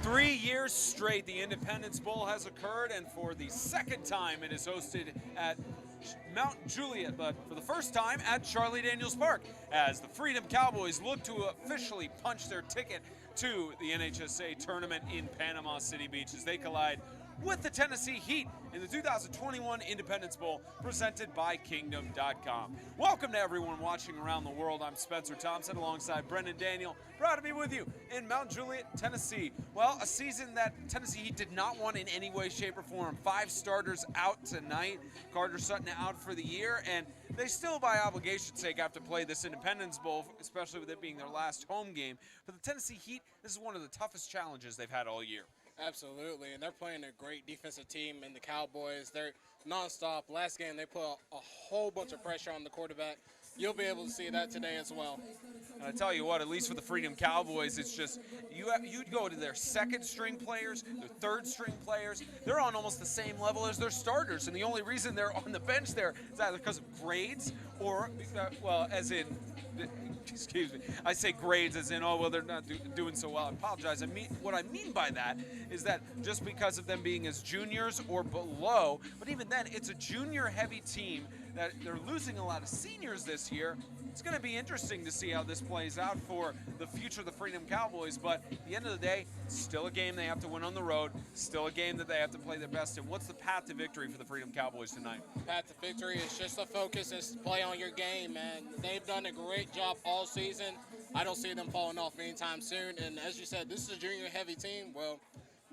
3 years straight, the Independence Bowl has occurred, and for the second time, it is hosted at Mount Juliet, but for the first time at Charlie Daniels Park, as the Freedom Cowboys look to officially punch their ticket to the NHSA tournament in Panama City Beach as they collide with the Tennessee Heat in the 2021 Independence Bowl presented by Kingdom.com. Welcome to everyone watching around the world. I'm Spencer Thompson alongside Brendan Daniel. Proud to be with you in Mount Juliet, Tennessee. Well, a season that Tennessee Heat did not want in any way, shape, or form. 5 starters out tonight. Carter Sutton out for the year, and they still, by obligation's sake, have to play this Independence Bowl, especially with it being their last home game. For the Tennessee Heat, this is one of the toughest challenges they've had all year. Absolutely, and they're playing a great defensive team in the Cowboys. They're nonstop. Last game, they put a whole bunch of pressure on the quarterback. You'll be able to see that today as well. And I tell you what, at least for the Freedom Cowboys, it's just you'd go to their second-string players, their third-string players. They're on almost the same level as their starters, and the only reason they're on the bench there is either because of grades or, well, as in, excuse me, I say grades as in, oh, well, they're not doing so well. I apologize. What I mean by that is that just because of them being as juniors or below, but even then, it's a junior-heavy team that they're losing a lot of seniors this year. It's going to be interesting to see how this plays out for the future of the Freedom Cowboys, but at the end of the day, it's still a game they have to win on the road, still a game that they have to play their best in. What's the path to victory for the Freedom Cowboys tonight? Path to victory is just to focus and play on your game, man. They've done a great job all season. I don't see them falling off anytime soon, and as you said, this is a junior-heavy team. Well,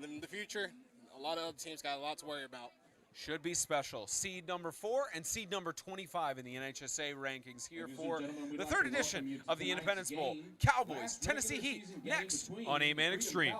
in the future, a lot of other teams got a lot to worry about. Should be special. Seed number 4 and seed number 25 in the NHSA rankings here for the third edition of the Independence Bowl. Cowboys, Tennessee Heat, next on A-Man Extreme.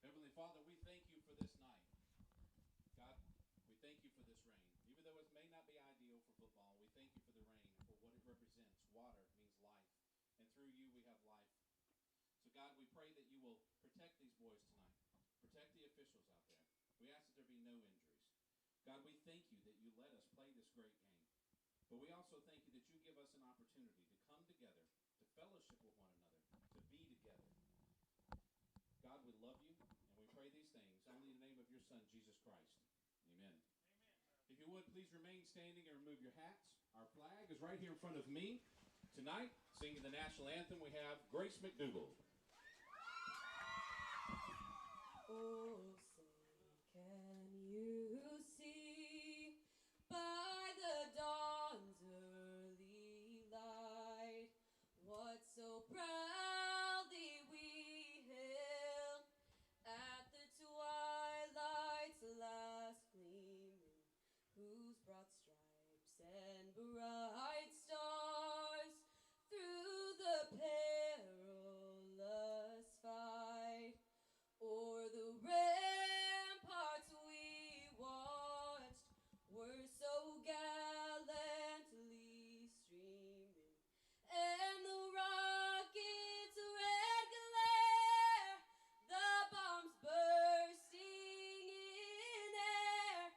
Heavenly Father, we thank you for this night. God, we thank you for this rain. Even though it may not be ideal for football, we thank you for the rain and for what it represents. Water means life, and through you we have life. So God, we pray that you will protect these boys tonight. Protect the officials out there. We ask that there be no injuries. God, we thank you that you let us play this great game. But we also thank you that you give us an opportunity to come together, to fellowship with one another, to be together. God, we love you, and we pray these things only in the name of your Son, Jesus Christ. Amen. If you would, please remain standing and remove your hats. Our flag is right here in front of me. Tonight, singing the national anthem, we have Grace McDougal. Oh, say, can you see by the dawn's early light what so proudly we hailed at the twilight's last gleaming, whose broad stripes and bright stars through the perilous fight o'er the ramparts we watched were so gallantly streaming, and the rocket's red glare, the bombs bursting in air,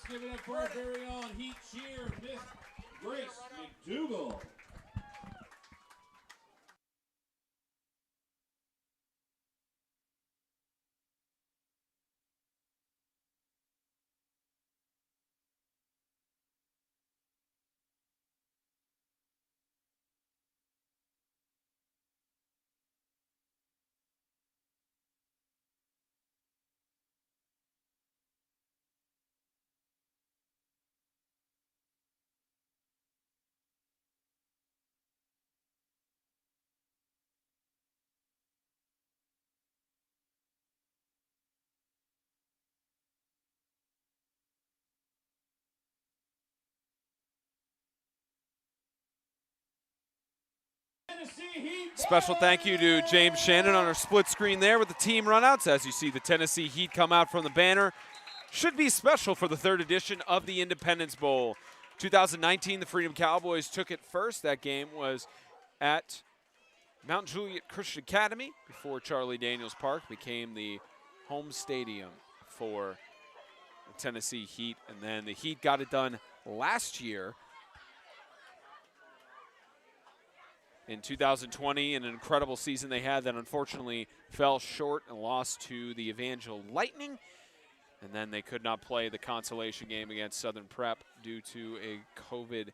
give it up for our very own Heat cheer, Miss Grace McDougal. Special thank you to James Shannon on our split screen there with the team runouts. As you see the Tennessee Heat come out from the banner. Should be special for the third edition of the Independence Bowl. 2019, the Freedom Cowboys took it first. That game was at Mount Juliet Christian Academy before Charlie Daniels Park became the home stadium for the Tennessee Heat. And then the Heat got it done last year in 2020, an incredible season they had that unfortunately fell short and lost to the Evangel Lightning. And then they could not play the consolation game against Southern Prep due to a COVID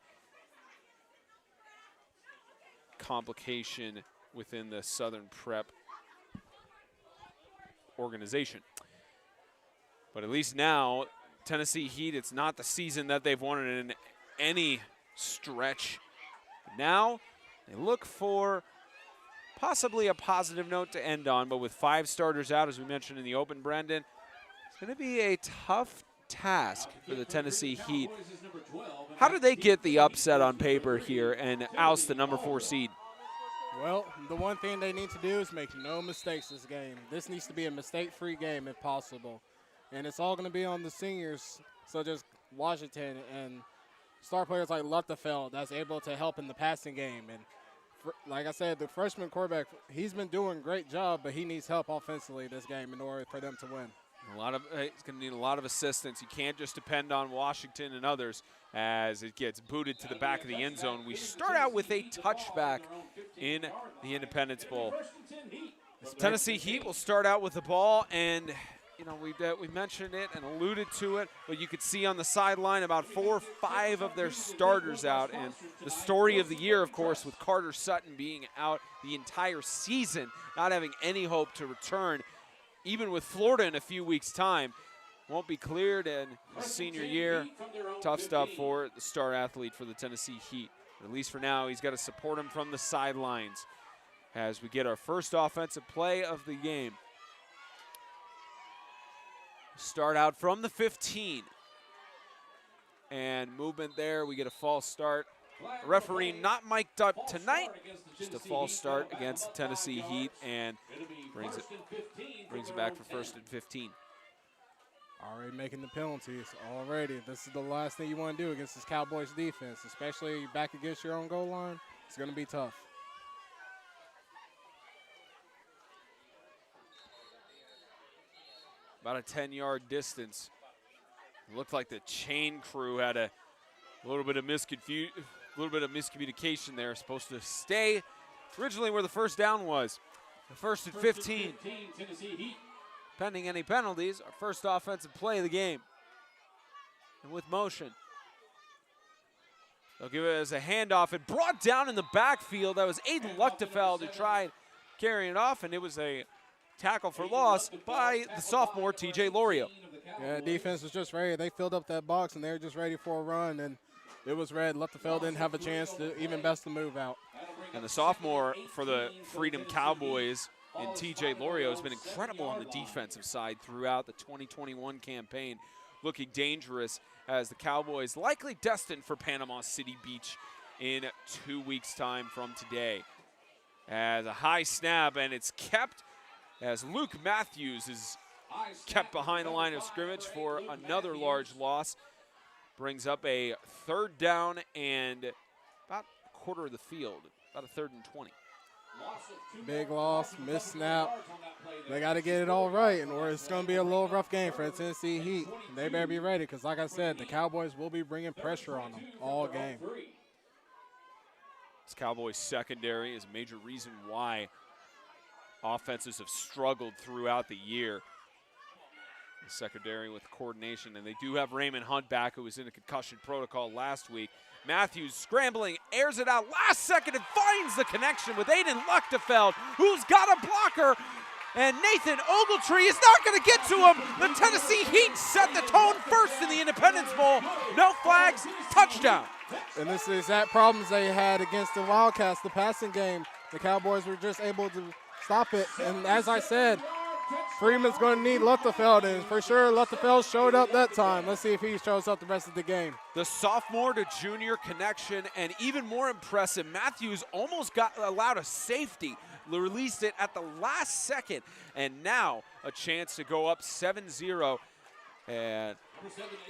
complication within the Southern Prep organization. But at least now, Tennessee Heat, it's not the season that they've wanted in any stretch. Now, they look for possibly a positive note to end on, but with 5 starters out, as we mentioned in the open, Brandon, it's going to be a tough task for the Tennessee Heat. How do they get the upset on paper here and oust the number 4 seed? Well, the one thing they need to do is make no mistakes this game. This needs to be a mistake-free game if possible. And it's all going to be on the seniors, such as Washington and star players like Luttefeld that's able to help in the passing game. And like I said, the freshman quarterback, he's been doing a great job, but he needs help offensively this game in order for them to win. He's going to need a lot of assistance. You can't just depend on Washington and others as it gets booted to the back of the end zone. We start out with a touchback in the Independence Bowl. Tennessee Heat will start out with the ball, and you know we mentioned it and alluded to it, but you could see on the sideline about 4 or 5 of their starters out. And the story of the year, of course, with Carter Sutton being out the entire season, not having any hope to return, even with Florida in a few weeks' time, won't be cleared in his senior year. Tough stuff for the star athlete for the Tennessee Heat. But at least for now, he's got to support him from the sidelines as we get our first offensive play of the game. Start out from the 15. And movement there, we get a false start. The referee not mic'd up tonight, just a false start against the Tennessee Heat, and brings it back for 1st and 15. Already making the penalties already. This is the last thing you want to do against this Cowboys defense, especially back against your own goal line. It's going to be tough. About a 10-yard distance. It looked like the chain crew had a little bit of miscommunication there. Supposed to stay originally where the first down was. The 1st and 15. Pending any penalties, our first offensive play of the game. And with motion. They'll give it as a handoff. It brought down in the backfield. That was Aiden Luchtefeld who tried carrying it off, and it was a tackle for loss by the sophomore TJ Lorio. Yeah, defense was just ready. They filled up that box, and they were just ready for a run, and it was red. Luchtefeld didn't have a chance to even best the move out. And the sophomore for the Freedom Cowboys and TJ Lorio has been incredible on the defensive side throughout the 2021 campaign, looking dangerous as the Cowboys likely destined for Panama City Beach in 2 weeks' time from today. As a high snap, and it's kept as Luke Matthews is kept behind the line of scrimmage for another large loss. Brings up a 3rd down and about a quarter of the field, about a 3rd and 20. Big loss, missed snap. They got to get it all right, or it's going to be a little rough game for the Tennessee Heat. They better be ready because, like I said, the Cowboys will be bringing pressure on them all game. This Cowboys secondary is a major reason why offenses have struggled throughout the year. The secondary with coordination, and they do have Raymond Hunt back, who was in a concussion protocol last week. Matthews scrambling, airs it out last second and finds the connection with Aiden Luchtefeld, who's got a blocker. And Nathan Ogletree is not going to get to him. The Tennessee Heat set the tone first in the Independence Bowl. No flags, touchdown. And this is the exact problems they had against the Wildcats, the passing game. The Cowboys were just able to stop it. And as I said, Freeman's going to need Luchtefeld, and for sure Luchtefeld showed up that time. Let's see if he shows up the rest of the game. The sophomore to junior connection, and even more impressive, Matthews almost got allowed a safety, released it at the last second, and now a chance to go up 7-0. And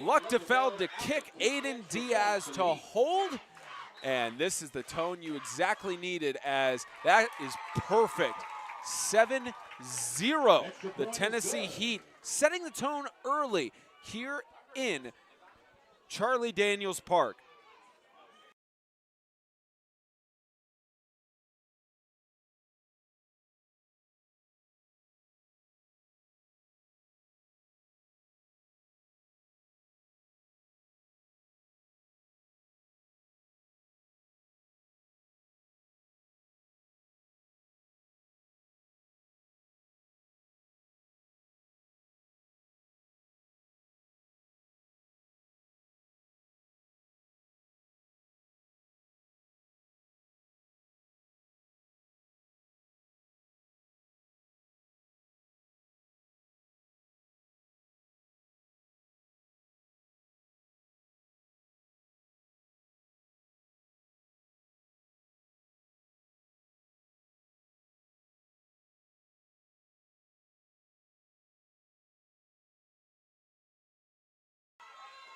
Luchtefeld to kick, Aiden Diaz to hold, and this is the tone you exactly needed, as that is perfect. 7-0, the Tennessee Heat setting the tone early here in Charlie Daniels Park.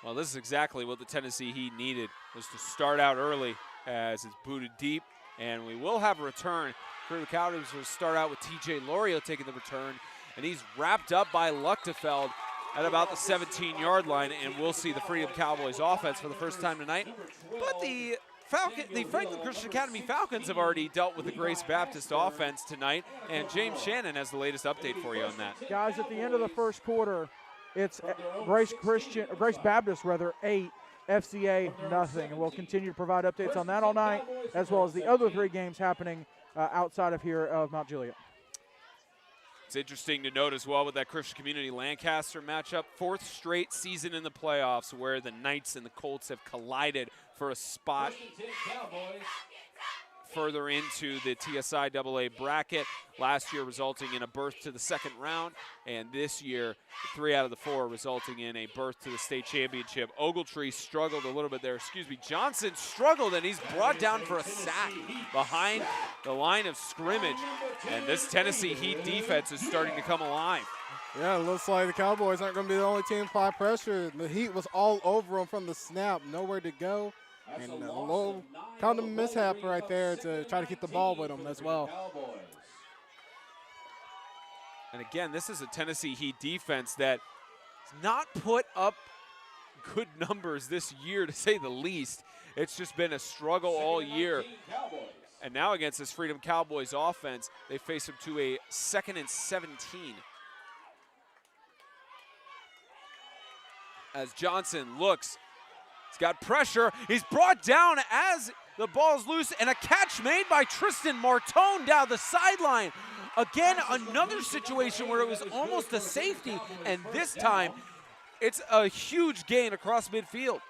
Well, this is exactly what the Tennessee Heat needed, was to start out early as it's booted deep. And we will have a return. For the Cowboys will start out with TJ Lorio taking the return. And he's wrapped up by Luchtefeld at about the 17-yard line. And we'll see the Freedom Cowboys offense for the first time tonight. But the Franklin Christian Academy Falcons have already dealt with the Grace Baptist offense tonight. And James Shannon has the latest update for you on that. Guys, at the end of the first quarter, it's Grace Baptist 8, FCA nothing. And we'll continue to provide updates on that all night, as well as the other 3 games happening outside of here of Mount Juliet. It's interesting to note as well with that Christian Community Lancaster matchup, 4th straight season in the playoffs where the Knights and the Colts have collided for a spot further into the TSI-AA bracket. Last year resulting in a berth to the second round, and this year 3 out of the 4 resulting in a berth to the state championship. Ogletree struggled a little bit there, Johnson struggled, and he's brought down for a sack behind the line of scrimmage. And this Tennessee Heat defense is starting to come alive. Yeah, it looks like the Cowboys aren't going to be the only team to apply pressure. The Heat was all over them from the snap, nowhere to go. And a little kind of mishap right there to try to keep the ball with them as well. And again, this is a Tennessee Heat defense that has not put up good numbers this year, to say the least. It's just been a struggle all year. And now against this Freedom Cowboys offense, they face them to a 2nd and 17. As Johnson looks, he's got pressure. He's brought down as the ball's loose, and a catch made by Tristan Martone down the sideline. Again, another situation where it was almost a safety, and this time it's a huge gain across midfield.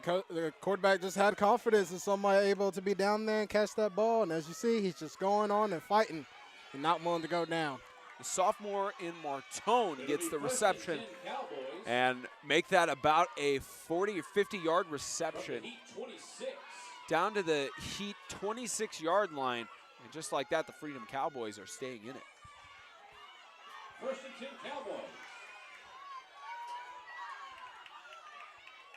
The quarterback just had confidence in somebody able to be down there and catch that ball, and as you see, he's just going on and fighting and not willing to go down. The sophomore in Martone gets the reception and make that about a 40 or 50-yard reception down to the Heat 26-yard line. And just like that, the Freedom Cowboys are staying in it. 1st and 10 Cowboys.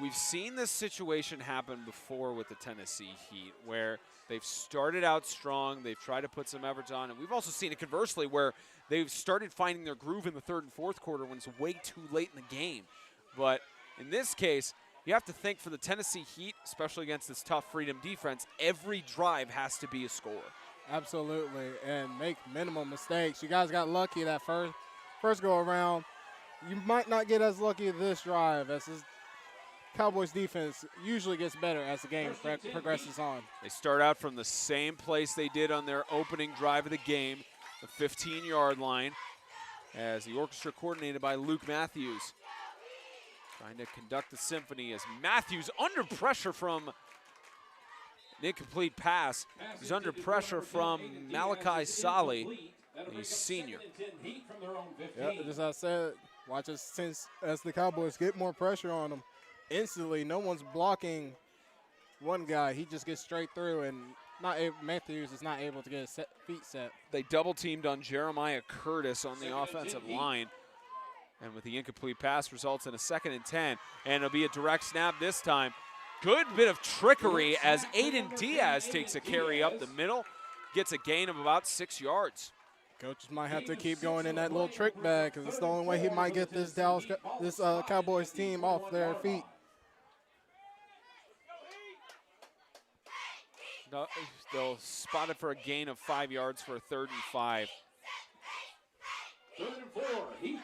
we've seen this situation happen before with the Tennessee Heat, where they've started out strong, they've tried to put some efforts on, and we've also seen it conversely where they've started finding their groove in the third and fourth quarter when it's way too late in the game. But in this case, you have to think for the Tennessee Heat, especially against this tough Freedom defense, every drive has to be a score. Absolutely, and make minimum mistakes. You guys got lucky that first go around. You might not get as lucky this drive as this Cowboys defense usually gets better as the game progresses on. They start out from the same place they did on their opening drive of the game, the 15-yard line, as the orchestra coordinated by Luke Matthews. Trying to conduct the symphony as Matthews under pressure from an incomplete pass. He's under pressure from Malachi Sali, the senior. Yeah, as I said, watch us as the Cowboys get more pressure on them. Instantly, no one's blocking one guy. He just gets straight through, and Matthews is not able to get his feet set. They double-teamed on Jeremiah Curtis on the offensive line. And with the incomplete pass results in a 2nd and 10. And it'll be a direct snap this time. Good bit of trickery as Aiden Diaz takes a carry up the middle. Gets a gain of about 6 yards. Coaches might have to keep going in that little trick bag because it's the only way he might get this Cowboys team off their feet. No, they'll spot it for a gain of 5 yards for a 3rd and 5. 3rd and 4, Heat.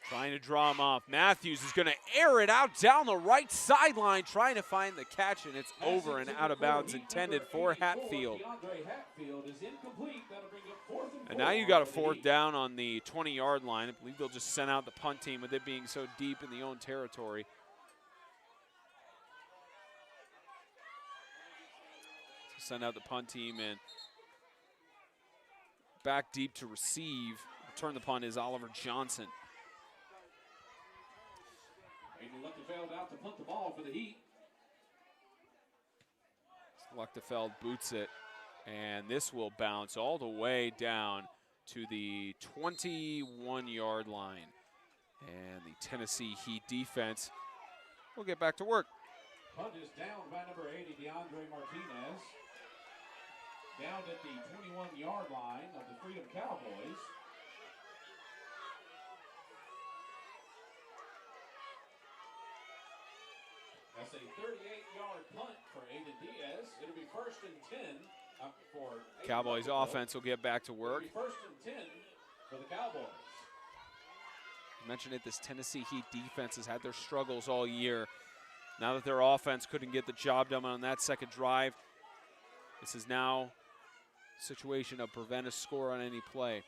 Trying to draw him off. Matthews is going to air it out down the right sideline, trying to find the catch, and it's over and out of bounds, intended for Hatfield. And now you got a 4th down on the 20-yard line. I believe they'll just send out the punt team with it being so deep in the own territory. Send out the punt team, and back deep to receive. Return the punt is Oliver Johnson. Aiden Luchtefeld out to punt the ball for the Heat. Luchtefeld boots it, and this will bounce all the way down to the 21-yard line. And the Tennessee Heat defense will get back to work. Punt is down by number 80, DeAndre Martinez. Down at the 21-yard line of the Freedom Cowboys. That's a 38-yard punt for Aiden Diaz. It'll be 1st and 10 for Aiden Cowboys Luchtefeld. offense will get back to work. It'll be 1st and 10 for the Cowboys. I mentioned it, this Tennessee Heat defense has had their struggles all year. Now that their offense couldn't get the job done on that second drive, this is now a situation of prevent a score on any play.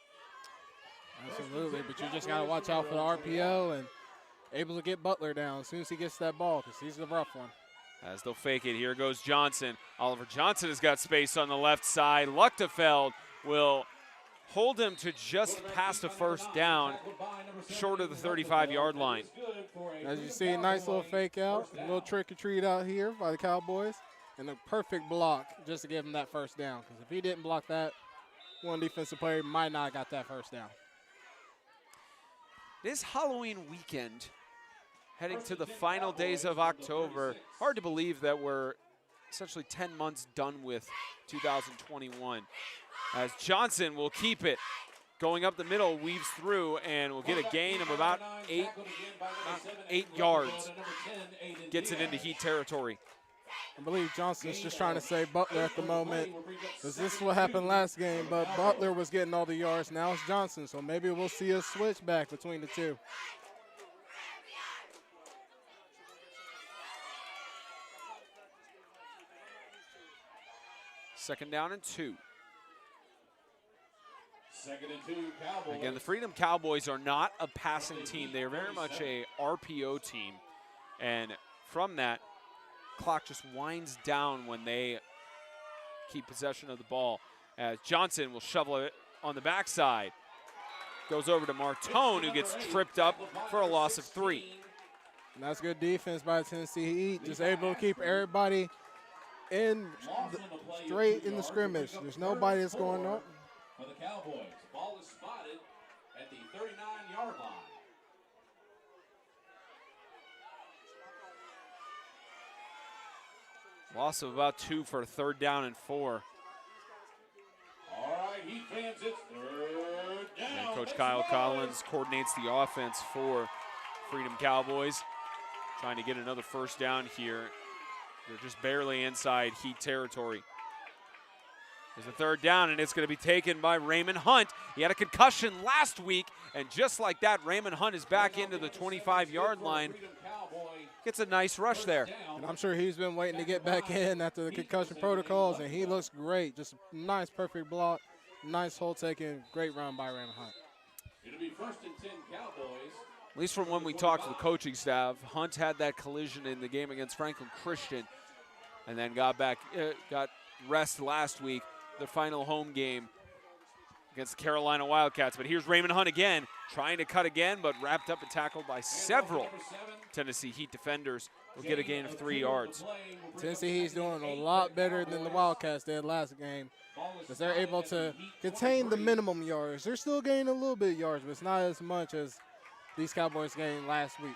Absolutely, but you just got to watch out for the RPO and able to get Butler down as soon as he gets that ball because he's the rough one. As they'll fake it, here goes Johnson. Oliver Johnson has got space on the left side. Luchtefeld will hold him to just past a 1st down, short of the 35-yard line. As you see, a nice little fake out, a little trick or treat out here by the Cowboys, and a perfect block just to give him that 1st down. Because if he didn't block that, one defensive player might not have got that 1st down. It is Halloween weekend, heading to the final days of October. Hard to believe that we're essentially 10 months done with 2021. As Johnson will keep it. Going up the middle, weaves through, and will get a gain of about 8 yards. Gets it into Heat territory. I believe Johnson's just trying to say Butler at the moment, because this is what happened last game, but Butler was getting all the yards. Now it's Johnson, so maybe we'll see a switch back between the two. Second down and 2. 2nd and 2, Cowboys. Again, the Freedom Cowboys are not a passing team. They are very much a RPO team. And from that, clock just winds down when they keep possession of the ball. As Johnson will shovel it on the backside. Goes over to Martone, who gets tripped up for a loss of 3. And that's good defense by Tennessee Heat. Just able to keep everybody straight in the scrimmage. There's nobody that's going on. For the Cowboys, ball is spotted at the 39-yard line. Loss of about 2 for 3rd down and 4. All right, Heat fans, it's 3rd down. And Coach Kyle Collins coordinates the offense for Freedom Cowboys, trying to get another 1st down here. They're just barely inside Heat territory. There's a 3rd down, and it's going to be taken by Raymond Hunt. He had a concussion last week, and just like that, Raymond Hunt is back into the 25-yard line. Gets a nice rush there. And I'm sure he's been waiting to get back in after the concussion protocols, and he looks great. Just a nice, perfect block, nice hole taken, great run by Raymond Hunt. It'll be 1st and 10 Cowboys. At least from when we talked to the coaching staff, Hunt had that collision in the game against Franklin Christian, and then got rest last week, the final home game against the Carolina Wildcats. But here's Raymond Hunt again, trying to cut again, but wrapped up and tackled by several Tennessee Heat defenders. Will get a gain of 3 yards. Tennessee Heat's doing a lot better than the Wildcats did last game, because they're able to contain the minimum yards. They're still gaining a little bit of yards, but it's not as much as these Cowboys gained last week.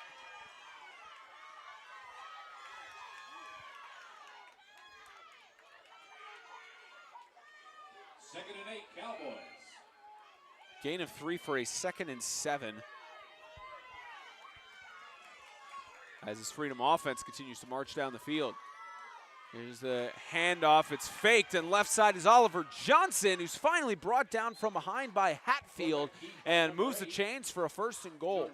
Second and 8 Cowboys. Gain of 3 for a 2nd and 7. As this Freedom offense continues to march down the field. Here's the handoff. It's faked, and left side is Oliver Johnson, who's finally brought down from behind by Hatfield and moves the chains for a 1st and goal.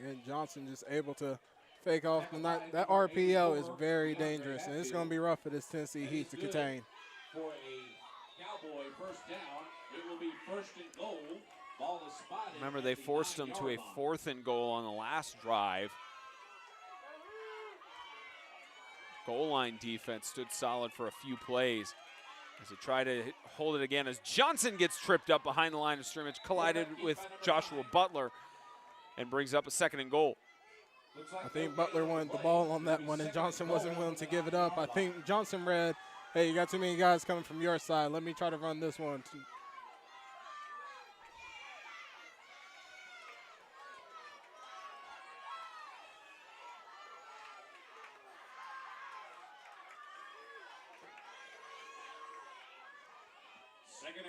Again, Johnson just able to fake off the night. That RPO is very dangerous, and it's going to be rough for this Tennessee Heat to contain. For a Cowboy 1st down, it will be 1st and goal. Ball is spotted. Remember, they forced him to a 4th and goal on the last drive. Goal line defense stood solid for a few plays as they try to hold it again as Johnson gets tripped up behind the line of scrimmage, collided with Joshua Butler, and brings up a 2nd and goal. I think Butler wanted the ball on that one, and Johnson wasn't willing to give it up. I think Johnson read, hey, you got too many guys coming from your side. Let me try to run this one.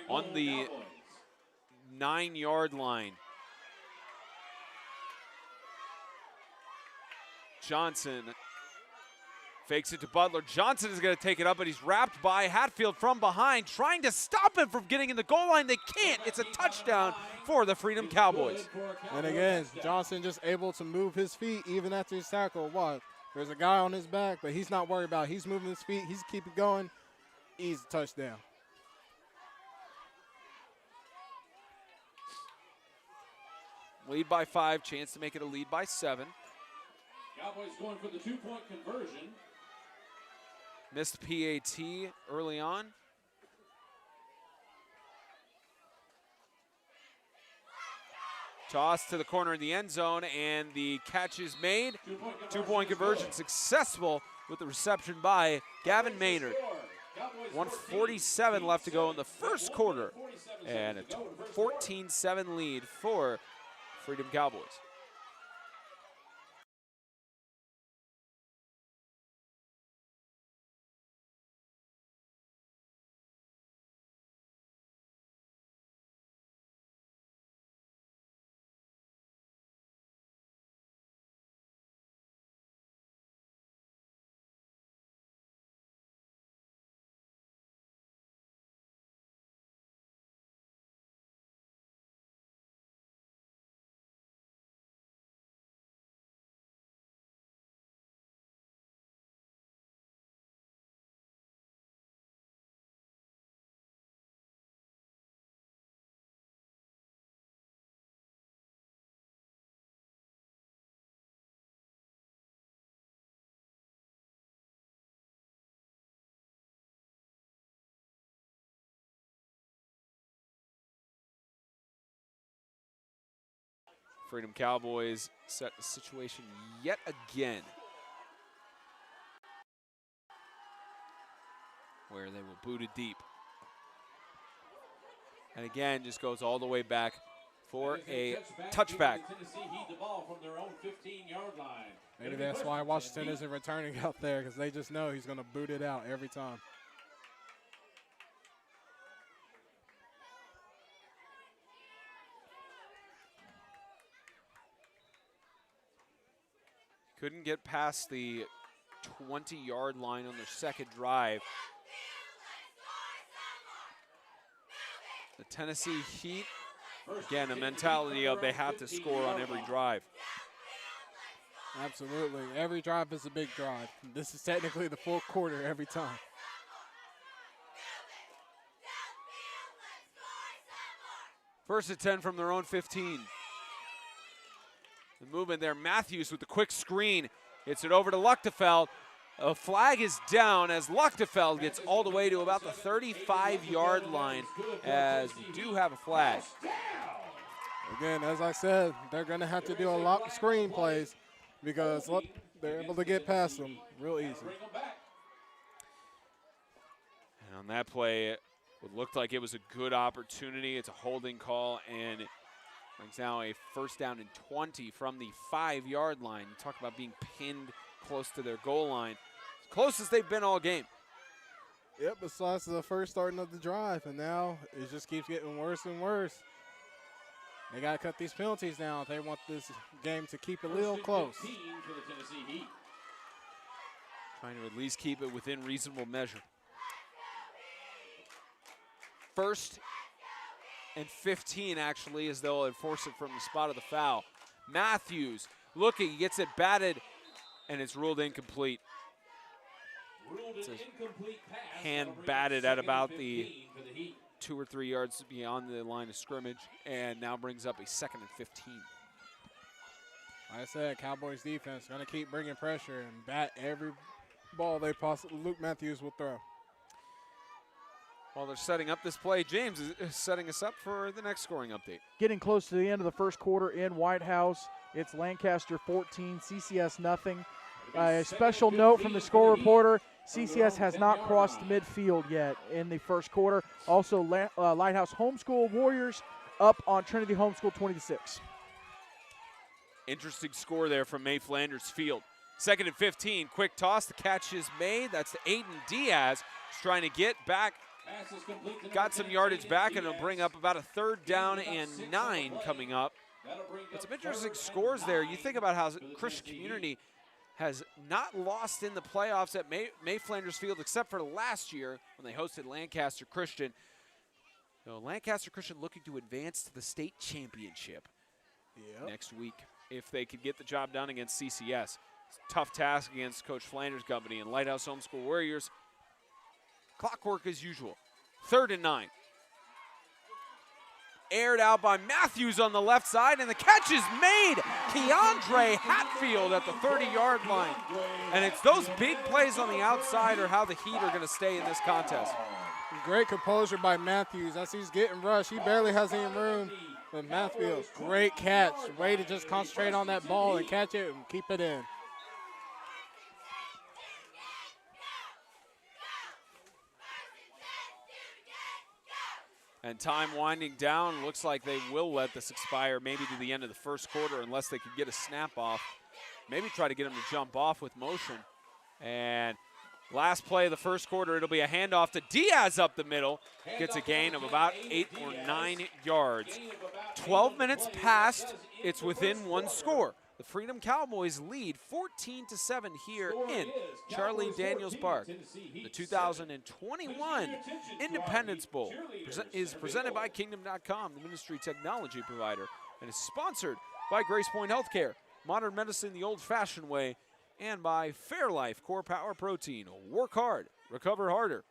On the 9-yard line, Johnson fakes it to Butler. Johnson is going to take it up, but he's wrapped by Hatfield from behind, trying to stop him from getting in the goal line. They can't. It's a touchdown for the Freedom Cowboys. And again, Johnson just able to move his feet even after his tackle. What? There's a guy on his back, but he's not worried about it. He's moving his feet. He's keeping going. Easy touchdown. Lead by 5, chance to make it a lead by 7. Cowboys going for the 2-point conversion. Missed PAT early on. Toss to the corner in the end zone, and the catch is made. 2-point conversion successful with the reception by Gavin Maynard. 1:47 left to go in the 1st quarter, and a 14-7 lead for Freedom Cowboys. Freedom Cowboys set the situation yet again. where they will boot it deep. And again, just goes all the way back for a touchback. Tennessee Heat the ball from their own 15-yard line. Maybe that's why Washington isn't returning out there, because they just know he's going to boot it out every time. Couldn't get past the 20-yard line on their second drive. The Tennessee Heat, again, a mentality of they have to score on every drive. Absolutely. Every drive is a big drive. This is technically the full quarter every time. First and 10 from their own 15. The movement there, Matthews with the quick screen. Gets it over to Luchtefeld. A flag is down as Luchtefeld gets all the way to about the 35-yard line, as we do have a flag. Again, as I said, they're going to have to do a lot of screen plays because look, they're able to get past them real easy. And on that play, it looked like it was a good opportunity. It's a holding call, and it brings now a first down and 20 from the 5-yard line. You talk about being pinned close to their goal line. As close as they've been all game. Yep, besides the first starting of the drive, and now it just keeps getting worse and worse. They got to cut these penalties down if they want this game to keep it a little close. Trying to at least keep it within reasonable measure. First and 15, actually, as they'll enforce it from the spot of the foul. Matthews looking, gets it batted, and it's ruled incomplete. It's a hand batted at about the 2 or 3 yards beyond the line of scrimmage, and now brings up a 2nd and 15. Like I said, Cowboys defense going to keep bringing pressure and bat every ball they possibly Luke Matthews will throw. While they're setting up this play, James is setting us up for the next scoring update. Getting close to the end of the first quarter in White House. It's Lancaster 14, CCS nothing. A special note from the score reporter, CCS has not crossed midfield yet in the first quarter. Also, Lighthouse Homeschool Warriors up on Trinity Homeschool 20-6. Interesting score there from May Flanders Field. 2nd and 15, quick toss, the catch is made. That's to Aiden Diaz. He's trying to get back. Got some yardage back, and it'll bring up about a 3rd down and 9 coming up. But some interesting scores there. You think about how Christian Community has not lost in the playoffs at May Flanders Field except for last year when they hosted Lancaster Christian. So Lancaster Christian looking to advance to the state championship next week if they could get the job done against CCS. It's a tough task against Coach Flanders' company, and Lighthouse Homeschool Warriors, clockwork as usual. 3rd and 9. Aired out by Matthews on the left side, and the catch is made. Keandre Hatfield at the 30-yard line. And it's those big plays on the outside are how the Heat are going to stay in this contest. Great composure by Matthews. As he's getting rushed, he barely has any room. But Matthews, great catch. Way to just concentrate on that ball and catch it and keep it in. And time winding down. Looks like they will let this expire maybe to the end of the first quarter unless they could get a snap off. Maybe try to get them to jump off with motion. And last play of the first quarter, it'll be a handoff to Diaz up the middle. Gets a gain of about 8 or 9 yards. 12 minutes past, it's within 1 score. The Freedom Cowboys lead 14-7 here in Charlie Daniels Park. The 2021 Independence Bowl is presented by Kingdom.com, the ministry technology provider, and is sponsored by Grace Point Healthcare, modern medicine the old-fashioned way, and by Fairlife Core Power Protein. Work hard, recover harder.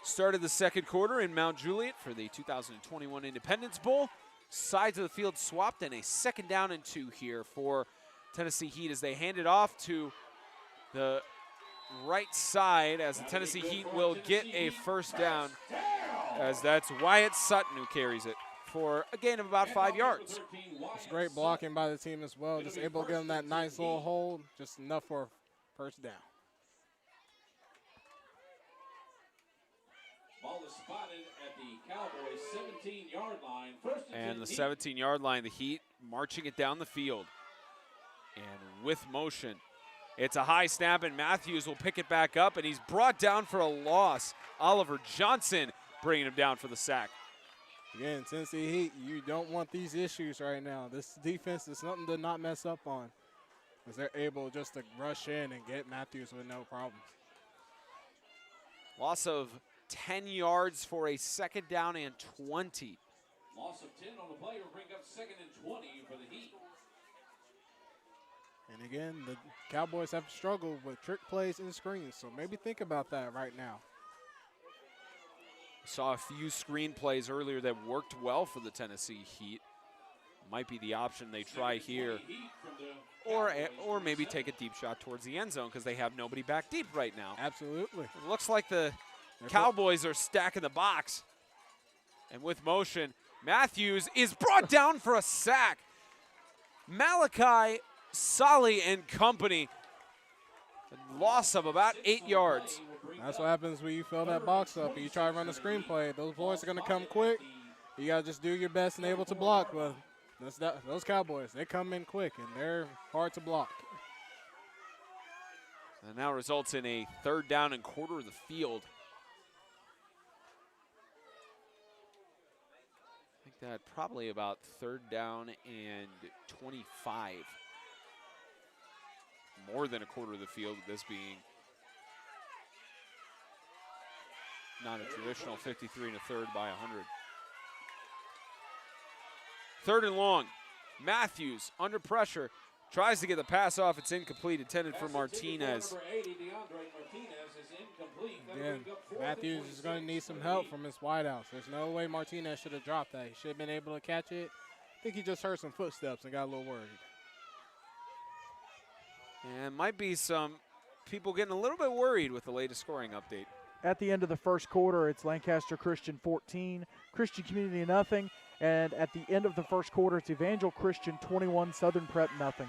Started the second quarter in Mount Juliet for the 2021 Independence Bowl. Sides of the field swapped, and a 2nd down and 2 here for Tennessee Heat as they hand it off to the right side, as the Tennessee Heat will get a 1st down, as that's Wyatt Sutton who carries it for a gain of about 5 yards. It's great blocking by the team as well. Just able to give them that nice little hold, just enough for a 1st down. Ball is spotted at the Cowboys 17-yard line. And the 17-yard line, the Heat marching it down the field. And with motion, it's a high snap, and Matthews will pick it back up, and he's brought down for a loss. Oliver Johnson bringing him down for the sack. Again, Tennessee Heat, you don't want these issues right now. This defense is something to not mess up on, as they're able just to rush in and get Matthews with no problems. Loss of 10 yards for a 2nd down and 20. Loss of 10 on the play will bring up 2nd and 20 for the Heat. And again, the Cowboys have struggled with trick plays and screens, so maybe think about that right now. Saw a few screen plays earlier that worked well for the Tennessee Heat. Might be the option they try here. Or maybe take a deep shot towards the end zone because they have nobody back deep right now. Absolutely. It looks like the Cowboys are stacking the box. And with motion, Matthews is brought down for a sack. Malachi Solly and company. A loss of about 8 yards. That's what happens when you fill that box up and you try to run a screenplay. Those boys are going to come quick. You got to just do your best and able to block. But those Cowboys, they come in quick, and they're hard to block. And now results in a 3rd down and quarter of the field. I think that probably about 3rd down and 25. More than a quarter of the field, this being not a traditional 53 1/3 by 100. 3rd and long. Matthews under pressure. Tries to get the pass off. It's incomplete. Intended for Martinez. Again, Matthews is going to need some help from his wideouts. There's no way Martinez should have dropped that. He should have been able to catch it. I think he just heard some footsteps and got a little worried. And might be some people getting a little bit worried with the latest scoring update. At the end of the first quarter, it's Lancaster Christian 14, Christian Community nothing. And at the end of the first quarter, it's Evangel Christian 21, Southern Prep nothing.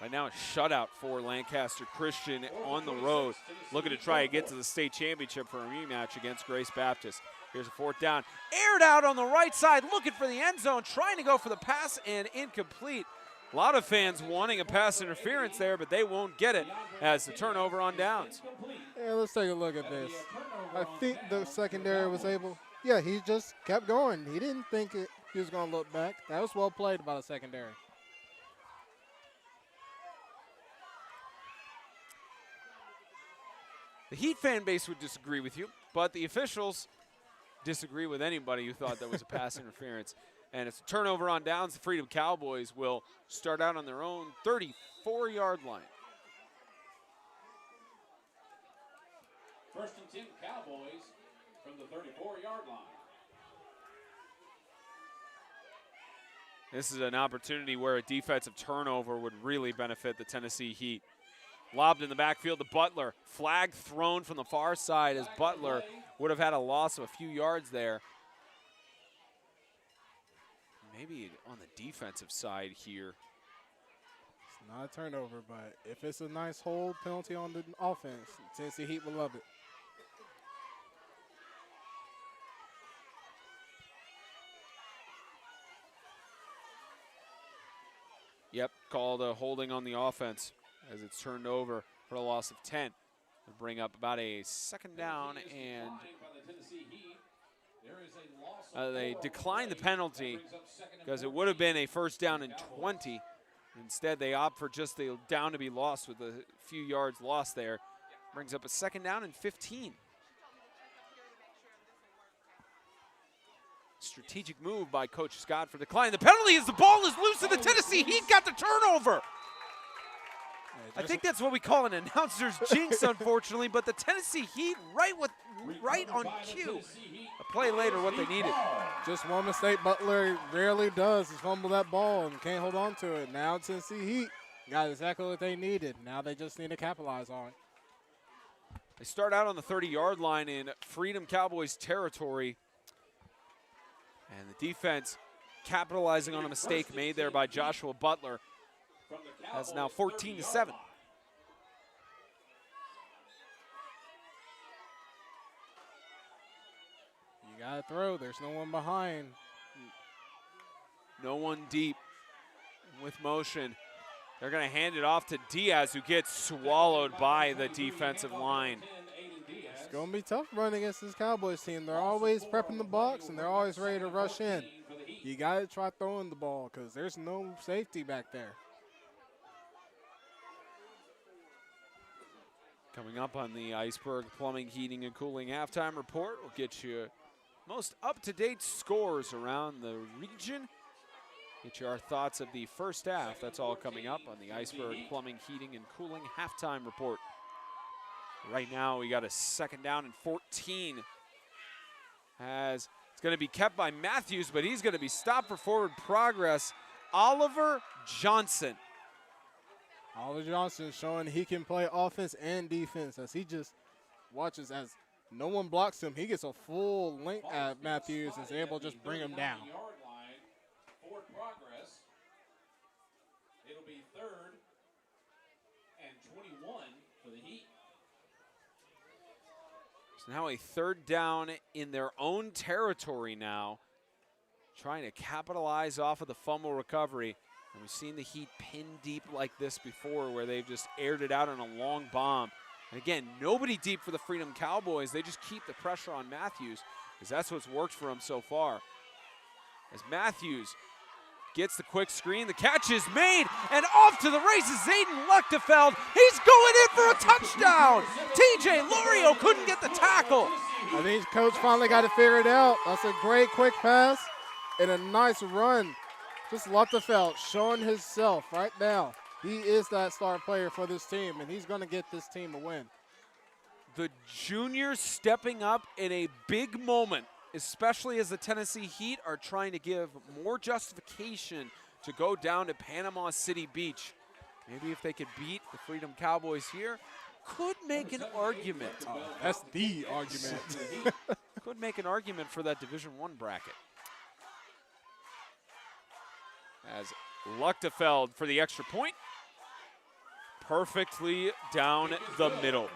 Right now, a shutout for Lancaster Christian on the road, looking to try to get to the state championship for a rematch against Grace Baptist. Here's a 4th down. Aired out on the right side, looking for the end zone, trying to go for the pass, and incomplete. A lot of fans wanting a pass interference there, but they won't get it as the turnover on downs. Yeah, let's take a look at this. I think the secondary was able, yeah, he just kept going. He didn't think he was going to look back. That was well played by the secondary. The Heat fan base would disagree with you, but the officials disagree with anybody who thought that was a pass interference. And it's a turnover on downs. The Freedom Cowboys will start out on their own 34-yard line. 1st and 10 Cowboys from the 34-yard line. This is an opportunity where a defensive turnover would really benefit the Tennessee Heat. Lobbed in the backfield to Butler. Flag thrown from the far side as Butler would have had a loss of a few yards there. Maybe on the defensive side here. It's not a turnover, but if it's a nice hold penalty on the offense, Tennessee Heat will love it. Yep, called a holding on the offense as it's turned over for a loss of 10. It'll bring up about a 2nd down, and they declined the penalty because it would have been a 1st down and 20. Instead, they opt for just the down to be lost with a few yards lost there. Brings up a 2nd down and 15. Strategic move by Coach Scott for decline. The penalty is the ball is loose and the Tennessee Heat got the turnover. I think that's what we call an announcer's jinx, unfortunately, but the Tennessee Heat right on cue. A play later, what they needed. Just one mistake Butler rarely does is fumble that ball and can't hold on to it. Now Tennessee Heat got exactly what they needed. Now they just need to capitalize on it. They start out on the 30-yard line in Freedom Cowboys territory. And the defense capitalizing on a mistake made there by Joshua Butler. That's now 14-7. You got to throw. There's no one behind. No one deep with motion. They're going to hand it off to Diaz, who gets swallowed by the defensive line. It's going to be tough running against this Cowboys team. They're always prepping the box, and they're always ready to rush in. You got to try throwing the ball because there's no safety back there. Coming up on the Iceberg Plumbing, Heating, and Cooling halftime report, we'll get you most up-to-date scores around the region. Get you our thoughts of the first half. That's all coming up on the Iceberg Plumbing, Heating, and Cooling halftime report. Right now, we got a second down and 14. As it's going to be kept by Matthews, but he's going to be stopped for forward progress. Oliver Johnson. Oliver Johnson showing he can play offense and defense as he just watches as no one blocks him. He gets a full length at Matthews and is able to just bring him down. Forward progress. It'll be 3rd and 21 for the Heat. So now a third down in their own territory now, trying to capitalize off of the fumble recovery. And we've seen the Heat pin deep like this before where they've just aired it out on a long bomb. And again, nobody deep for the Freedom Cowboys. They just keep the pressure on Matthews because that's what's worked for him so far. As Matthews gets the quick screen, the catch is made, and off to the races, Zayden Luchtefeld. He's going in for a touchdown. TJ Lorio couldn't get the tackle. I think coach finally got it figured out. That's a great quick pass and a nice run. Just Luchtefeld showing himself right now. He is that star player for this team, and he's going to get this team a win. The junior stepping up in a big moment, especially as the Tennessee Heat are trying to give more justification to go down to Panama City Beach. Maybe if they could beat the Freedom Cowboys here, could make an argument. That's the argument. Could make an argument for that Division I bracket. As Luchtefeld for the extra point. Perfectly down the middle.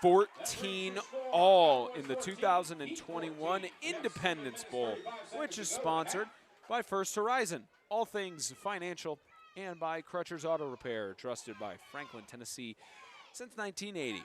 14 all in the 2021 Independence Bowl, which is sponsored by First Horizon, all things financial, and by Crutcher's Auto Repair, trusted by Franklin, Tennessee since 1980.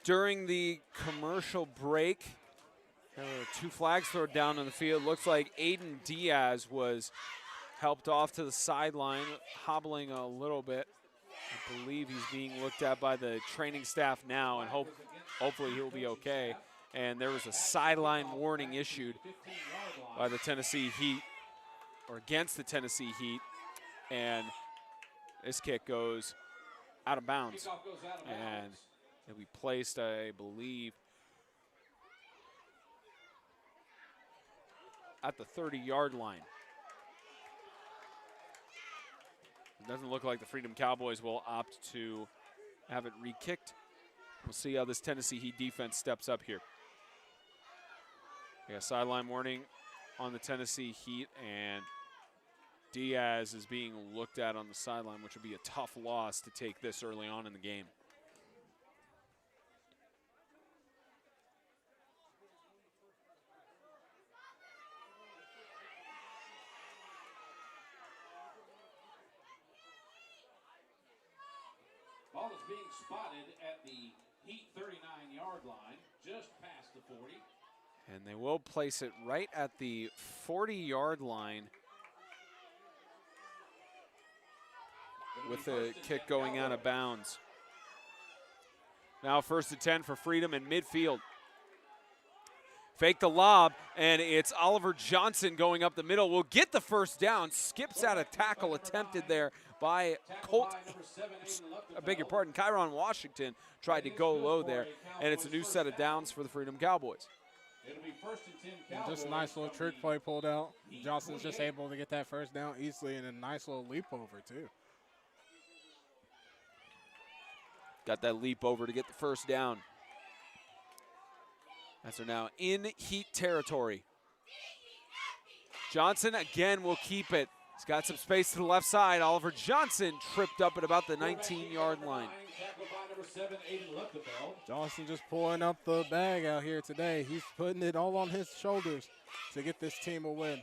During the commercial break, there were 2 flags thrown down on the field. Looks like Aiden Diaz was helped off to the sideline, hobbling a little bit. I believe he's being looked at by the training staff now, and hopefully he'll be okay. and there was a sideline warning issued by the Tennessee Heat, or against the Tennessee Heat, and this kick goes out of bounds, and it'll be placed, I believe, at the 30-yard line. It doesn't look like the Freedom Cowboys will opt to have it re-kicked. We'll see how this Tennessee Heat defense steps up here. We got sideline warning on the Tennessee Heat, and Diaz is being looked at on the sideline, which would be a tough loss to take this early on in the game. Ball is being spotted at the Heat 39-yard line, just past the 40. And they will place it right at the 40-yard line with the kick going out of bounds. Now 1st and 10 for Freedom in midfield. Fake the lob, and it's Oliver Johnson going up the middle. Will get the first down, skips out a tackle attempted there by Colt. I beg your pardon, Kyron Washington tried to go low there, and it's a new set of downs for the Freedom Cowboys. It'll be 1st and 10 And Cowboys. just a nice little trick play pulled out. Johnson's just able to get that first down easily, and a nice little leap over too. Got that leap over to get the first down. As they're now in Heat territory. Johnson again will keep it. He's got some space to the left side. Oliver Johnson tripped up at about the 19-yard line. Johnson just pulling up the bag out here today. He's putting it all on his shoulders to get this team a win.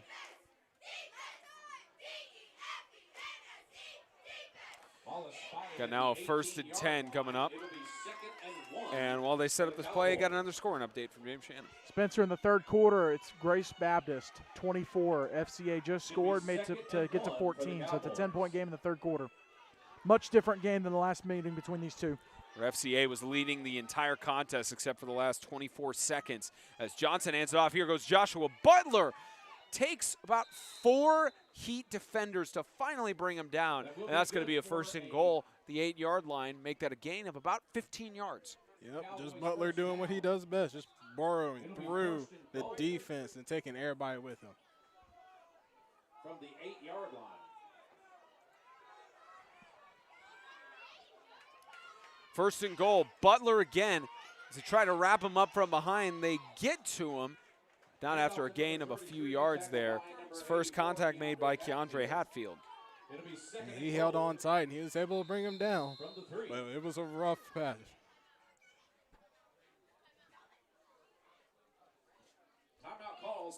Got now a 1st and 10 coming up. And while they set up this play, got another scoring update from James Shannon. Spencer, in the third quarter, it's Grace Baptist, 24. FCA just scored, made to get to 14, so it's a 10-point game in the third quarter. Much different game than the last meeting between these two. Where FCA was leading the entire contest except for the last 24 seconds. As Johnson hands it off, here goes Joshua Butler. Takes about 4 Heat defenders to finally bring him down. And that's going to be a 1st and goal, the 8-yard line. Make that a gain of about 15 yards. Yep, just Butler doing what he does best, just burrowing through the defense and taking everybody with him. From the 8-yard line. First and goal, Butler again. As they try to wrap him up from behind, they get to him. Down after a gain of a few yards there. His first contact made by Keandre Hatfield. And he held on tight, and he was able to bring him down. But it was a rough pass.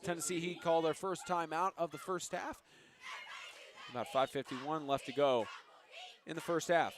Tennessee Heat called their first timeout of the first half. About 5:51 left to go in the first half.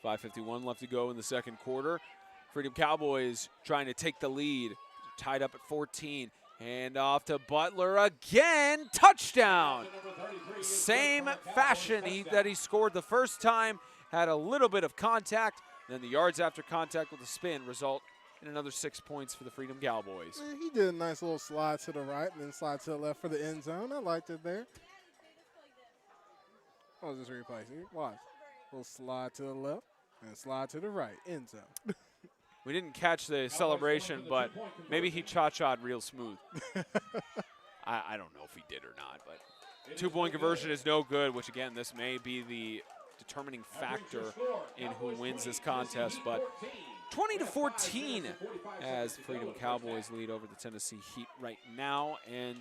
.551 left to go in the second quarter. Freedom Cowboys trying to take the lead. Tied up at 14. Hand off to Butler again. Touchdown. Same fashion that he scored the first time. Had a little bit of contact. Then the yards after contact with a spin result in another 6 points for the Freedom Cowboys. He did a nice little slide to the right and then slide to the left for the end zone. I liked it there. I was just replacing. Watch. Little slide to the left and slide to the right. End zone. We didn't catch the celebration, but maybe he cha-cha'd real smooth. I don't know if he did or not, but Two-point conversion is no good, which again, this may be the determining factor in who wins this contest, but 20-14 as the Freedom Cowboys lead over the Tennessee Heat right now. And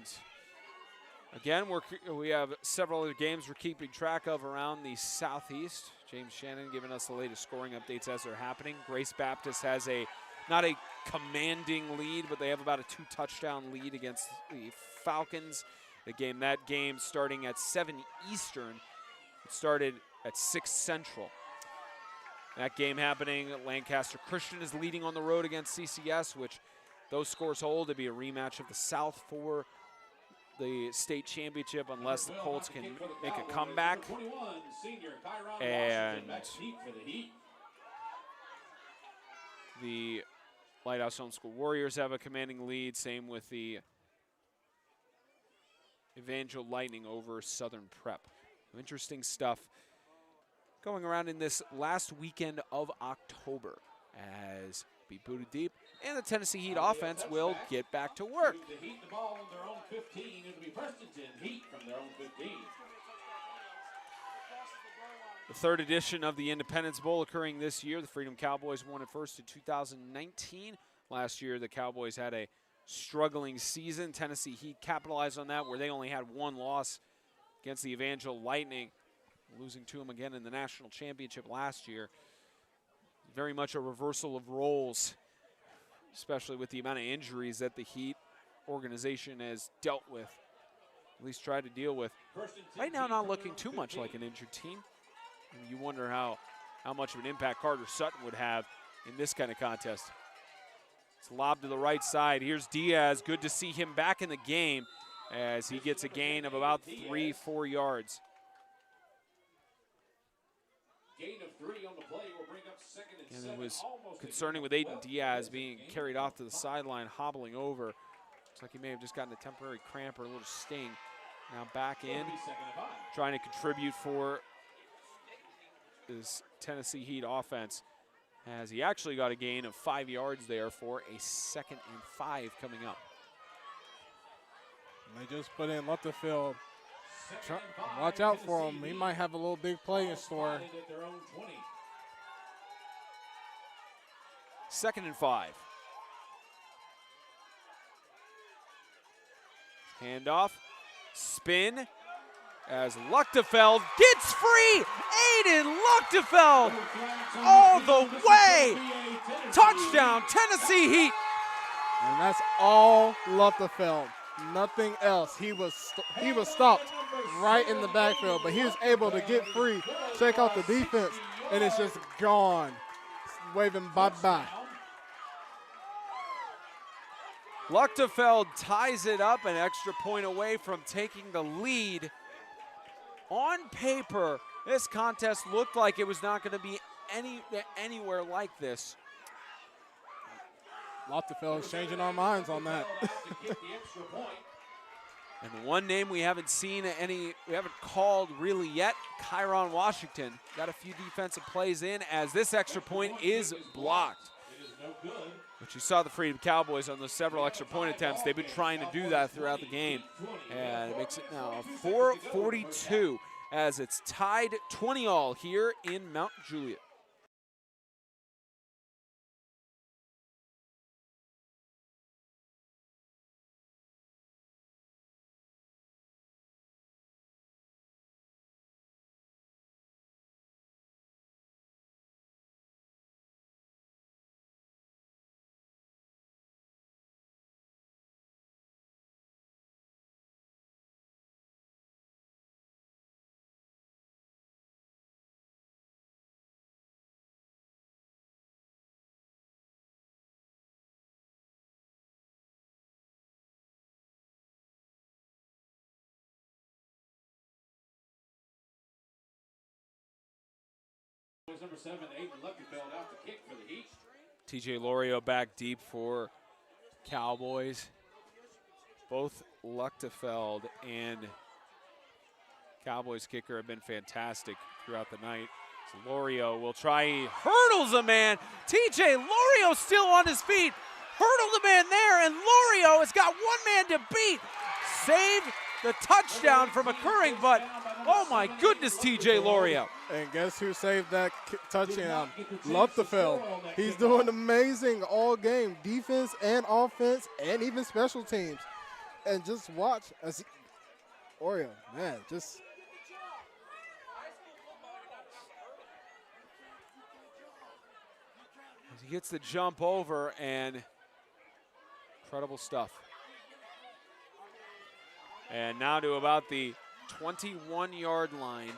again, we have several other games we're keeping track of around the Southeast. James Shannon giving us the latest scoring updates as they're happening. Grace Baptist has not a commanding lead, but they have about a 2-touchdown lead against the Falcons. That game starting at 7 Eastern. It started at 6 Central. That game happening, Lancaster Christian is leading on the road against CCS, which those scores hold to be a rematch of the South for the state championship unless the Colts can make a comeback. And the Lighthouse Homeschool Warriors have a commanding lead, same with the Evangel Lightning over Southern Prep. Interesting stuff going around in this last weekend of October as be booted deep, and the Tennessee Heat offense will get back to work. The Heat the ball on their own 15. It'll be Prestonton Heat from their own 15. The third edition of the Independence Bowl occurring this year. The Freedom Cowboys won it first in 2019. Last year, the Cowboys had a struggling season. Tennessee Heat capitalized on that, where they only had one loss against the Evangel Lightning, losing to them again in the national championship last year. Very much a reversal of roles, especially with the amount of injuries that the Heat organization has dealt with, at least tried to deal with. Right now, not looking too much like an injured team. And you wonder how much of an impact Carter Sutton would have in this kind of contest. It's lobbed to the right side. Here's Diaz. Good to see him back in the game as he gets a gain of about 3-4 yards. Gain of 3 on the play will bring up 2nd and 7. And it was concerning with Aiden Diaz being carried off to the sideline, hobbling over. Looks like he may have just gotten a temporary cramp or a little sting. Now back in, trying to contribute for this Tennessee Heat offense, as he actually got a gain of 5 yards there for a 2nd and 5 coming up. And they just put in Lutterfield. Watch out for him. He might have a little big play in store. 2nd and 5. Handoff, spin, as Luchtefeld gets free. Aiden Luchtefeld all the way. Touchdown, Tennessee Heat. And that's all Luchtefeld. Nothing else. He was stopped right in the backfield, but he was able to get free, check out the defense, and it's just gone. It's waving bye-bye. Luchtefeld ties it up, an extra point away from taking the lead. On paper, this contest looked like it was not going to be anywhere like this. Luchtefeld is changing our minds on that. And the one name we haven't called really yet, Kyron Washington. Got a few defensive plays in as this extra point is blocked. But you saw the Freedom Cowboys on those several extra point attempts. They've been trying to do that throughout the game. And it makes it now 4:42 as it's tied 20-all here in Mount Juliet. Number 7, Aiden Luchtefeld out to kick for the Heat. TJ Lorio back deep for Cowboys. Both Luchtefeld and Cowboys kicker have been fantastic throughout the night. So Lorio will try, he hurdles a man. TJ Lorio still on his feet. Hurdled the man there, and Lorio has got one man to beat. Saved the touchdown from occurring, but oh my goodness, TJ Loria. And guess who saved that touchdown? Luftefeld. He's doing amazing all game, defense and offense and even special teams. And just watch as Oreo, man, just. He gets the jump over, and incredible stuff. And now to about the 21-yard line.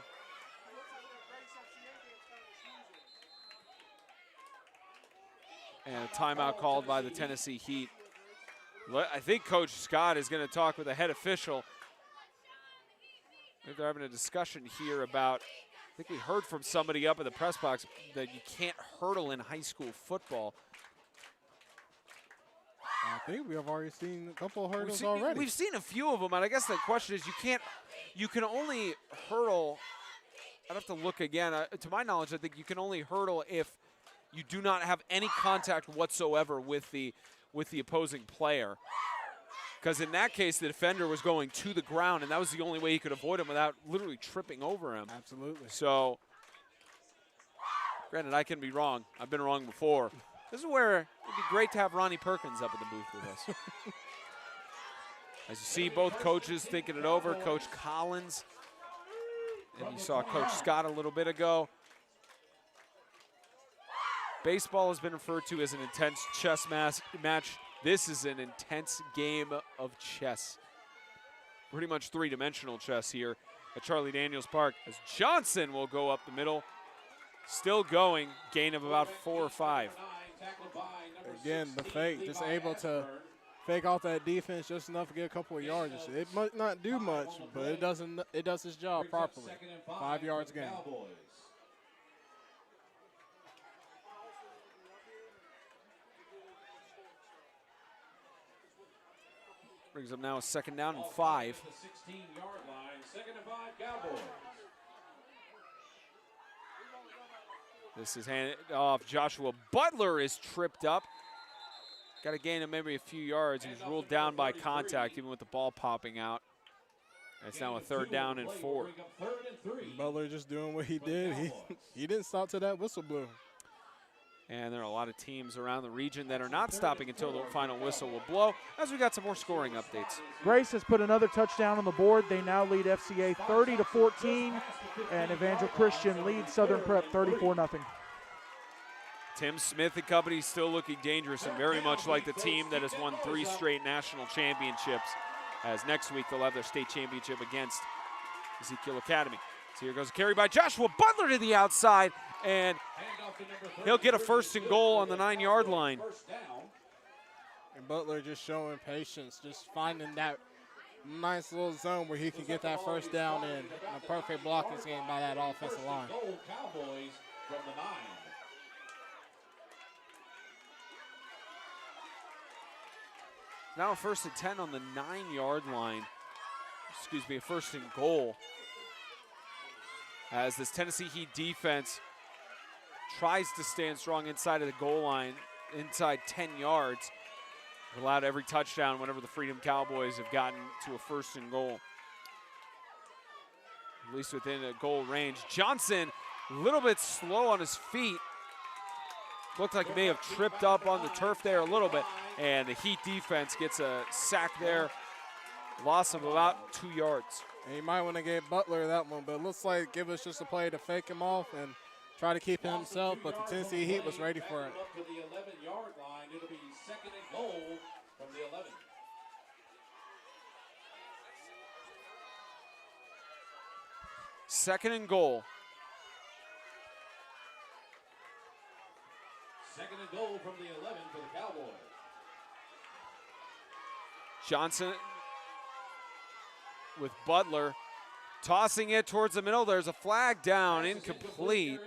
And a timeout called by the Tennessee Heat. I think Coach Scott is going to talk with the head official. They're having a discussion here about, I think we heard from somebody up in the press box that you can't hurdle in high school football. I think we have already seen a couple of hurdles already. We've seen a few of them, and I guess the question is you can only hurdle, I'd have to look again. To my knowledge, I think you can only hurdle if you do not have any contact whatsoever with the opposing player. Because in that case, the defender was going to the ground, and that was the only way he could avoid him without literally tripping over him. Absolutely. So, granted, I can be wrong. I've been wrong before. This is where it'd be great to have Ronnie Perkins up in the booth with us. As you see, both coaches thinking it over. Coach Collins, and you saw Coach Scott a little bit ago. Baseball has been referred to as an intense chess match. This is an intense game of chess. Pretty much three-dimensional chess here at Charlie Daniels Park, as Johnson will go up the middle. Still going, gain of about 4 or 5. Again, the fake, just able to fake off that defense just enough to get a couple of yards. It might not do much, but it does its job properly. 5 yards gain. Brings up now a 2nd down and 5. The 16-yard line, 2nd and 5 Cowboys. This is handed off. Joshua Butler is tripped up. Got a gain of maybe a few yards. He was ruled down by contact even with the ball popping out. It's now a 3rd down and 4. Butler just doing what he did. He didn't stop till that whistle blew. And there are a lot of teams around the region that are not stopping until the final whistle will blow, as we got some more scoring updates. Grace has put another touchdown on the board. They now lead FCA 30-14, and Evangel Christian leads Southern Prep 34-0. Tim Smith and company still looking dangerous and very much like the team that has won 3 straight national championships, as next week they'll have their state championship against Ezekiel Academy. So here goes a carry by Joshua Butler to the outside, and he'll get a 1st and goal on the 9-yard line. And Butler just showing patience, just finding that nice little zone where he can get that 1st down in. A perfect blocking scheme by that offensive line. Now a 1st and 10 on the 9-yard line. Excuse me, a 1st and goal. As this Tennessee Heat defense tries to stand strong inside of the goal line, inside 10 yards. Allowed every touchdown whenever the Freedom Cowboys have gotten to a 1st and goal. At least within a goal range. Johnson, a little bit slow on his feet. Looked like he may have tripped up on the turf there a little bit. And the Heat defense gets a sack there. Loss of about 2 yards. And you might want to give Butler that one, but it looks like give us just a play to fake him off and try to keep him himself, but the Tennessee Heat was ready for it. Up to the 11-yard line, it'll be 2nd and goal from the 11. Second and goal. 2nd and goal from the 11 for the Cowboys. Johnson with Butler tossing it towards the middle. There's a flag down, incomplete.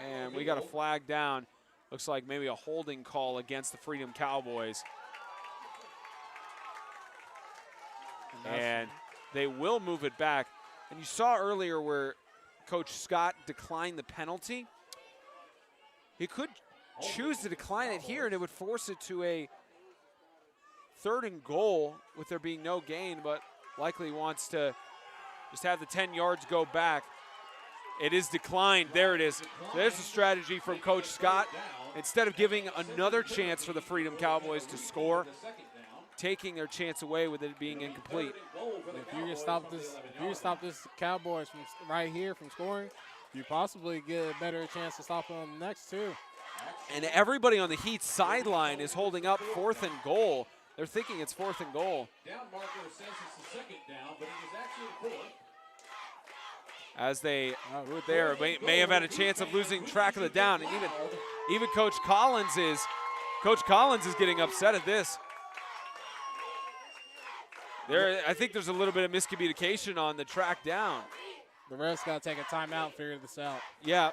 And we got a flag down. Looks like maybe a holding call against the Freedom Cowboys. And they will move it back. And you saw earlier where Coach Scott declined the penalty. He could choose to decline it here, and it would force it to a 3rd and goal with there being no gain. But likely wants to just have the 10 yards go back. It is declined. There it is. So there's a strategy from Coach Scott. Instead of giving another chance for the Freedom Cowboys to score, taking their chance away with it being incomplete. If you can stop this Cowboys from right here from scoring, you possibly get a better chance to stop them on the next two. And everybody on the Heat sideline is holding up 4th and goal. They're thinking it's 4th and goal. Down marker says it's the 2nd down, but it is actually 4th. As they there may have had a chance of losing track of the down, and even Coach Collins is getting upset at this. I think there's a little bit of miscommunication on the track down. The refs got to take a timeout and figure this out. Yeah.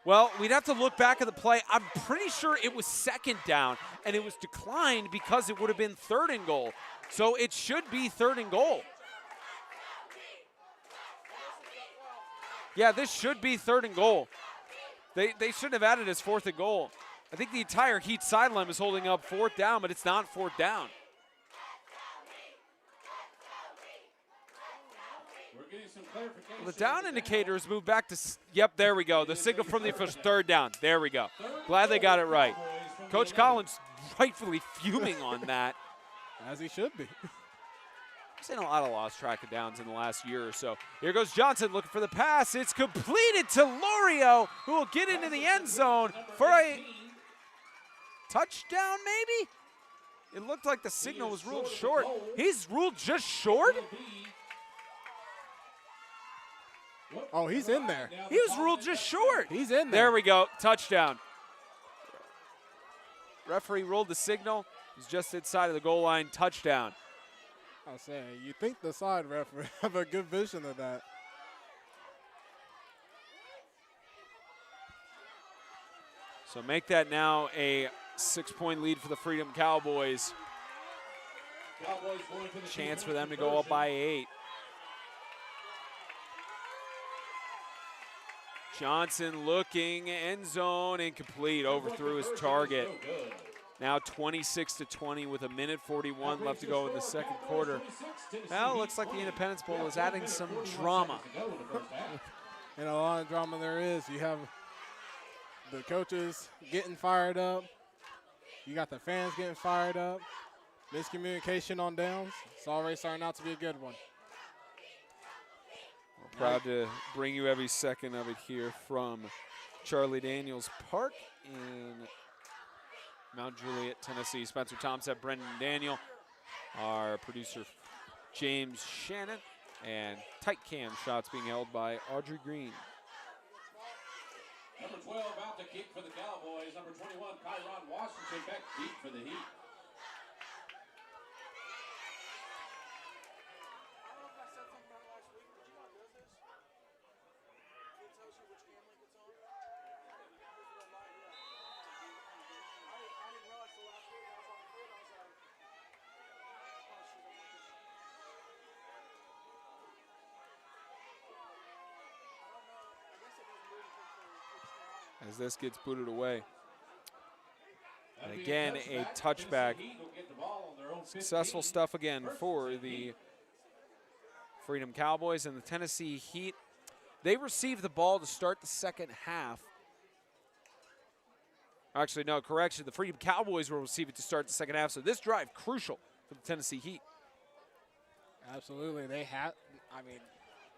Well, we'd have to look back at the play. I'm pretty sure it was 2nd down, and it was declined because it would have been 3rd and goal. So it should be 3rd and goal. Yeah, this should be 3rd and goal. They shouldn't have added as 4th and goal. I think the entire Heat sideline is holding up 4th down, but it's not 4th down. We're getting some clarification. Well, the down indicator has moved back to, yep, there we go. The signal from the official, 3rd down. There we go. Glad they got it right. Coach Collins rightfully fuming on that. As he should be. Seen a lot of lost track of downs in the last year or so. Here goes Johnson looking for the pass. It's completed to Lorio, who will get into the end zone for a touchdown, maybe? It looked like the signal was ruled short. He's ruled just short? Oh, he's in there. He was ruled just short. He's in there. There we go. Touchdown. Referee ruled the signal. He's just inside of the goal line. Touchdown. I'll say, you think the side referee have a good vision of that. So make that now a 6-point lead for the Freedom Cowboys. Chance for them to go up by 8. Johnson looking, end zone, incomplete, overthrew his target. Now 26-20 with 1:41 left to go in the second quarter. Well, it looks like the Independence Bowl is adding some drama. And a lot of drama there is. You have the coaches getting fired up. You got the fans getting fired up. Miscommunication on downs. It's already starting out to be a good one. We're proud to bring you every second of it here from Charlie Daniels Park in Mount Juliet, Tennessee. Spencer Thompson, Brendan Daniel, our producer James Shannon, and tight cam shots being held by Audrey Green. Number 12 out to kick for the Cowboys. Number 21, Kyron Washington, back deep for the Heat. As this gets booted away. And again, a touchback. Successful stuff again for the Freedom Cowboys and the Tennessee Heat. They received the ball to start the second half. Actually, no, correction. The Freedom Cowboys will receive it to start the second half. So this drive, crucial for the Tennessee Heat. Absolutely. They have, I mean,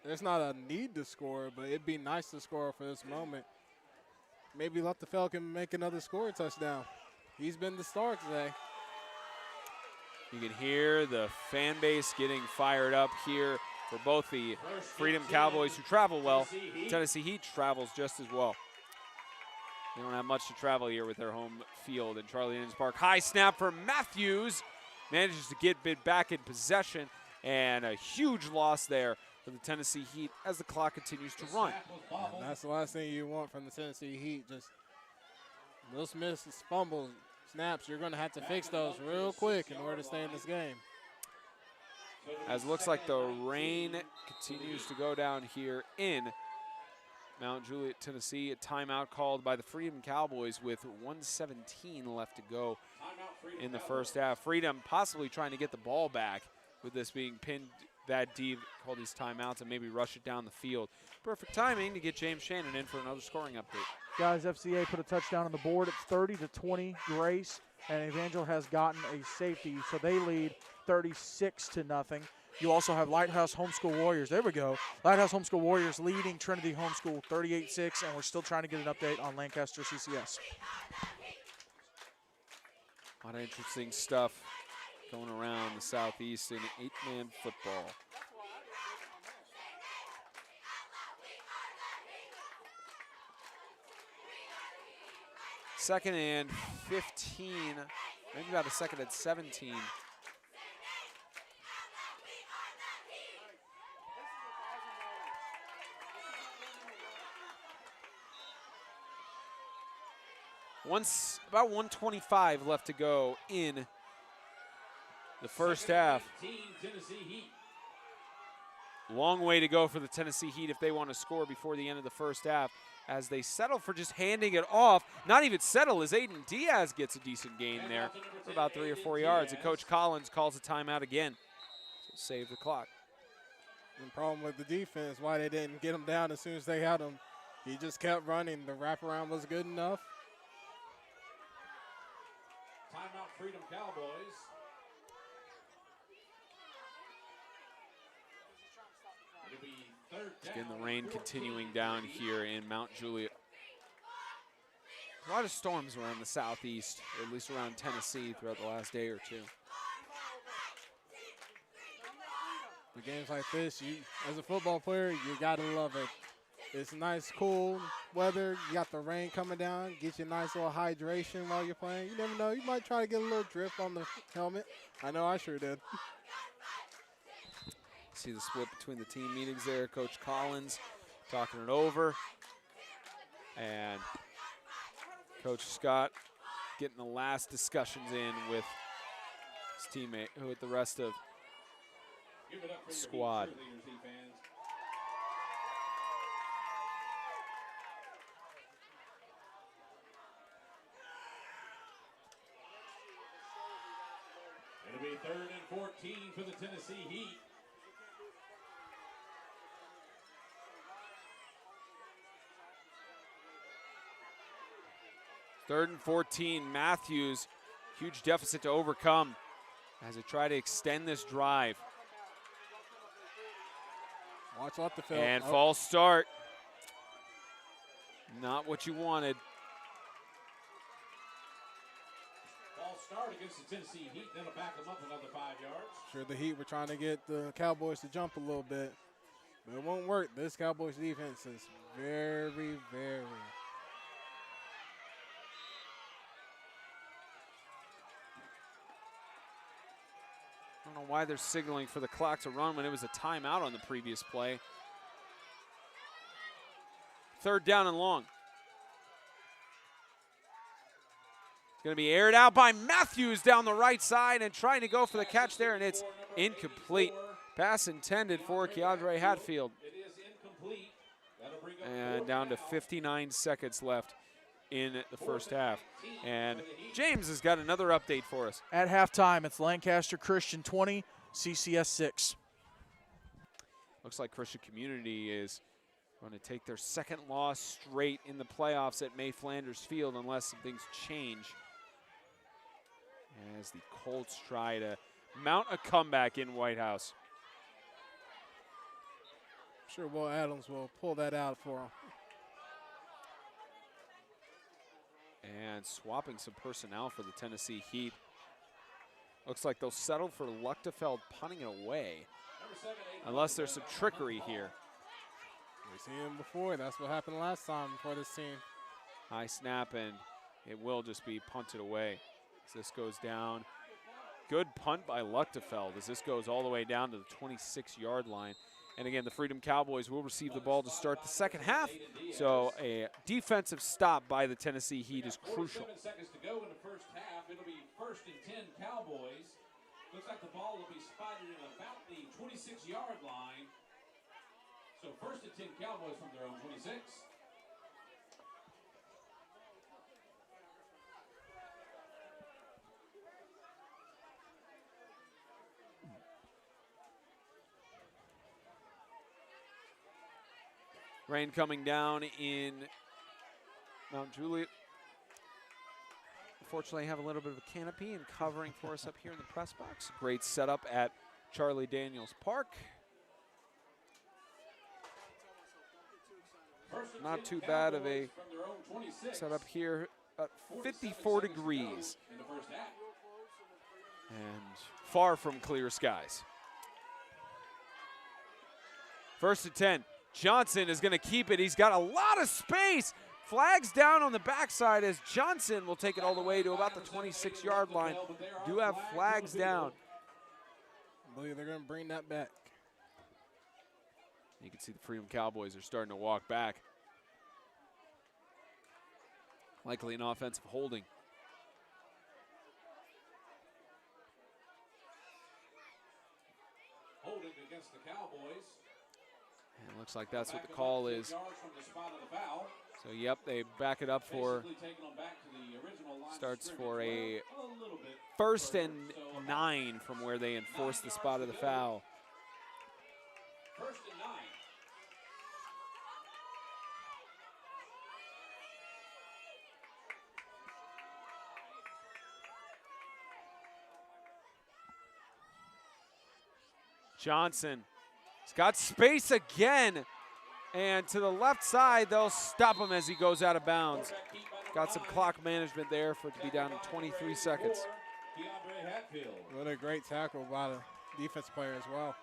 there's not a need to score, but it'd be nice to score for this moment. Maybe Luftefeld can make another score touchdown. He's been the star today. You can hear the fan base getting fired up here for both the Freedom Cowboys, who travel well. Tennessee Heat travels just as well. They don't have much to travel here with their home field in Charlie Daniels Park. High snap for Matthews. Manages to get bit back in possession, and a huge loss there for the Tennessee Heat as the clock continues to run. And that's the last thing you want from the Tennessee Heat. Just those misses, fumbles, snaps. You're going to have to fix those real quick in order to stay in this game. As it looks like the rain continues to go down here in Mount Juliet, Tennessee. A timeout called by the Freedom Cowboys with 1:17 left to go in the first half. Freedom possibly trying to get the ball back with this being pinned that deep, call these timeouts, and maybe rush it down the field. Perfect timing to get James Shannon in for another scoring update. Guys, FCA put a touchdown on the board. It's 30-20 Grace, and Evangel has gotten a safety, so they lead 36-0. You also have Lighthouse Homeschool Warriors. There we go. Lighthouse Homeschool Warriors leading Trinity Homeschool 38-6, and we're still trying to get an update on Lancaster CCS. A lot of interesting stuff going around the Southeast in 8-man football. Second and 15, maybe about a second and 17. About 125 left to go in the first half. Long way to go for the Tennessee Heat if they want to score before the end of the first half, as they settle for just handing it off. Not even settle, as Aiden Diaz gets a decent gain there for about 3 or 4 yards, and Coach Collins calls a timeout again to save the clock. The problem with the defense, why they didn't get him down as soon as they had him. He just kept running. The wraparound was good enough. Timeout, Freedom Cowboys. It'll be third down. Again, the rain continuing down here in Mount Juliet. A lot of storms around the southeast, or at least around Tennessee throughout the last day or two. The games like this, you as a football player, you gotta love it. It's nice, cool weather. You got the rain coming down. Get you a nice little hydration while you're playing. You never know. You might try to get a little drip on the helmet. I know I sure did. See the split between the team meetings there. Coach Collins talking it over. And Coach Scott getting the last discussions in with his teammate, with the rest of the squad. It'll be 3rd and 14 for the Tennessee Heat. Third and 14, Matthews, huge deficit to overcome as they try to extend this drive. Watch off the field. And false start. Not what you wanted. False start against the Tennessee Heat. That'll back them up another 5 yards. Sure, the Heat were trying to get the Cowboys to jump a little bit, but it won't work. This Cowboys defense is very, very. I don't know why they're signaling for the clock to run when it was a timeout on the previous play. 3rd down and long. It's going to be aired out by Matthews down the right side and trying to go for the catch there, and it's incomplete. Pass intended for Keandre Hatfield. It is incomplete. That'll bring up And down to 59 seconds left in the first half. And James has got another update for us. At halftime, it's Lancaster Christian 20, CCS 6. Looks like Christian Community is going to take their second loss straight in the playoffs at May Flanders Field unless some things change, as the Colts try to mount a comeback in White House. I'm sure Will Adams will pull that out for him. And swapping some personnel for the Tennessee Heat. Looks like they'll settle for Luchtefeld punting it away, unless there's some trickery here. We've seen him before. That's what happened last time for this team. High snap, and it will just be punted away as this goes down. Good punt by Luchtefeld as this goes all the way down to the 26-yard line. And again, the Freedom Cowboys will receive the ball to start the second half. So a defensive stop by the Tennessee Heat is crucial. 7 seconds to go in the first half. It'll be 1st and 10 Cowboys. Looks like the ball will be spotted in about the 26-yard line. So 1st and 10 Cowboys from their own 26. Rain coming down in Mount Juliet. Unfortunately, I have a little bit of a canopy and covering for us up here in the press box. Great setup at Charlie Daniels Park. Not too bad of a setup here at 54 degrees. And far from clear skies. 1st and 10. Johnson is going to keep it. He's got a lot of space. Flags down on the backside as Johnson will take it all the way to about the 26-yard line. Do have flags down. I believe they're going to bring that back. You can see the Freedom Cowboys are starting to walk back. Likely an offensive holding. Holding against the Cowboys. And it looks like that's what the call is. So, yep, they back it up for, starts for a 1st and 9 from where they enforce the spot of the foul. 1st and 9. Johnson has got space again. And to the left side, they'll stop him as he goes out of bounds. Got some clock management there for it to be down to 23 seconds. What a great tackle by the defense player as well.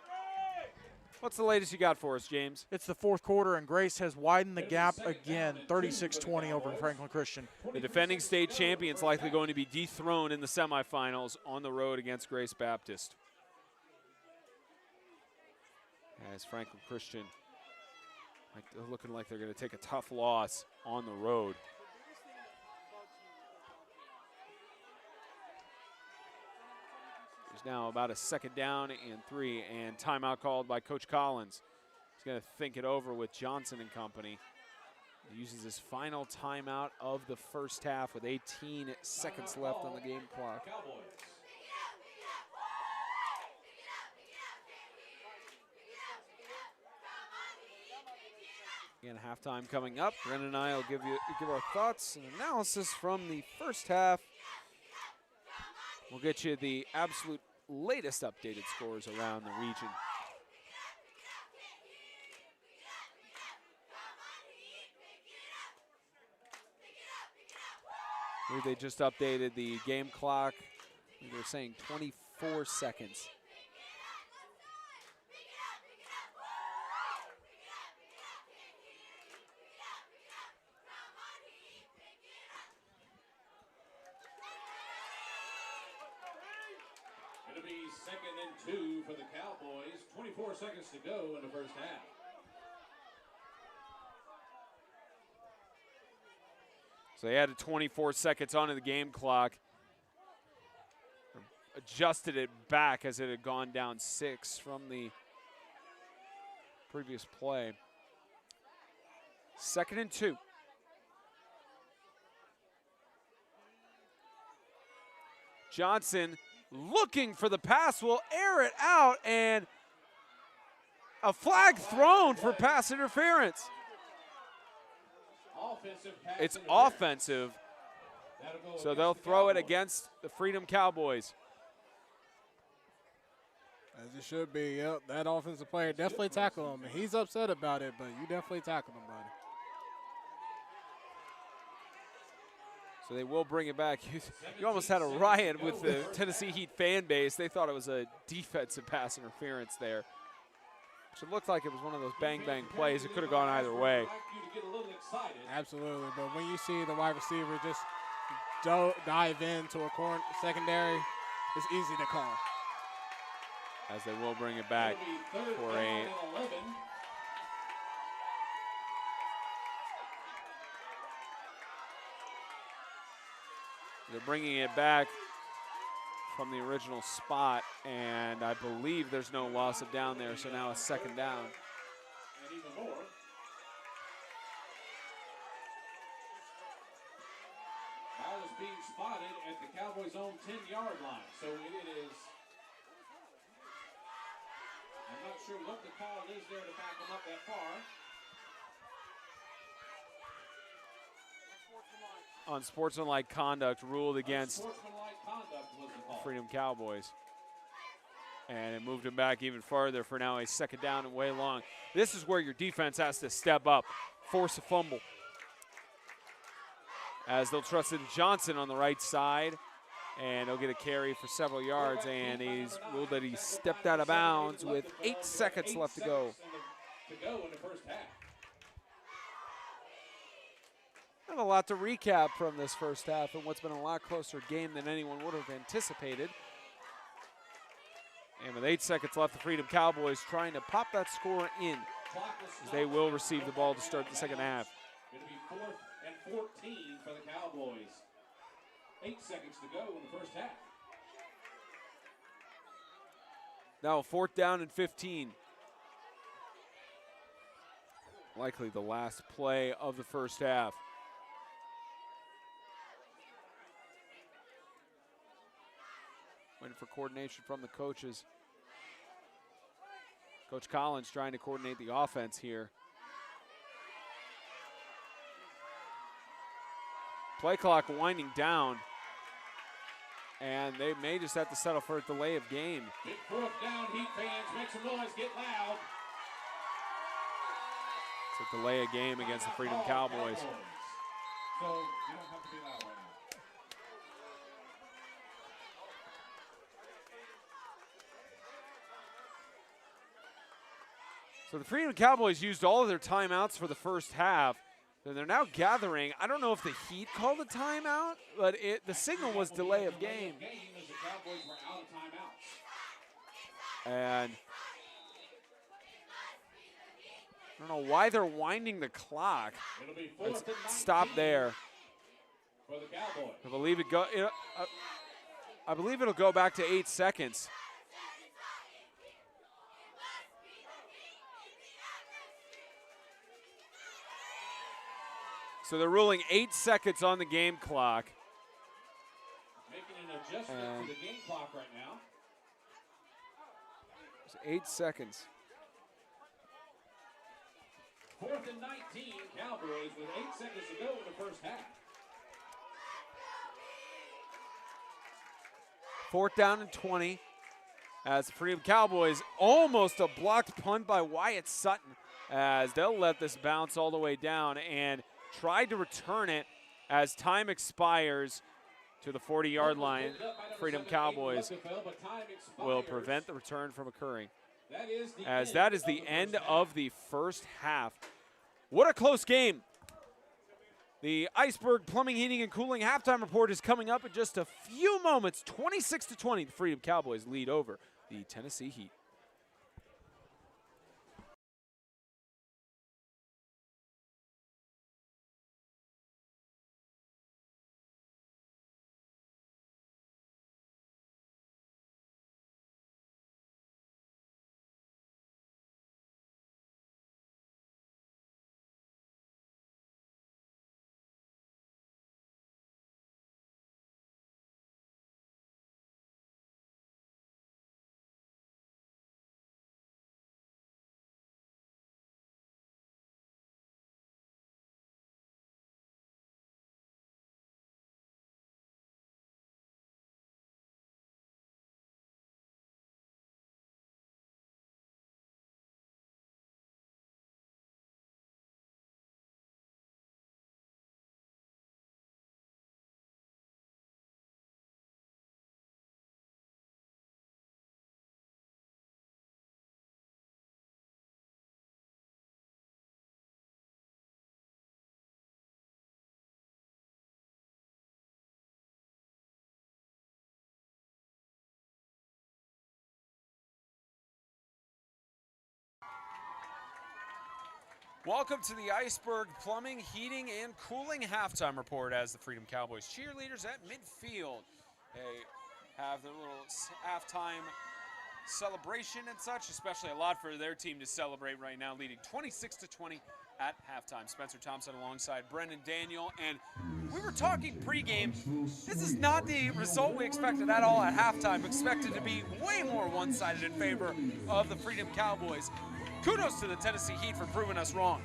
What's the latest you got for us, James? It's the 4th quarter, and Grace has widened the gap again, 36-20 over Franklin Christian. The defending state champions likely going to be dethroned in the semifinals on the road against Grace Baptist. As Franklin Christian looking like they're going to take a tough loss on the road. There's now about a 2nd down and 3, and timeout called by Coach Collins. He's going to think it over with Johnson and company. He uses his final timeout of the 1st half with 18 seconds left on the game clock. Again, halftime coming up. Brennan and I will give our thoughts and analysis from the 1st half. We'll get you the absolute latest updated scores around the region. I believe they just updated the game clock. They were saying 24 seconds. It'll be 2nd and 2 for the Cowboys. 24 seconds to go in the 1st half. So they added 24 seconds onto the game clock. Adjusted it back as it had gone down 6 from the previous play. 2nd and 2. Johnson looking for the pass, will air it out, and a flag thrown for pass interference. It's offensive, so they'll throw it against the Freedom Cowboys. As it should be, yep. That offensive player definitely tackled him. He's upset about it, but you definitely tackled him, buddy. So they will bring it back. You almost had a riot with the Tennessee Heat fan base. They thought it was a defensive pass interference there. Which it looked like it was one of those bang-bang plays. It could have gone either way. Absolutely, but when you see the wide receiver just dive into a corner secondary, it's easy to call. As they will bring it back for a they're bringing it back from the original spot, and I believe there's no loss of down there, so now a 2nd down. And even more. Ball is being spotted at the Cowboys' own 10-yard line, so it is. I'm not sure what the call is there to back them up that far. unsportsmanlike conduct ruled against Unsportsmanlike conduct was the call. Freedom Cowboys. And it moved him back even farther for now a second down and way long. This is where your defense has to step up, force a fumble. As they'll trust in Johnson on the right side, and he'll get a carry for several yards, and he's ruled that he stepped out of bounds with 8 seconds left to go. To go in the first half. Not a lot to recap from this first half and what's been a lot closer game than anyone would have anticipated. And with 8 seconds left, the Freedom Cowboys trying to pop that score in, as they will receive the ball to start the second half. It'll be 4th and 14 for the Cowboys. 8 seconds to go in the first half. Now a 4th down and 15. Likely the last play of the first half. Waiting for coordination from the coaches. Coach Collins trying to coordinate the offense here. Play clock winding down, and they may just have to settle for a delay of game. Big 4th down, Heat fans, make some noise, get loud. It's a delay of game against the Freedom Cowboys. So you don't have to be loud right now. So the Freedom Cowboys used all of their timeouts for the first half. Then they're now gathering. I don't know if the Heat called a timeout, but the signal was delay of game. As the Cowboys were out of timeouts. And I don't know why they're winding the clock. It'll be 4th Let's and 19 stop there. for the Cowboys. I believe it'll go back to 8 seconds. So they're ruling 8 seconds on the game clock. Making an adjustment to the game clock right now. It's 8 seconds. 4th and 19, Cowboys with 8 seconds to go in the first half. 4th down and 20. As the Freedom Cowboys, almost a blocked punt by Wyatt Sutton, as they'll let this bounce all the way down and tried to return it as time expires to the 40-yard line. Freedom Cowboys will prevent the return from occurring. As that is the end of the first half. What a close game. The Iceberg Plumbing, Heating, and Cooling halftime report is coming up in just a few moments. 26-20, the Freedom Cowboys lead over the Tennessee Heat. Welcome to the Iceberg Plumbing, Heating, and Cooling halftime report as the Freedom Cowboys cheerleaders at midfield. They have their little halftime celebration and such, especially a lot for their team to celebrate right now, leading 26-20 at halftime. Spencer Thompson alongside Brendan Daniel, and we were talking pregame. This is not the result we expected at all at halftime. Expected to be way more one-sided in favor of the Freedom Cowboys. Kudos to the Tennessee Heat for proving us wrong.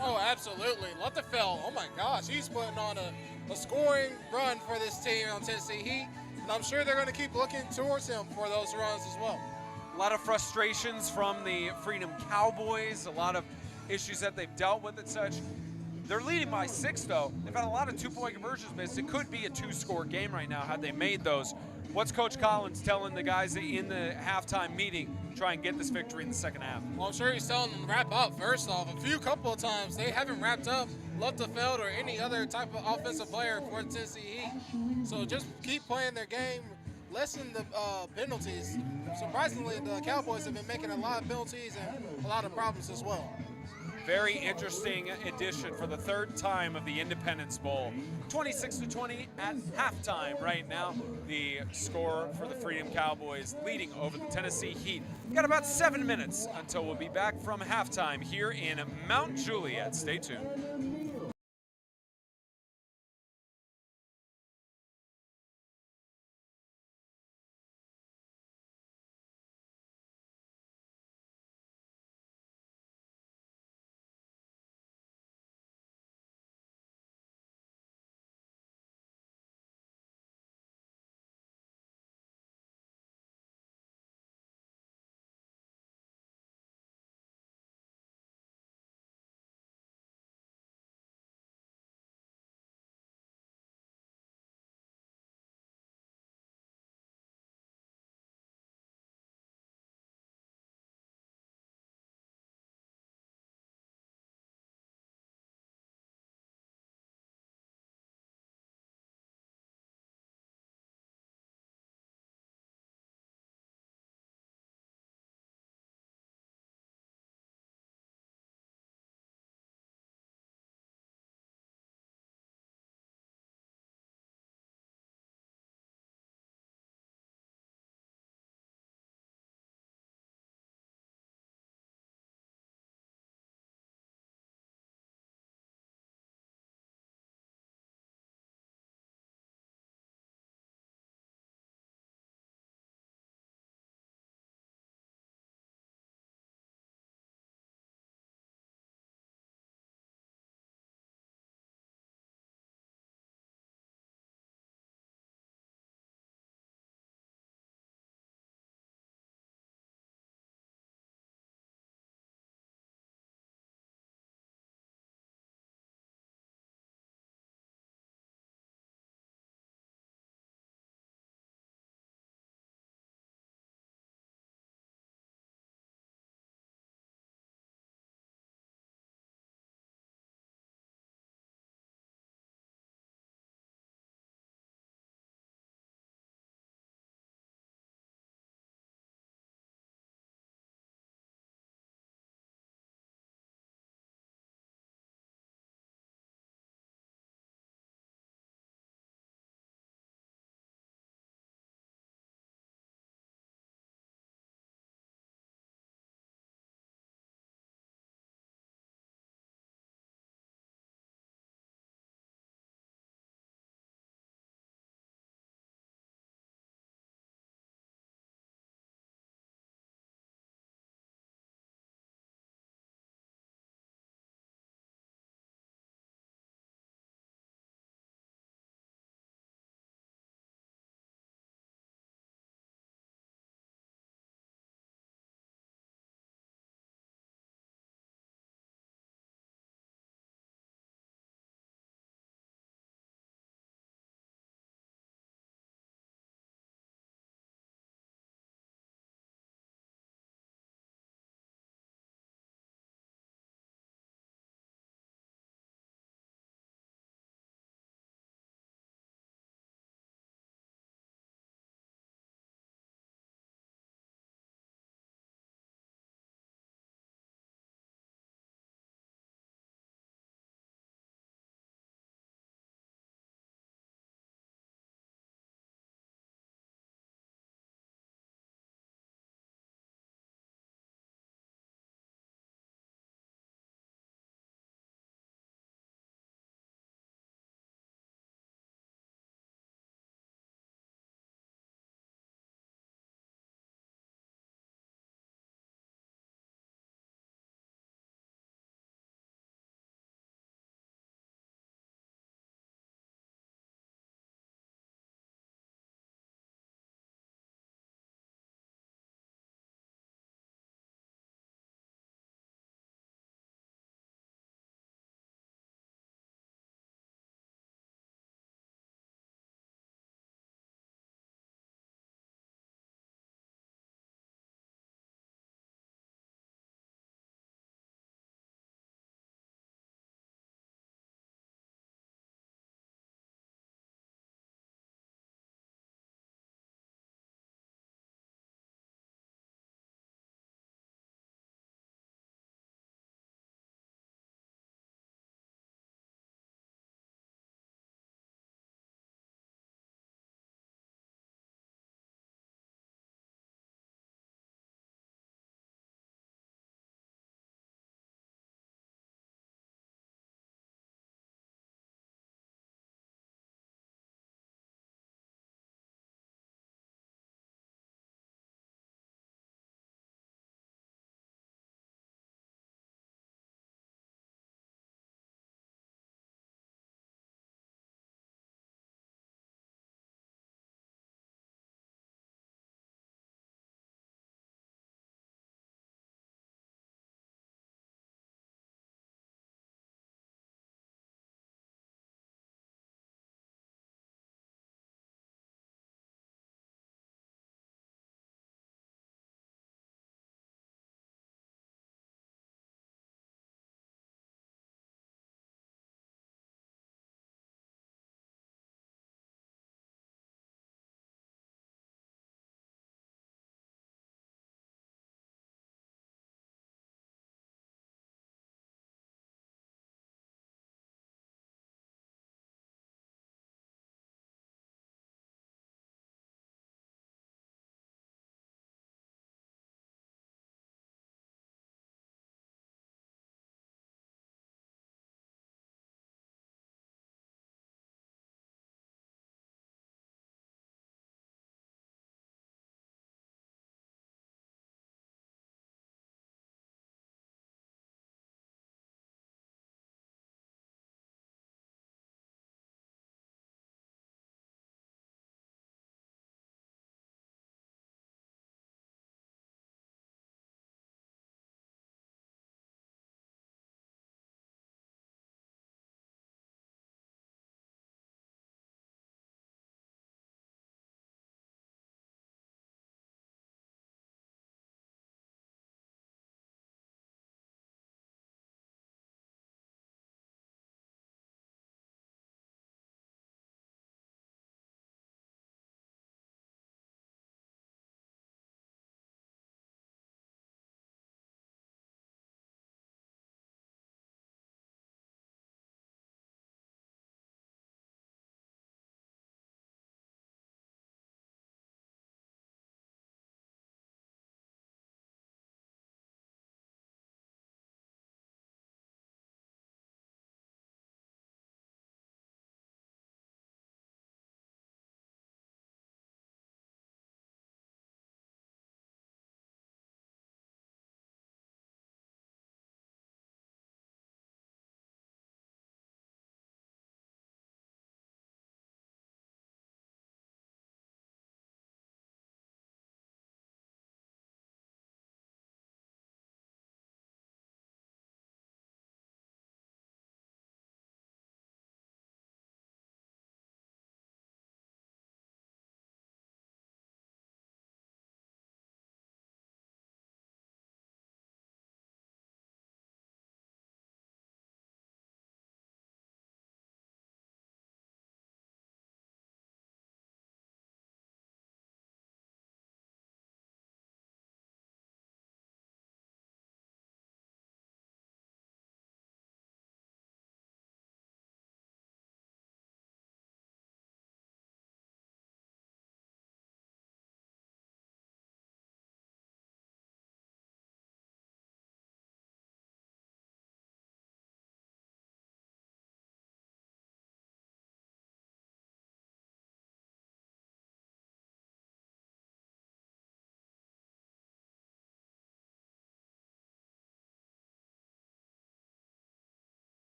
Oh, absolutely. Luthefeld, oh my gosh, he's putting on a a scoring run for this team on Tennessee Heat, and I'm sure they're going to keep looking towards him for those runs as well. A lot of frustrations from the Freedom Cowboys, a lot of issues that they've dealt with and such. They're leading by 6, though. They've had a lot of two-point conversions missed. It could be a 2-score game right now had they made those. What's Coach Collins telling the guys in the halftime meeting to try and get this victory in the second half? Well, I'm sure he's telling them to wrap up first off. A couple of times they haven't wrapped up Luftefeld or any other type of offensive player for Tennessee Heat. So just keep playing their game, lessen the penalties. Surprisingly, the Cowboys have been making a lot of penalties and a lot of problems as well. Very interesting edition for the third time of the Independence Bowl. 26-20 at halftime right now. The score for the Freedom Cowboys leading over the Tennessee Heat. We've got about 7 minutes until we'll be back from halftime here in Mount Juliet. Stay tuned.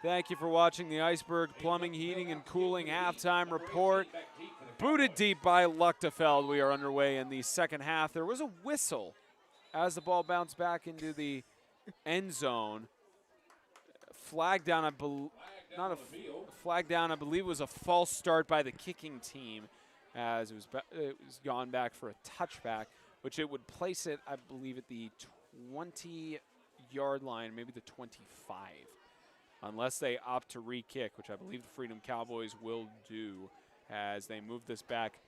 Thank you for watching the Iceberg Plumbing, Heating, and Cooling halftime report. Booted deep by Luchtefeld. We are underway in the second half. There was a whistle as the ball bounced back into the end zone. Flag down, I believe it was a false start by the kicking team as it was gone back for a touchback, which it would place it, I believe, at the 20-yard line, maybe the 25, unless they opt to re-kick, which I believe the Freedom Cowboys will do as they move this back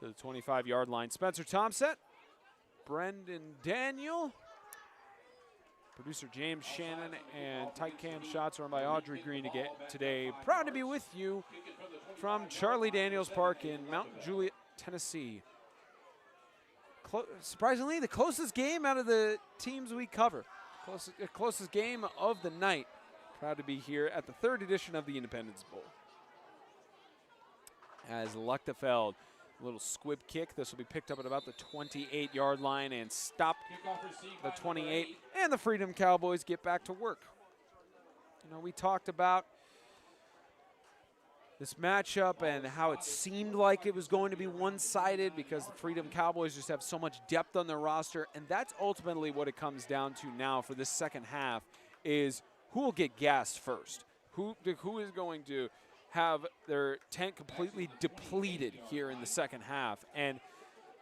to the 25-yard line. Spencer Thompson, Brendan Daniel, producer James Shannon, and tight cam shots run by Audrey Green today. Proud to be with you from Charlie Daniels Park in Mount Juliet, Tennessee. Surprisingly, the closest game out of the teams we cover. Closest game of the night. Proud to be here at the third edition of the Independence Bowl. As Luchtefeld, a little squib kick. This will be picked up at about the 28-yard line and stopped the 28. And the Freedom Cowboys get back to work. You know, we talked about this matchup and how it seemed like it was going to be one-sided because the Freedom Cowboys just have so much depth on their roster, and that's ultimately what it comes down to now for this second half is who will get gassed first. Who is going to have their tank completely depleted here in the second half. And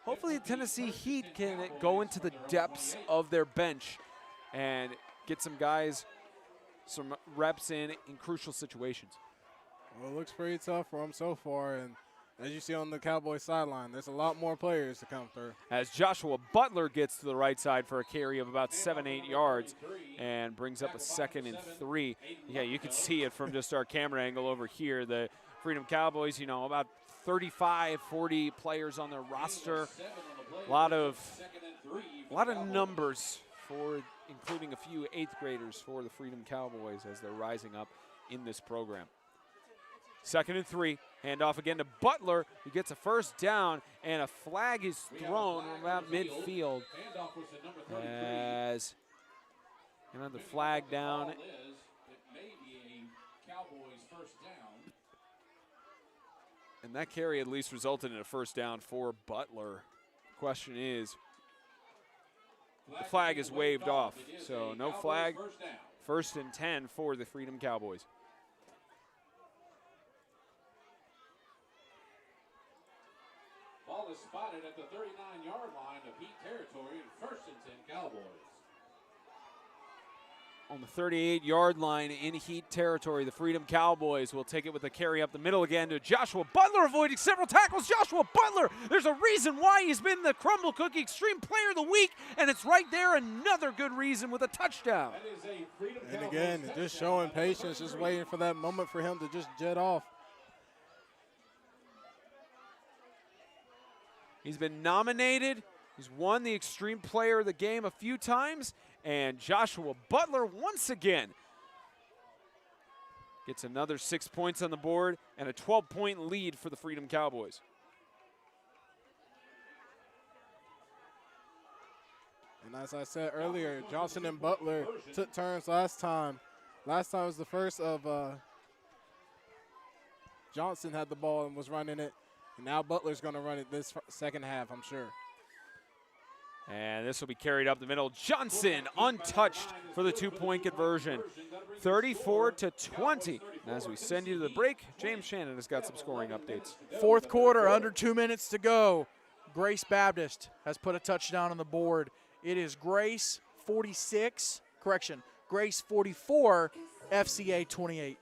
hopefully the Tennessee Heat can go into the depths of their bench and get some guys some reps in crucial situations. Well, it looks pretty tough for them so far, and as you see on the Cowboys sideline, there's a lot more players to come through. As Joshua Butler gets to the right side for a carry of about 7-8 yards and brings up a 2nd and 3. Yeah, you can see it from just our camera angle over here. The Freedom Cowboys, you know, about 35, 40 players on their roster. A lot of numbers for including a few 8th graders for the Freedom Cowboys as they're rising up in this program. 2nd and 3, handoff again to Butler, who gets a first down, and a flag is thrown from about midfield. As another flag down. And that carry at least resulted in a first down for Butler. Question is, the flag is waved off, so no flag. 1st and 10 for the Freedom Cowboys. Ball is spotted at the 39-yard line of Heat territory, 1st and 10 Cowboys. On the 38-yard line in Heat territory, the Freedom Cowboys will take it with a carry up the middle again to Joshua Butler, avoiding several tackles. Joshua Butler, there's a reason why he's been the Crumble Cookie Extreme Player of the Week, and it's right there, another good reason with a touchdown. And again, just showing patience, just waiting for that moment for him to just jet off. He's been nominated. He's won the Extreme Player of the Game a few times. And Joshua Butler once again gets another 6 points on the board and a 12-point lead for the Freedom Cowboys. And as I said earlier, Johnson and Butler took turns last time. Last time was the first of Johnson had the ball and was running it. And now Butler's going to run it this second half, I'm sure. And this will be carried up the middle. Johnson untouched for the 2-point conversion. 34-20. And as we send you to the break, James Shannon has got some scoring updates. 4th quarter, under 2 minutes to go. Grace Baptist has put a touchdown on the board. It is Grace 46, Grace 44, FCA 28.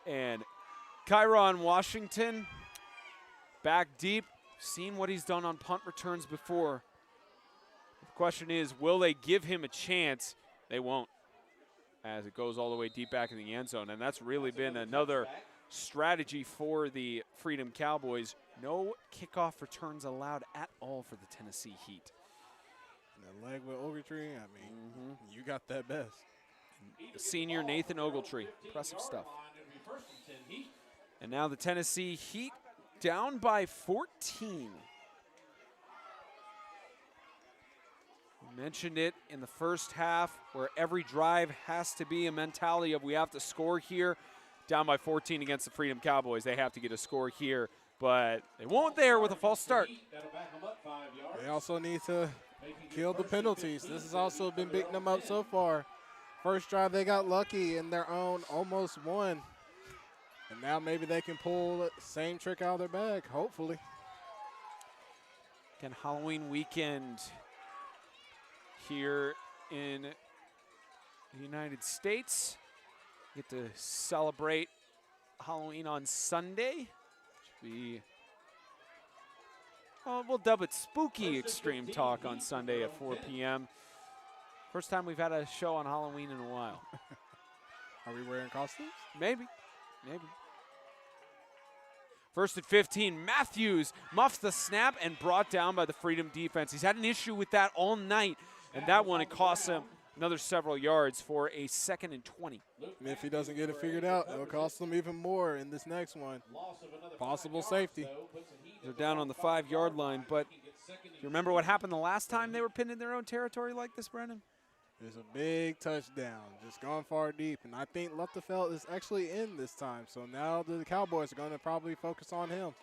And Kyron Washington, back deep, seen what he's done on punt returns before. The question is, will they give him a chance? They won't, as it goes all the way deep back in the end zone. And that's really been another strategy for the Freedom Cowboys. No kickoff returns allowed at all for the Tennessee Heat. That leg with Ogletree, I mean, you got that best. The senior Nathan Ogletree, impressive stuff. And now the Tennessee Heat down by 14. We mentioned it in the first half, where every drive has to be a mentality of we have to score here. Down by 14 against the Freedom Cowboys. They have to get a score here, but they won't there with a false start. They also need to kill the penalties. This has also been beating them up so far. First drive, they got lucky in their own, almost won. And now maybe they can pull the same trick out of their bag, hopefully. Again, Halloween weekend here in the United States. Get to celebrate Halloween on Sunday. Should be, we'll dub it Spooky Extreme Talk on Sunday at 4 p.m. First time we've had a show on Halloween in a while. Are we wearing costumes? Maybe. First and 15, Matthews muffs the snap and brought down by the Freedom defense. He's had an issue with that all night, and that one, it costs him another several yards for a 2nd and 20. And if he doesn't get it figured out, it'll cost them even more in this next one. Possible safety. They're down on the 5-yard line, but do you remember what happened the last time they were pinned in their own territory like this, Brennan? There's a big touchdown, just gone far deep, and I think Luftefeld is actually in this time. So now the Cowboys are going to probably focus on him.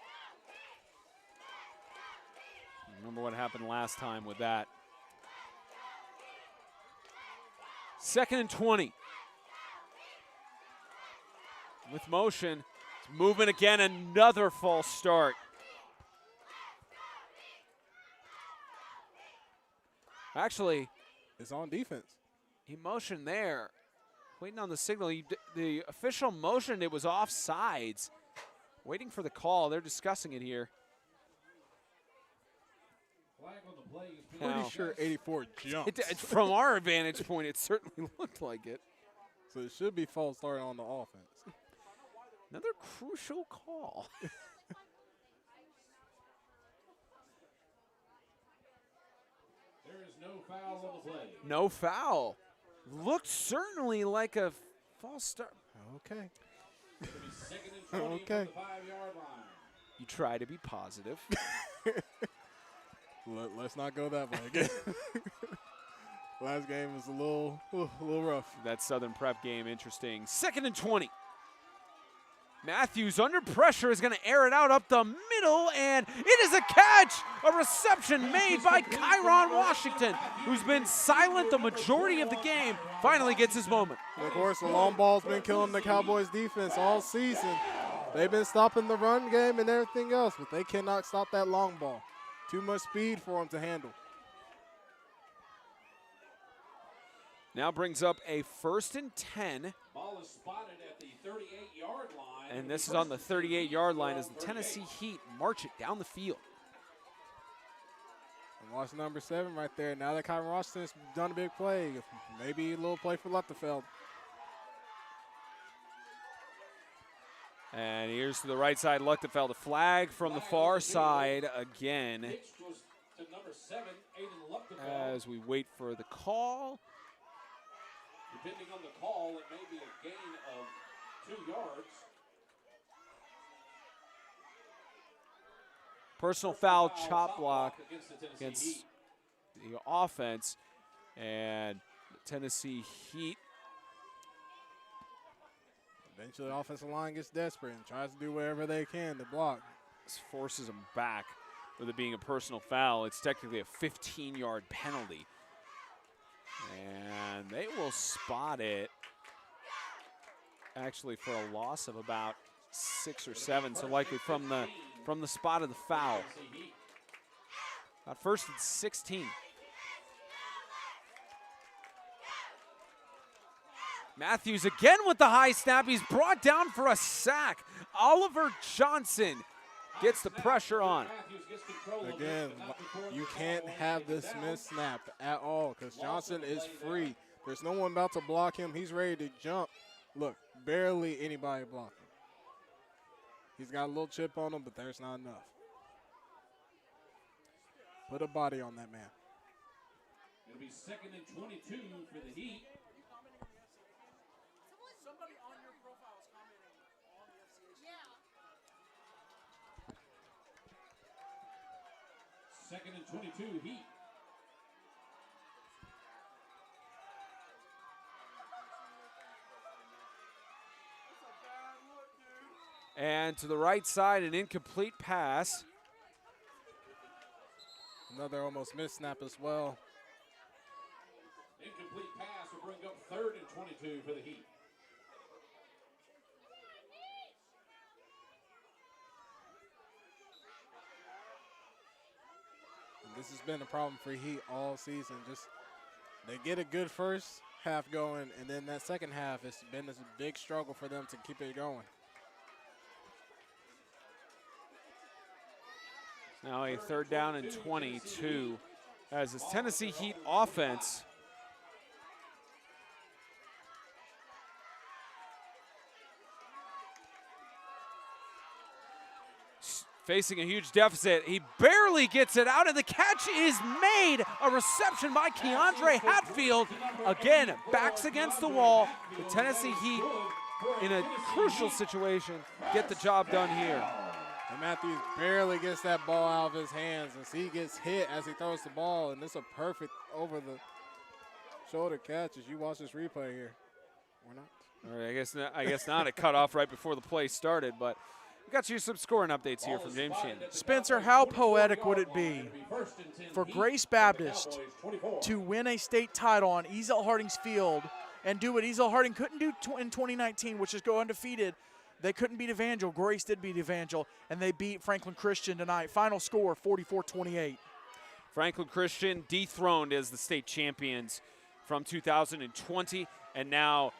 Remember what happened last time with that. 2nd and 20. With motion, it's moving again, another false start. Actually, it's on defense. He motioned there, waiting on the signal. The official motioned it was offsides. Waiting for the call. They're discussing it here. Pretty sure 84 jumps. From our vantage point, it certainly looked like it. So it should be false start on the offense. Another crucial call. There is no foul on the play. No foul. Looked certainly like a false start. Okay. Second and 20 Okay. from the 5-yard line. You try to be positive. Let's not go that way again. Last game was a little rough. That Southern Prep game, interesting. 2nd and 20. Matthews under pressure is going to air it out up the middle, and it is a catch, a reception made by Kyron Washington, who's been silent the majority of the game, finally gets his moment. And of course, the long ball's been killing the Cowboys defense all season. They've been stopping the run game and everything else, but they cannot stop that long ball. Too much speed for them to handle. Now brings up a 1st and 10. Ball is spotted at the 38-yard line. And this is on the 38-yard line as the Tennessee Heat march it down the field. And watch number 7 right there. Now that Kyron Washington's done a big play, maybe a little play for Luftefeld. And here's to the right side, Luchtefeld, a flag from the far side again. To number 7, Aiden Luchtefeld. As we wait for the call. Depending on the call, it may be a gain of 2 yards. Personal foul, chop block against the offense. And the Tennessee Heat. Eventually, the offensive line gets desperate and tries to do whatever they can to block. This forces them back with it being a personal foul. It's technically a 15-yard penalty. And they will spot it actually for a loss of about 6 or 7, so likely from the spot of the foul. About 1st and 16. Matthews again with the high snap. He's brought down for a sack. Oliver Johnson gets the pressure on. Again, you can't have this missed snap at all because Johnson is free. There's no one about to block him. He's ready to jump. Look, barely anybody blocking. He's got a little chip on him, but there's not enough. Put a body on that man. It'll be 2nd and 22 for the Heat. Somebody on your profile is commenting on the FCA. Yeah. 2nd and 22 Heat. And to the right side, an incomplete pass. Another almost missed snap as well. Incomplete pass will bring up 3rd and 22 for the Heat. And this has been a problem for Heat all season. Just they get a good first half going, and then that second half, it's been a big struggle for them to keep it going. Now a 3rd down and 22 as this Tennessee Heat offense facing a huge deficit. He barely gets it out, and the catch is made. A reception by Keandre Hatfield. Again, backs against the wall. The Tennessee Heat, in a crucial situation, get the job done here. And Matthews barely gets that ball out of his hands as he gets hit as he throws the ball, and it's a perfect over-the-shoulder catch as you watch this replay here. Or not? All right, I guess not. It cut off right before the play started, but we got you some scoring updates here from James Shannon. Spencer, how poetic would it be for Grace Baptist to win a state title on Ezel Harding's field and do what Ezel Harding couldn't do in 2019, which is go undefeated? They couldn't beat Evangel. Grace did beat Evangel, and they beat Franklin Christian tonight. Final score, 44-28. Franklin Christian dethroned as the state champions from 2020, and now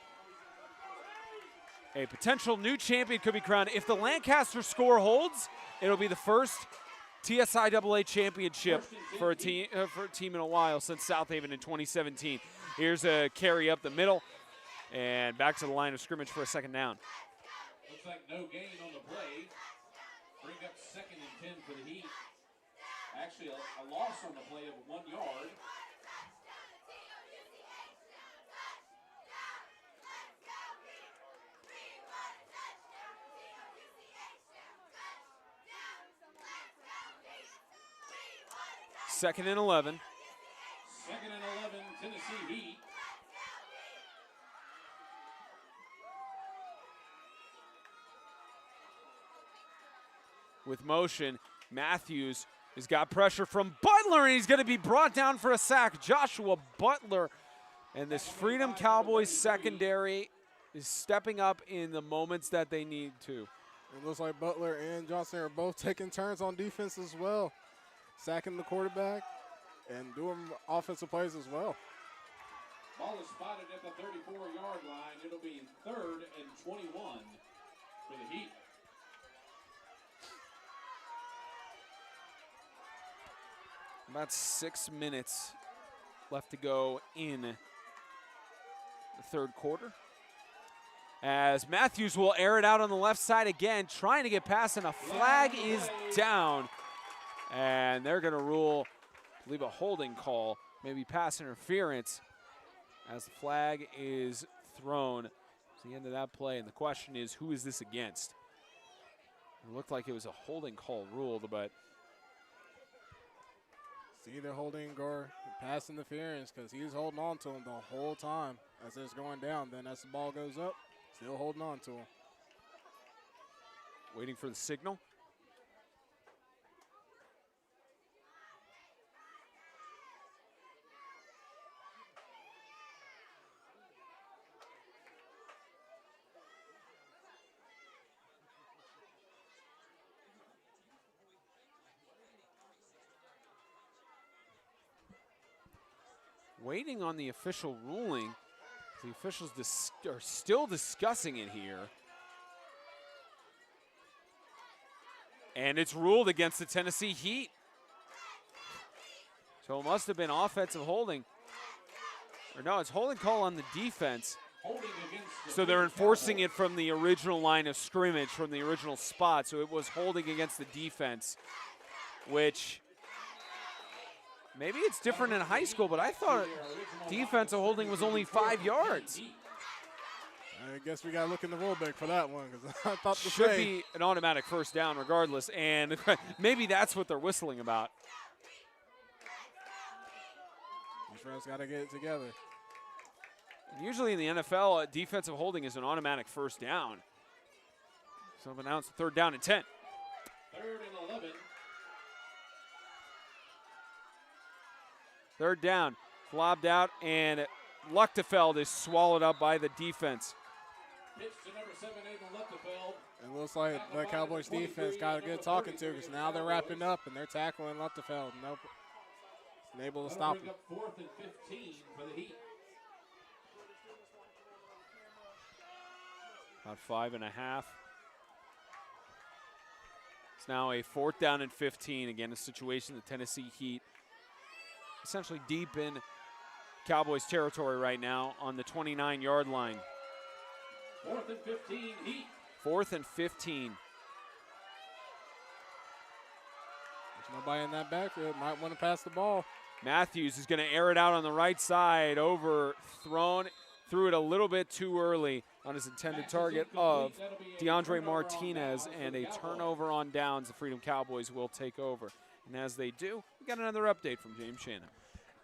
a potential new champion could be crowned. If the Lancaster score holds, it'll be the first TSIAA championship for a team in a while since South Haven in 2017. Here's a carry up the middle, and back to the line of scrimmage for a 2nd down. Looks like no gain on the play. Bring up 2nd and 10 for the Heat. Actually, a loss on the play of 1 yard. Second and 11. 2nd and 11, Tennessee Heat. With motion, Matthews has got pressure from Butler, and he's going to be brought down for a sack. Joshua Butler, and this Freedom Cowboys secondary is stepping up in the moments that they need to. It looks like Butler and Johnson are both taking turns on defense as well, sacking the quarterback and doing offensive plays as well. Ball is spotted at the 34-yard line. It'll be 3rd and 21 for the Heat. About 6 minutes left to go in the 3rd quarter. As Matthews will air it out on the left side again, trying to get past, and a flag is down. And they're going to rule, I believe, a holding call, maybe pass interference, as the flag is thrown. It's the end of that play, and the question is, who is this against? It looked like it was a holding call ruled, but it's either holding or pass interference because he was holding on to him the whole time as it's going down. Then as the ball goes up, still holding on to him. waiting for the signal. Waiting on the official ruling. The officials are still discussing it here. And it's ruled against the Tennessee Heat. So it must have been offensive holding. Or no, it's holding call on the defense. So they're enforcing it from the original line of scrimmage, from the original spot. So it was holding against the defense, which maybe it's different in high school, but I thought defensive holding was only 5 yards. I guess we got to look in the rule book for that one, because I thought the Should be an automatic first down regardless, and maybe that's what they're whistling about. Defense got to get it together. Usually in the NFL, defensive holding is an automatic first down. So now it's 3rd down and 10. 3rd and 11. 3rd down, lobbed out, and Luchtefeld is swallowed up by the defense. Pitch to number 7, Aiden Luchtefeld. It looks like the Cowboys defense got a good talking to, because now they're wrapping up and they're tackling Luchtefeld. Nope. And able to stop him. 4th and 15 for the Heat. About 5.5. It's now a 4th down and 15. Again, a situation the Tennessee Heat essentially deep in Cowboys territory right now on the 29-yard line. 4th and 15, Heat. 4th and 15. There's nobody in that backfield. Might want to pass the ball. Matthews is going to air it out on the right side, overthrown, threw it a little bit too early on his intended target of DeAndre Martinez, and a turnover on downs. The Freedom Cowboys will take over. And as they do, we got another update from James Shannon.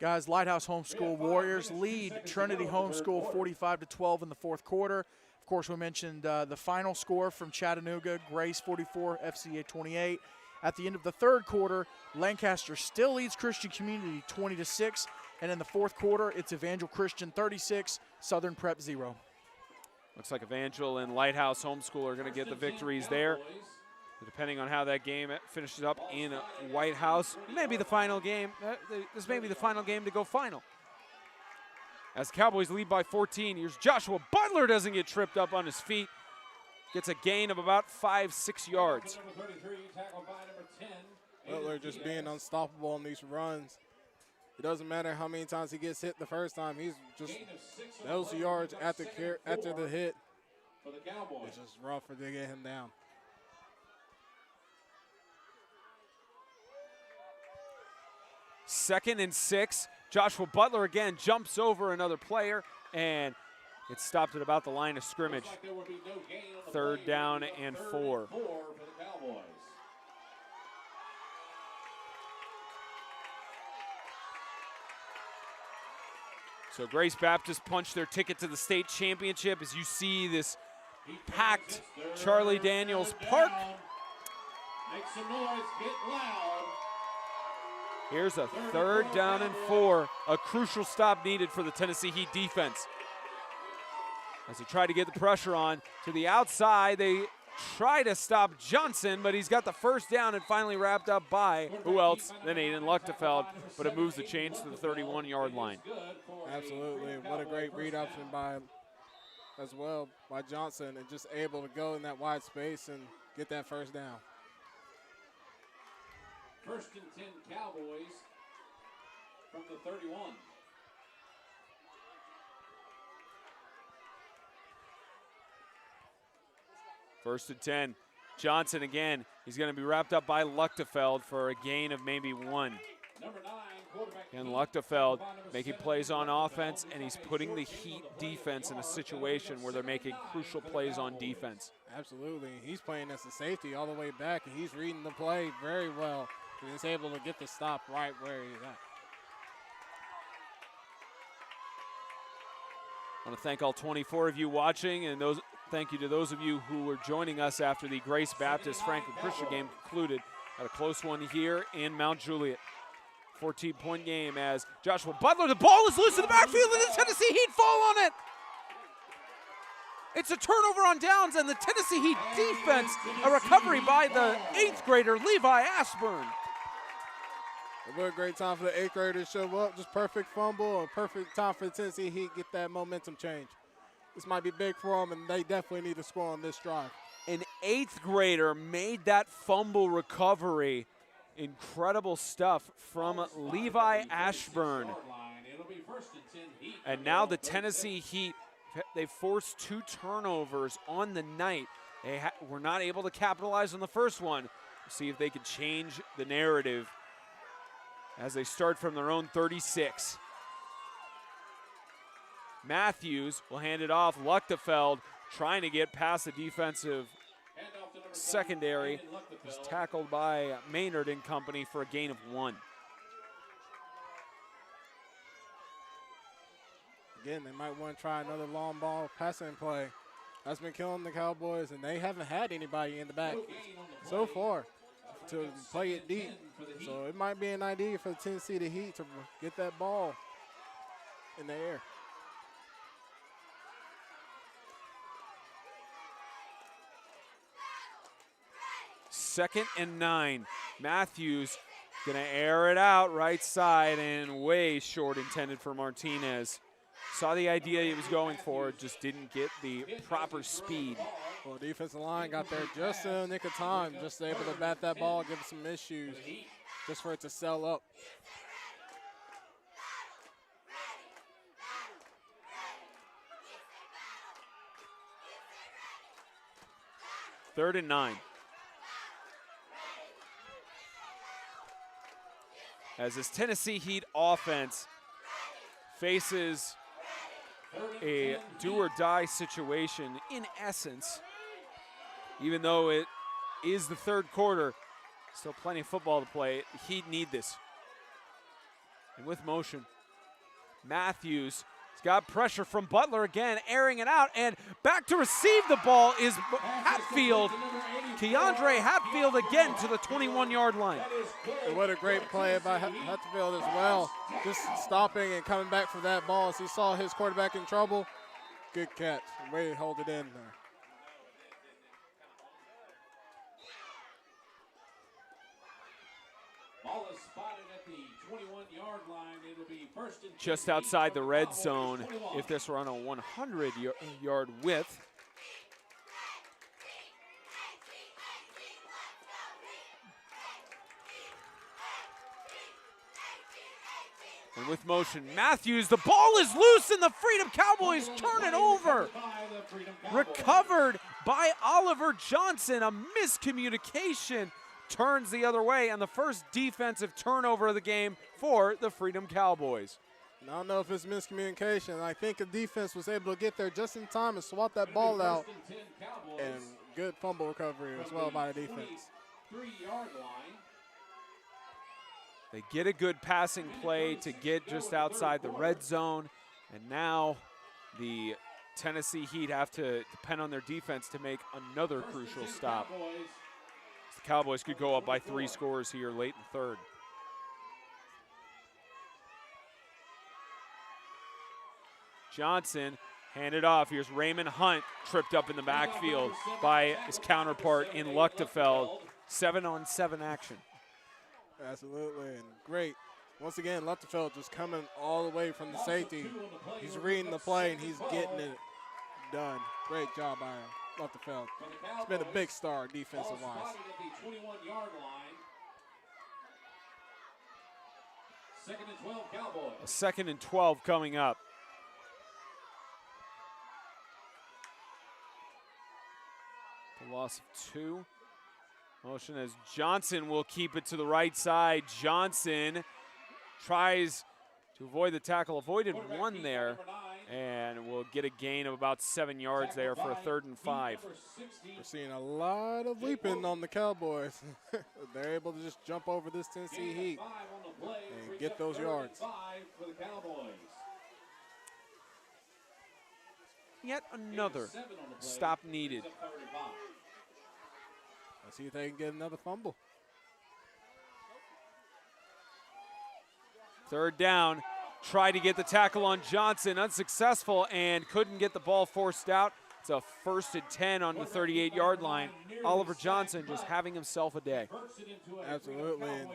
Guys, Lighthouse Homeschool Warriors lead Trinity Homeschool 45-12 in the 4th quarter. Of course, we mentioned the final score from Chattanooga, Grace 44, FCA 28. At the end of the 3rd quarter, Lancaster still leads Christian Community 20-6. And in the 4th quarter, it's Evangel Christian 36, Southern Prep 0. Looks like Evangel and Lighthouse Homeschool are going to get the victories there. Depending on how that game finishes up in White House, maybe the final game. This may be the final game to go final. As the Cowboys lead by 14, here's Joshua Butler, doesn't get tripped up on his feet. Gets a gain of about 5-6 yards. Butler just being unstoppable on these runs. It doesn't matter how many times he gets hit the first time. He's just those yards after the hit. It's just rougher to get him down. 2nd and 6. Joshua Butler again jumps over another player, and it's stopped at about the line of scrimmage. 3rd down and 4. So Grace Baptist punched their ticket to the state championship. As you see this packed Charlie Daniels Park. Make some noise, get loud. Here's a 3rd down and 4. A crucial stop needed for the Tennessee Heat defense. As they try to get the pressure on to the outside, they try to stop Johnson, but he's got the 1st down and finally wrapped up by who else than Aiden Luchtefeld, but it moves the chains to the 31-yard line. Absolutely. What a great read option by Johnson, and just able to go in that wide space and get that 1st down. 1st and 10 Cowboys from the 31. First and 10. Johnson again. He's going to be wrapped up by Luchtefeld for a gain of maybe 1. Number 9, quarterback. And Luchtefeld making plays on offense, and he's putting the Heat defense in a situation where they're making crucial plays on defense. Absolutely. He's playing as a safety all the way back, and he's reading the play very well. He's able to get the stop right where he's at. I want to thank all 24 of you watching, and thank you to those of you who were joining us after the Grace Baptist Franklin Christian game concluded at a close one here in Mount Juliet. 14-point game as Joshua Butler, the ball is loose in the backfield, and the Tennessee Heat fall on it. It's a turnover on downs, and the Tennessee Heat defense, a recovery by the 8th grader Levi Ashburn. What a great time for the 8th graders to show up. Just perfect fumble, a perfect time for the Tennessee Heat get that momentum change. This might be big for them, and they definitely need to score on this drive. An 8th grader made that fumble recovery. Incredible stuff from Levi Ashburn. And now the Tennessee Heat, they forced 2 turnovers on the night. They were not able to capitalize on the first one. See if they can change the narrative as they start from their own 36. Matthews will hand it off. Luchtefeld trying to get past the defensive secondary. Was tackled by Maynard and company for a gain of 1. Again, they might want to try another long ball passing play. That's been killing the Cowboys, and they haven't had anybody in the back so far to play it deep. So it might be an idea for the Tennessee Heat to get that ball in the air. Second and 9. Matthews gonna air it out right side and way short intended for Martinez. Saw the idea he was going for, just didn't get the proper speed. Well, defensive line got there just in the nick of time, just able to bat that ball, give it some issues, just for it to sell up. Third and 9. As this Tennessee Heat offense faces a do-or-die situation, in essence, even though it is the third quarter, still plenty of football to play. The Heat need this. And with motion, Matthews has got pressure from Butler again, airing it out, and back to receive the ball is Hatfield. Keandre Hatfield again to the 21-yard line. And what a great play by Hatfield as well. Just stopping and coming back for that ball as he saw his quarterback in trouble. Good catch. Way to hold it in there. Ball is spotted at the 21-yard line. It'll be first and 10 Just outside the red zone if this were on a 100-yard width. And with motion, Matthews, the ball is loose and the Freedom Cowboys turn it over. Recovered by Oliver Johnson, a miscommunication turns the other way, and the first defensive turnover of the game for the Freedom Cowboys. I don't know if it's miscommunication. I think the defense was able to get there just in time and swat that ball out. And good fumble recovery as well by the defense. 3-yard line. They get a good passing play to get just outside the red zone, and now the Tennessee Heat have to depend on their defense to make another crucial stop. The Cowboys could go up by 3 scores here late in the third. Johnson handed off. Here's Raymond Hunt, tripped up in the backfield by his counterpart in Luchtefeld. 7-on-7 action. Absolutely, and great. Once again, Luchtefeld just coming all the way from the safety. He's reading the play, and he's getting it done. Great job by Luchtefeld. It's been a big star defensive-wise. Second and 12, Cowboys. A 2nd and 12 coming up. The loss of 2. Motion as Johnson will keep it to the right side. Johnson tries to avoid the tackle, avoided 1 there, and will get a gain of about 7 yards there for a 3rd and 5. We're seeing a lot of leaping on the Cowboys. They're able to just jump over this Tennessee Heat and get those yards. Yet another stop needed. Let's see if they can get another fumble. 3rd down, tried to get the tackle on Johnson, unsuccessful, and couldn't get the ball forced out. It's a 1st and 10 on the 38-yard line. Oliver Johnson just having himself a day. Absolutely. And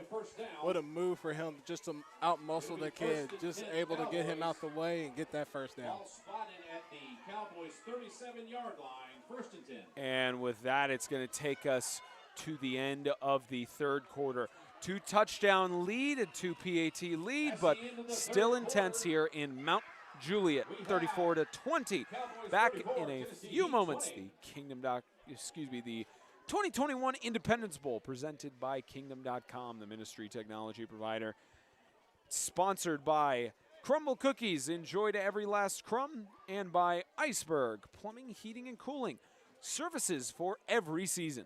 what a move for him just to out-muscle the kid, just able to get him out the way and get that first down. Ball spotted at the Cowboys' 37-yard line, 1st and 10. And with that, it's going to take us to the end of the third quarter. 2-touchdown lead, a 2 PAT lead, but still intense here in Mount Juliet, 34-20. Back in a few moments, the the 2021 Independence Bowl presented by Kingdom.com, the ministry technology provider. Sponsored by Crumble Cookies, enjoy to every last crumb, and by Iceberg, plumbing, heating, and cooling. Services for every season.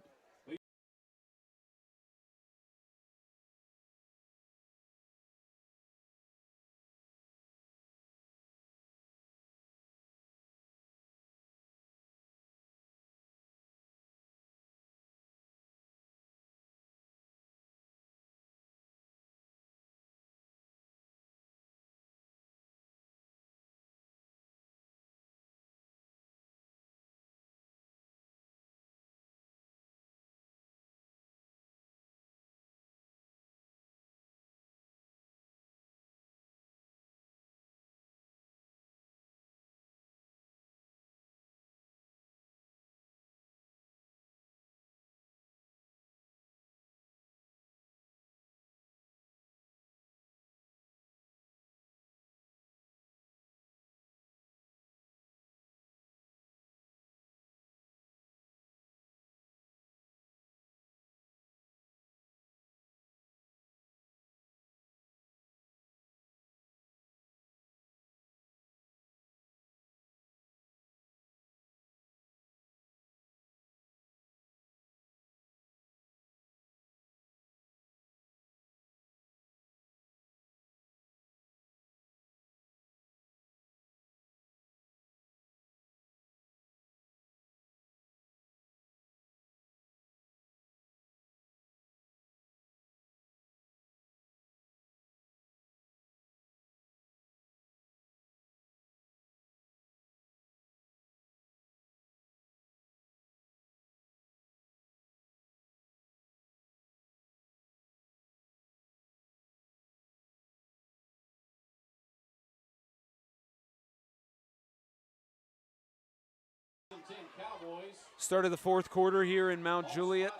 Start of the fourth quarter here in Mount Juliet,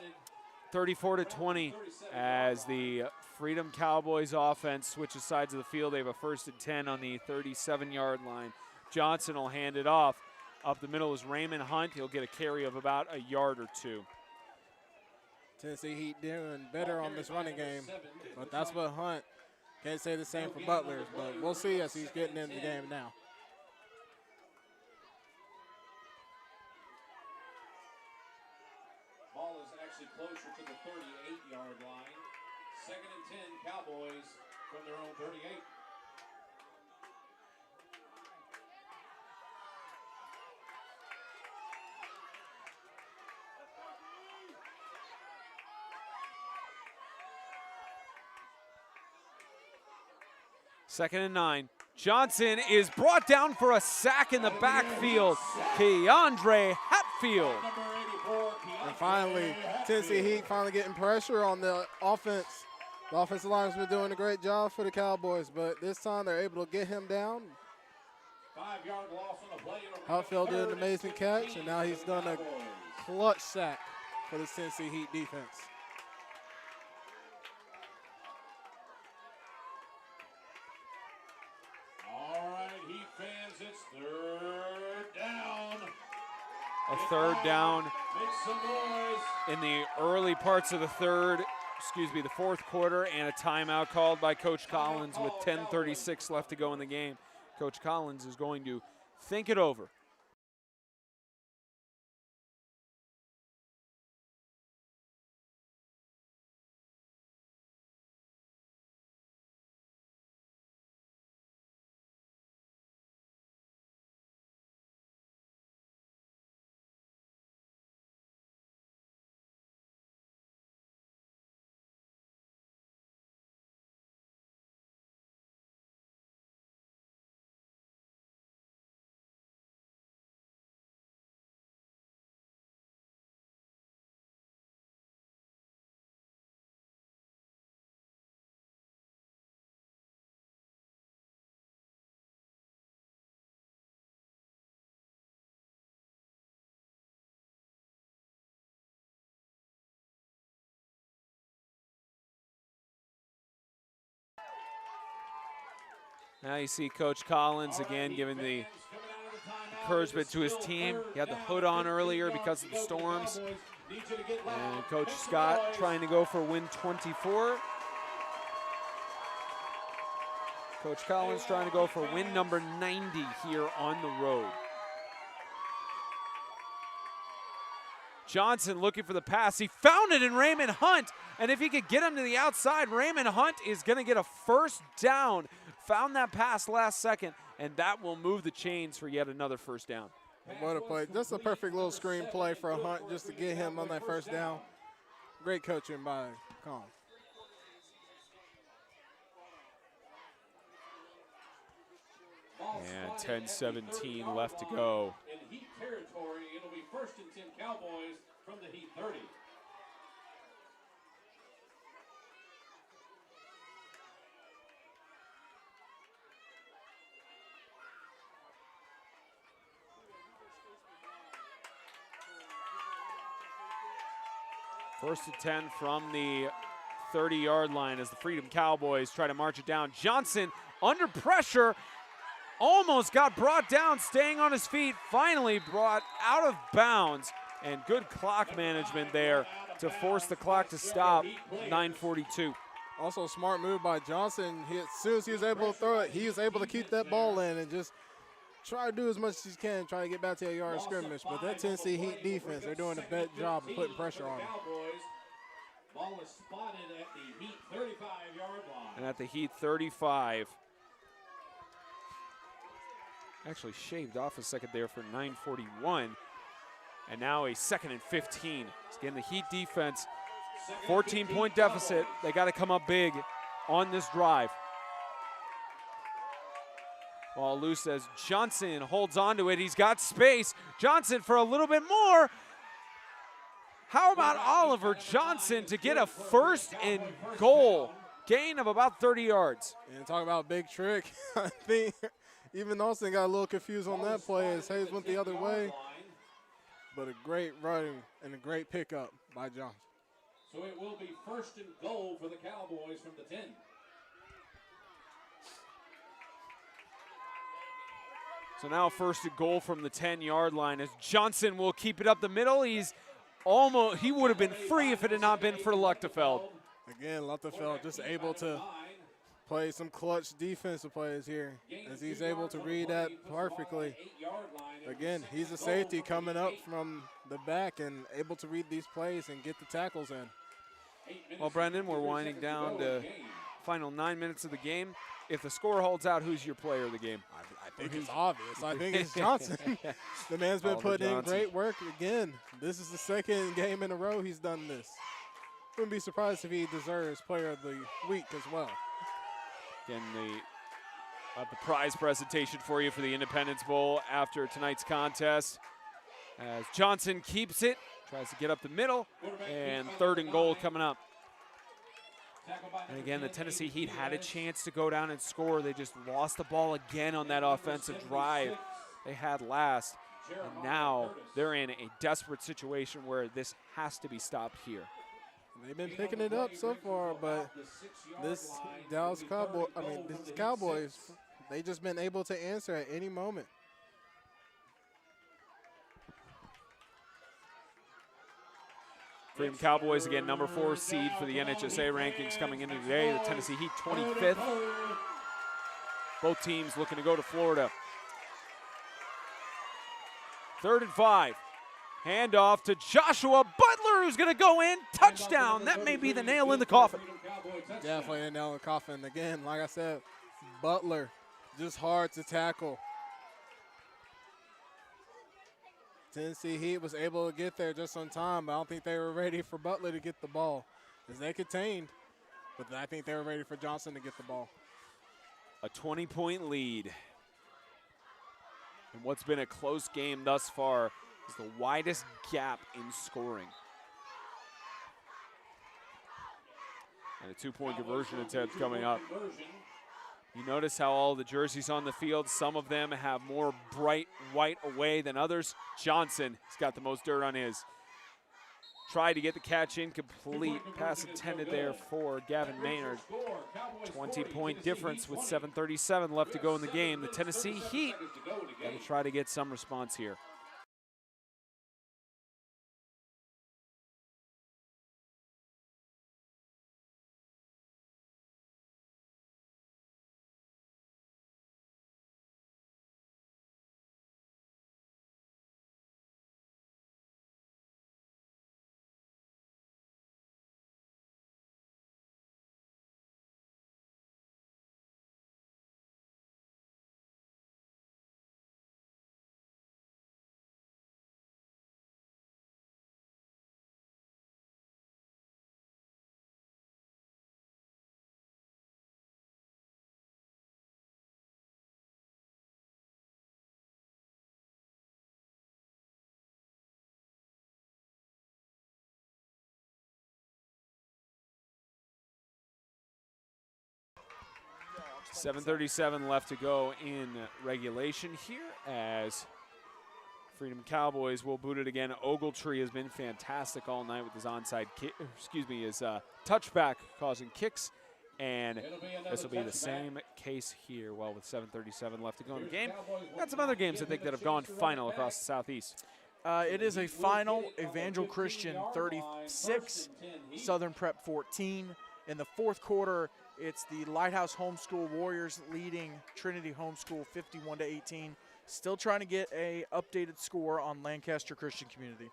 34-20, as the Freedom Cowboys offense switches sides of the field. They have a 1st and 10 on the 37-yard line. Johnson will hand it off. Up the middle is Raymond Hunt. He'll get a carry of about a yard or two. Tennessee Heat doing better on this running game, but that's what Hunt, can't say the same for Butlers, but we'll see as he's getting in the game now. Ball is actually closer to the 38-yard line. 2nd and 10, Cowboys from their own 38. Second and 9. Johnson is brought down for a sack in the backfield. Keandre Hatfield. And finally, Tennessee Heat finally getting pressure on the offense. The offensive line's been doing a great job for the Cowboys, but this time they're able to get him down. 5-yard loss on the play. Hatfield did an amazing catch, and now he's done a clutch sack for the Tennessee Heat defense. All right, Heat fans, it's 3rd down. A 3rd down Make some noise. in the early parts of the fourth quarter, and a timeout called by Coach Collins with 10:36 left to go in the game. Coach Collins is going to think it over. Now you see Coach Collins again giving the encouragement to his team. He had the hood on earlier because of the storms. And Coach Scott trying to go for win 24. Coach Collins trying to go for win number 90 here on the road. Johnson looking for the pass. He found it in Raymond Hunt. And if he could get him to the outside, Raymond Hunt is going to get a first down. Found that pass last second, and that will move the chains for yet another first down. What a play. Just a perfect little screen play for a Hunt just to get him on that first down. Great coaching by Collins. And 10-17 left to go. In Heat territory, it'll be 1st and 10 Cowboys from the Heat 30. First and 10 from the 30-yard line as the Freedom Cowboys try to march it down. Johnson under pressure, almost got brought down, staying on his feet, finally brought out of bounds, and good clock management there to force the clock to stop. 9:42. Also a smart move by Johnson. As soon as he was able to throw it, he was able to keep that ball in and just try to do as much as he can, try to get back to a yard of scrimmage. But that Tennessee Heat defense, they're doing a better job of putting pressure on him. Ball is spotted at the Heat 35-yard line. And at the Heat 35. Actually shaved off a second there for 9:41. And now a 2nd and 15. Again, the Heat defense, 14-point deficit. They got to come up big on this drive. Ball loose as Johnson holds on to it. He's got space. Johnson for a little bit more. How about Oliver Johnson to get a 1st and goal? Gain of about 30 yards. And talk about big trick. I think even Austin got a little confused on that play as Hayes went the other way. But a great running and a great pickup by Johnson. So it will be 1st and goal for the Cowboys from the 10. So now 1st and goal from the 10-yard line as Johnson will keep it up the middle. He would have been free if it had not been for Luchtefeld. Again, Luchtefeld just able to play some clutch defensive plays here as he's able to read that perfectly. Again, he's a safety coming up from the back and able to read these plays and get the tackles in. Well, Brendan, we're winding down to final 9 minutes of the game. If the score holds out, who's your player of the game? I think it's obvious. I think it's Johnson. The man's been putting in great work again. This is the 2nd game in a row he's done this. Wouldn't be surprised if he deserves player of the week as well. Again, the prize presentation for you for the Independence Bowl after tonight's contest. As Johnson keeps it, tries to get up the middle, and 3rd and goal coming up. And again, the Tennessee Heat had a chance to go down and score. They just lost the ball again on that offensive drive they had last. And now they're in a desperate situation where this has to be stopped here. They've been picking it up so far, but this Cowboys, they just been able to answer at any moment. Freedom Cowboys, again, number 4 seed for the NHSA rankings coming into today. The Tennessee Heat, 25th. Both teams looking to go to Florida. 3rd and 5. Handoff to Joshua Butler, who's going to go in. Touchdown. That may be the nail in the coffin. Definitely a nail in the coffin. Again, like I said, Butler, just hard to tackle. Tennessee Heat was able to get there just on time, but I don't think they were ready for Butler to get the ball. As they contained, but I think they were ready for Johnson to get the ball. A 20-point lead. And what's been a close game thus far is the widest gap in scoring. And a 2-point conversion attempt coming up. You notice how all the jerseys on the field, some of them have more bright white away than others. Johnson has got the most dirt on his. tried to get the catch incomplete. Pass intended there for Gavin Maynard. 20-point difference with 7:37 left to go in the game. The Tennessee Heat got to try to get some response here. .37 left to go in regulation here as Freedom Cowboys will boot it again. Ogletree has been fantastic all night with his onside kick, his touchback causing kicks, and this will be the same case here. Well, with 7:37 left to go in the game. Got some other games I think that have gone final across the Southeast. It is a final. Evangel Christian 36, Southern Prep 14. In the fourth quarter, it's the Lighthouse Homeschool Warriors leading Trinity Homeschool 51-18. Still trying to get a updated score on Lancaster Christian Community.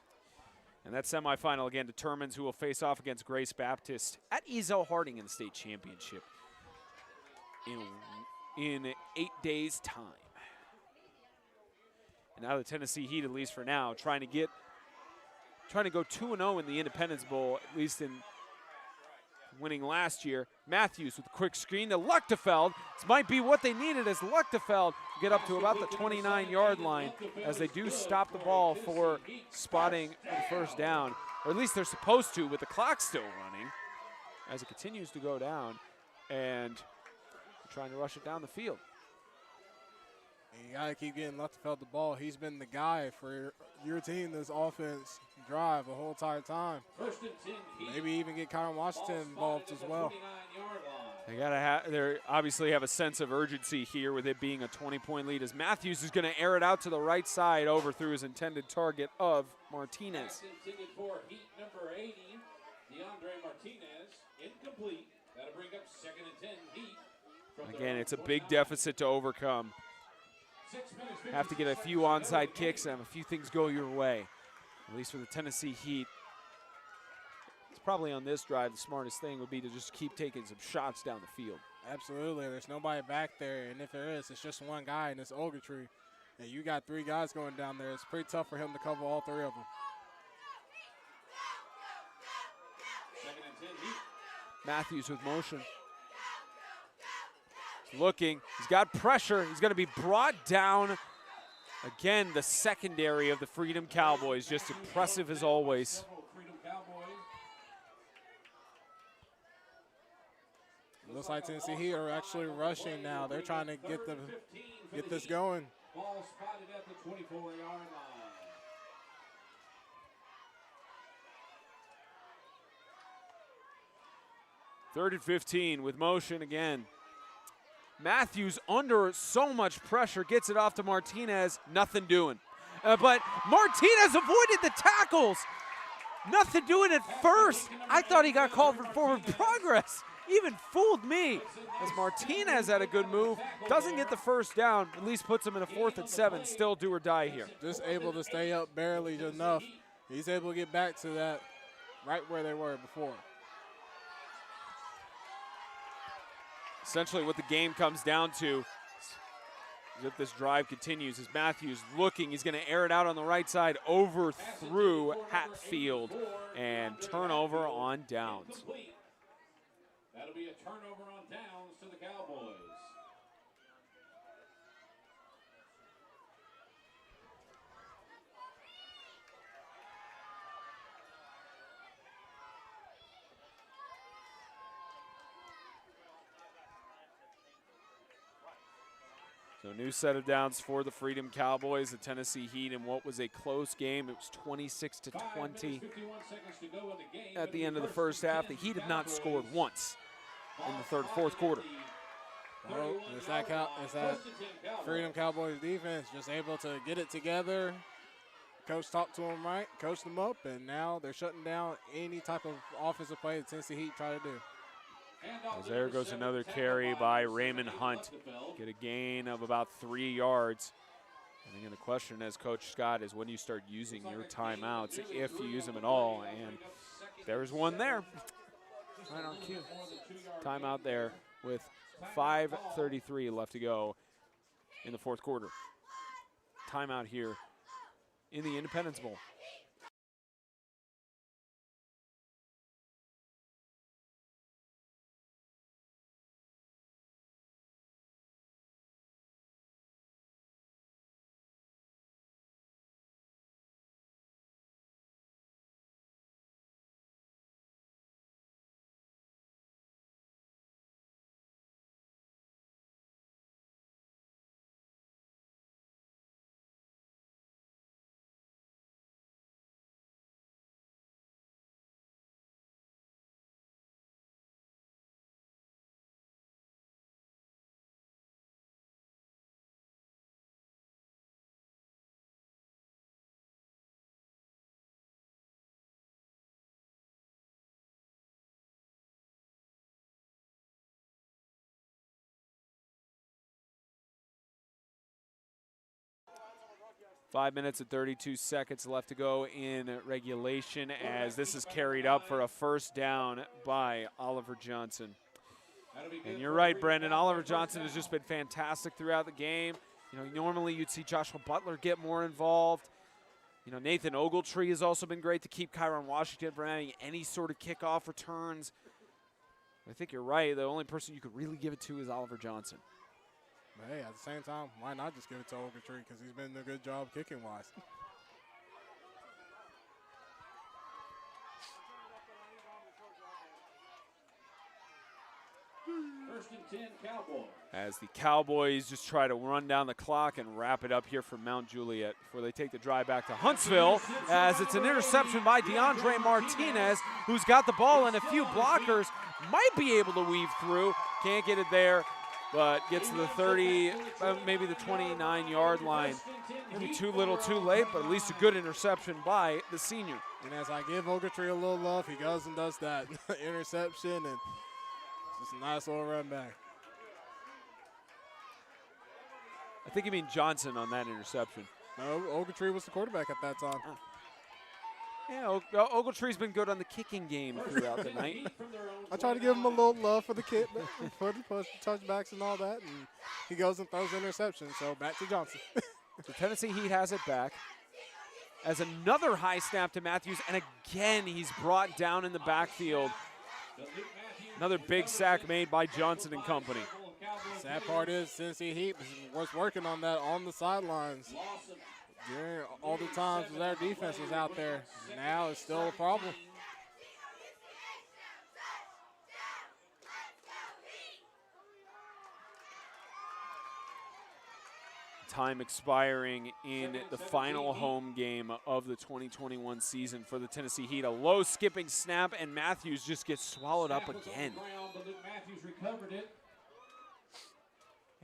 And that semifinal again determines who will face off against Grace Baptist at Ezel Harding in the state championship in 8 days' time. And now the Tennessee Heat, at least for now, trying to go 2-0 in the Independence Bowl, at least in winning last year. Matthews with a quick screen to Luchtefeld. This might be what they needed as Luchtefeld get up to about the 29-yard line as they do stop the ball for spotting the first down, or at least they're supposed to with the clock still running as it continues to go down and trying to rush it down the field. And you got to keep getting Luchtefeld the ball. He's been the guy for your team this offense drive the whole entire time. Maybe even get Kyron Washington involved as well. They obviously have a sense of urgency here with it being a 20-point lead as Matthews is going to air it out to the right side over through his intended target of Martinez. Intended for Heat number 80, DeAndre Martinez, incomplete. That'll bring up 2nd and 10 Heat. Again, it's a big deficit to overcome. Have to get a few onside kicks and a few things go your way. At least for the Tennessee Heat. It's probably on this drive the smartest thing would be to just keep taking some shots down the field. Absolutely. There's nobody back there, and if there is, it's just one guy, and it's Ogletree. And you got 3 guys going down there. It's pretty tough for him to cover all 3 of them. 2nd and 10 Heat. Matthews with motion. He's looking. He's got pressure. He's going to be brought down. Again, the secondary of the Freedom Cowboys, just impressive as always. Looks like Tennessee Heat are actually rushing now. They're trying to get this going. Ball spotted at the 24-yard line. Third and 15 with motion again. Matthews under so much pressure, gets it off to Martinez, nothing doing. But Martinez avoided the tackles. Nothing doing at first. I thought he got called for forward progress. Even fooled me. As Martinez had a good move, doesn't get the first down, at least puts him in a 4th and 7, still do or die here. Just able to stay up barely enough. He's able to get back to that right where they were before. Essentially what the game comes down to is if this drive continues is Matthews looking, he's going to air it out on the right side over through Hatfield and turnover on downs. That'll be a turnover on downs to the Cowboys. So new set of downs for the Freedom Cowboys, the Tennessee Heat, in what was a close game. It was 26-20 at the end of the first half. The Heat have not scored once in the fourth quarter. Well, it's that Freedom Cowboys defense just able to get it together. Coach talked to them right, coached them up, and now they're shutting down any type of offensive play the Tennessee Heat try to do. As there goes another carry by Raymond Hunt. Get a gain of about 3 yards. And again, the question as Coach Scott is, when do you start using your timeouts, if you use them at all? And there's one there. Right on cue. Timeout there with 5:33 left to go in the fourth quarter. Timeout here in the Independence Bowl. Five minutes and 32 seconds left to go in regulation as this is carried up for a first down by Oliver Johnson. And you're right, Brendan. Oliver Johnson has just been fantastic throughout the game. You know, normally you'd see Joshua Butler get more involved. You know, Nathan Ogletree has also been great to keep Kyron Washington from having any sort of kickoff returns. I think you're right. The only person you could really give it to is Oliver Johnson. But hey, at the same time, why not just give it to Ogletree, because he's been doing a good job kicking-wise. First and 10, Cowboys. As the Cowboys just try to run down the clock and wrap it up here from Mount Juliet before they take the drive back to Huntsville, as it's an interception by DeAndre Martinez, who's got the ball and a few blockers, might be able to weave through, can't get it there, but gets to the 30, maybe the 29-yard line. Maybe too little too late, but at least a good interception by the senior. And as I give Ogletree a little love, he goes and does that interception, and just a nice little run back. I think you mean Johnson on that interception. No, Ogletree was the quarterback at that time. Yeah, Ogletree's been good on the kicking game throughout the night. I try to give him a little love for the kick, for the push, touchbacks and all that, and he goes and throws interceptions. So back to Johnson. The Tennessee Heat has it back. As another high snap to Matthews, and again he's brought down in the backfield. Another big sack made by Johnson and company. Sad part is Tennessee Heat was working on that on the sidelines during all the times their defense was out there. Now it's still a problem. Time expiring in the final home game of the 2021 season for the Tennessee Heat. A low skipping snap, and Matthews just gets swallowed up again.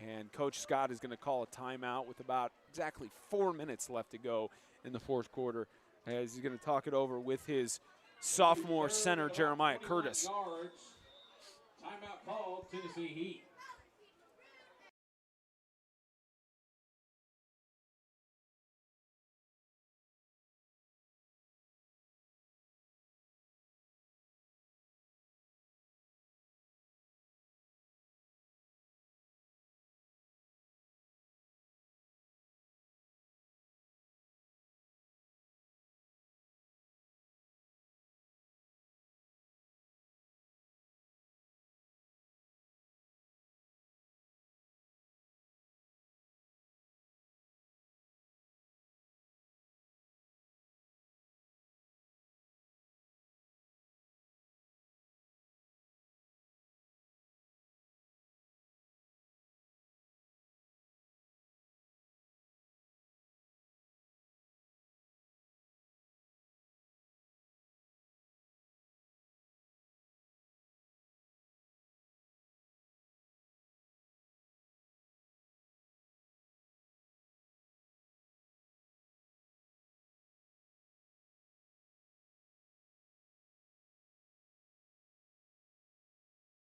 And Coach Scott is going to call a timeout with about exactly 4 minutes left to go in the fourth quarter, as he's going to talk it over with his sophomore center, Jeremiah Curtis. Timeout called, Tennessee Heat.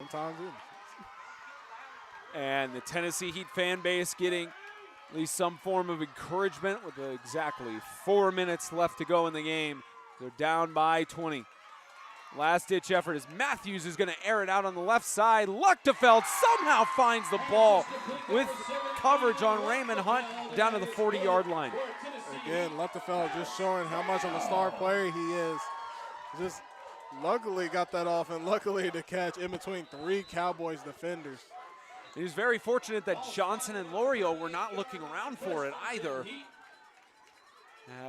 Sometimes either. And the Tennessee Heat fan base getting at least some form of encouragement with exactly 4 minutes left to go in the game. They're down by 20. Last-ditch effort as Matthews is going to air it out on the left side. Luchtefeld somehow finds the ball with coverage on Raymond Hunt down to the 40-yard line. Again, Luchtefeld just showing how much of a star player he is. Just luckily got that off, and luckily to catch in between 3 Cowboys defenders. He was very fortunate that Johnson and Lorio were not looking around for it either,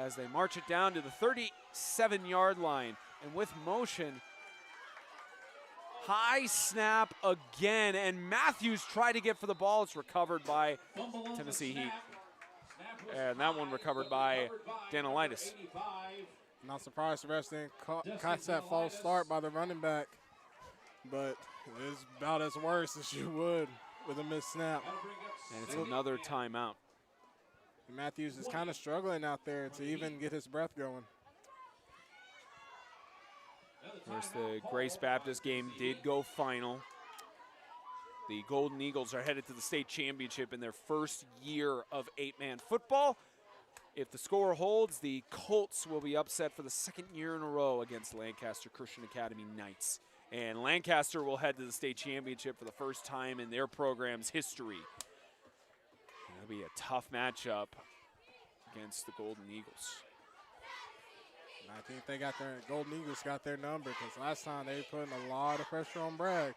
as they march it down to the 37-yard line. And with motion, high snap again, and Matthews tried to get for the ball. It's recovered by Tennessee Heat. And that one recovered by Danilitis. Not surprised the refs didn't catch that false start by the running back, but it's about as worse as you would with a missed snap. And it's another timeout. Matthews is kind of struggling out there to even get his breath going. Of course, the Grace Baptist game did go final. The Golden Eagles are headed to the state championship in their first year of 8-man football. If the score holds, the Colts will be upset for the second year in a row against Lancaster Christian Academy Knights. And Lancaster will head to the state championship for the first time in their program's history. It'll be a tough matchup against the Golden Eagles. I think they got their Golden Eagles got their number, because last time they were putting a lot of pressure on Bragg.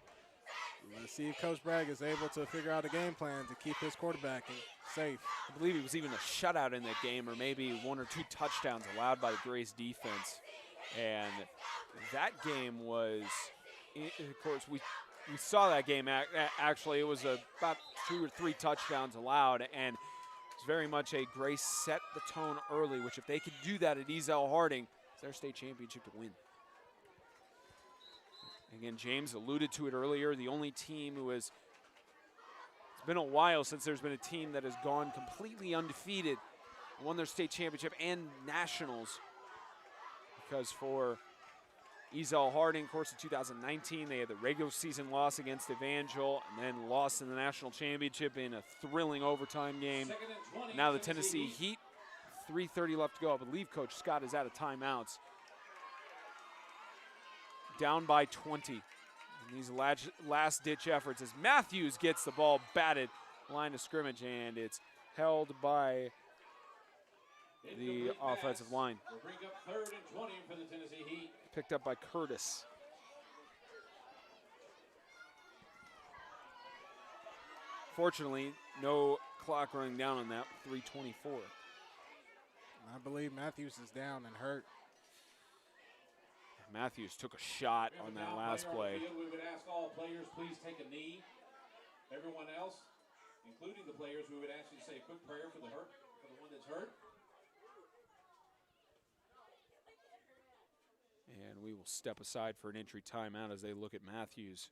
Let's see if Coach Bragg is able to figure out a game plan to keep his quarterback safe. I believe it was even a shutout in that game, or maybe 1 or 2 touchdowns allowed by the Grace defense. And that game was, of course, we saw that game. Actually, it was about 2 or 3 touchdowns allowed, and it's very much a Grace set the tone early, which if they could do that at Ezel Harding, it's their state championship to win. Again, James alluded to it earlier, the only team who has, it's been a while since there's been a team that has gone completely undefeated, won their state championship and nationals. Because for Ezel Harding, of course, in 2019, they had the regular season loss against Evangel and then lost in the national championship in a thrilling overtime game. Now the Tennessee Heat, 3:30 left to go. I believe Coach Scott is out of timeouts. Down by 20 in these last-ditch efforts as Matthews gets the ball batted line of scrimmage, and it's held by the offensive line. We'll bring up 3rd and 20 for the Tennessee Heat. Picked up by Curtis. Fortunately, no clock running down on that, 3:24. I believe Matthews is down and hurt. Matthews took a shot on that last play. We would ask all players, please take a knee. Everyone else, including the players, we would ask you to say a quick prayer for the one that's hurt. And we will step aside for an entry timeout as they look at Matthews.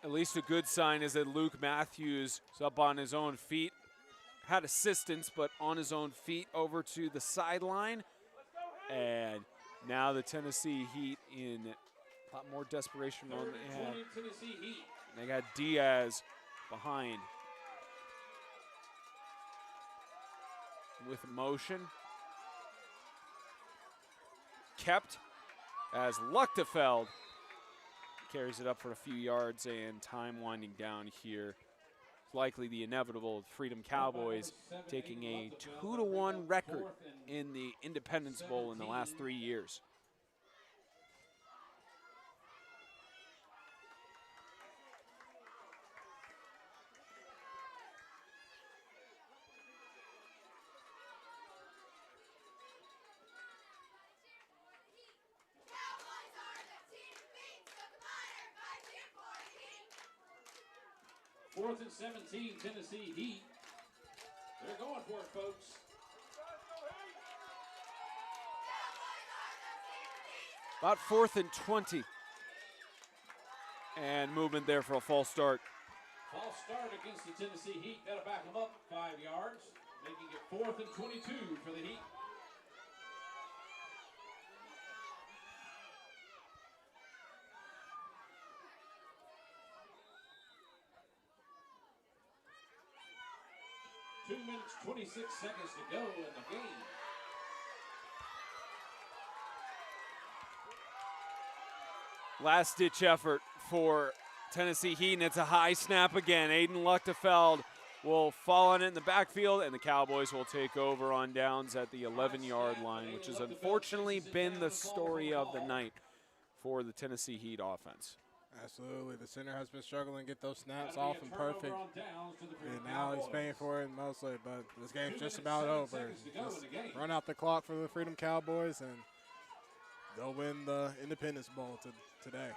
at least a good sign is that Luke Matthews is up on his own feet. Had assistance, but on his own feet over to the sideline. And now the Tennessee Heat in a lot more desperation on the hand. Tennessee Heat. They got Diaz behind. With motion. Kept as Luchtefeld carries it up for a few yards, and time winding down here. It's likely the inevitable Freedom Cowboys taking a 2-1 record in the Independence Bowl in the last 3 years. Fourth and 17, Tennessee Heat. They're going for it, folks. About 4th and 20. And movement there for a false start. False start against the Tennessee Heat. Got to back them up 5 yards, making it 4th and 22 for the Heat. Two minutes, 26 seconds to go in the game. Last-ditch effort for Tennessee Heat, and it's a high snap again. Aiden Luchtefeld will fall on it in the backfield, and the Cowboys will take over on downs at the 11-yard line, which has unfortunately been the story of the night for the Tennessee Heat offense. Absolutely. The center has been struggling to get those snaps off and perfect. And now he's paying for it mostly, but this game's just about over. Just run out the clock for the Freedom Cowboys, and they'll win the Independence Bowl today.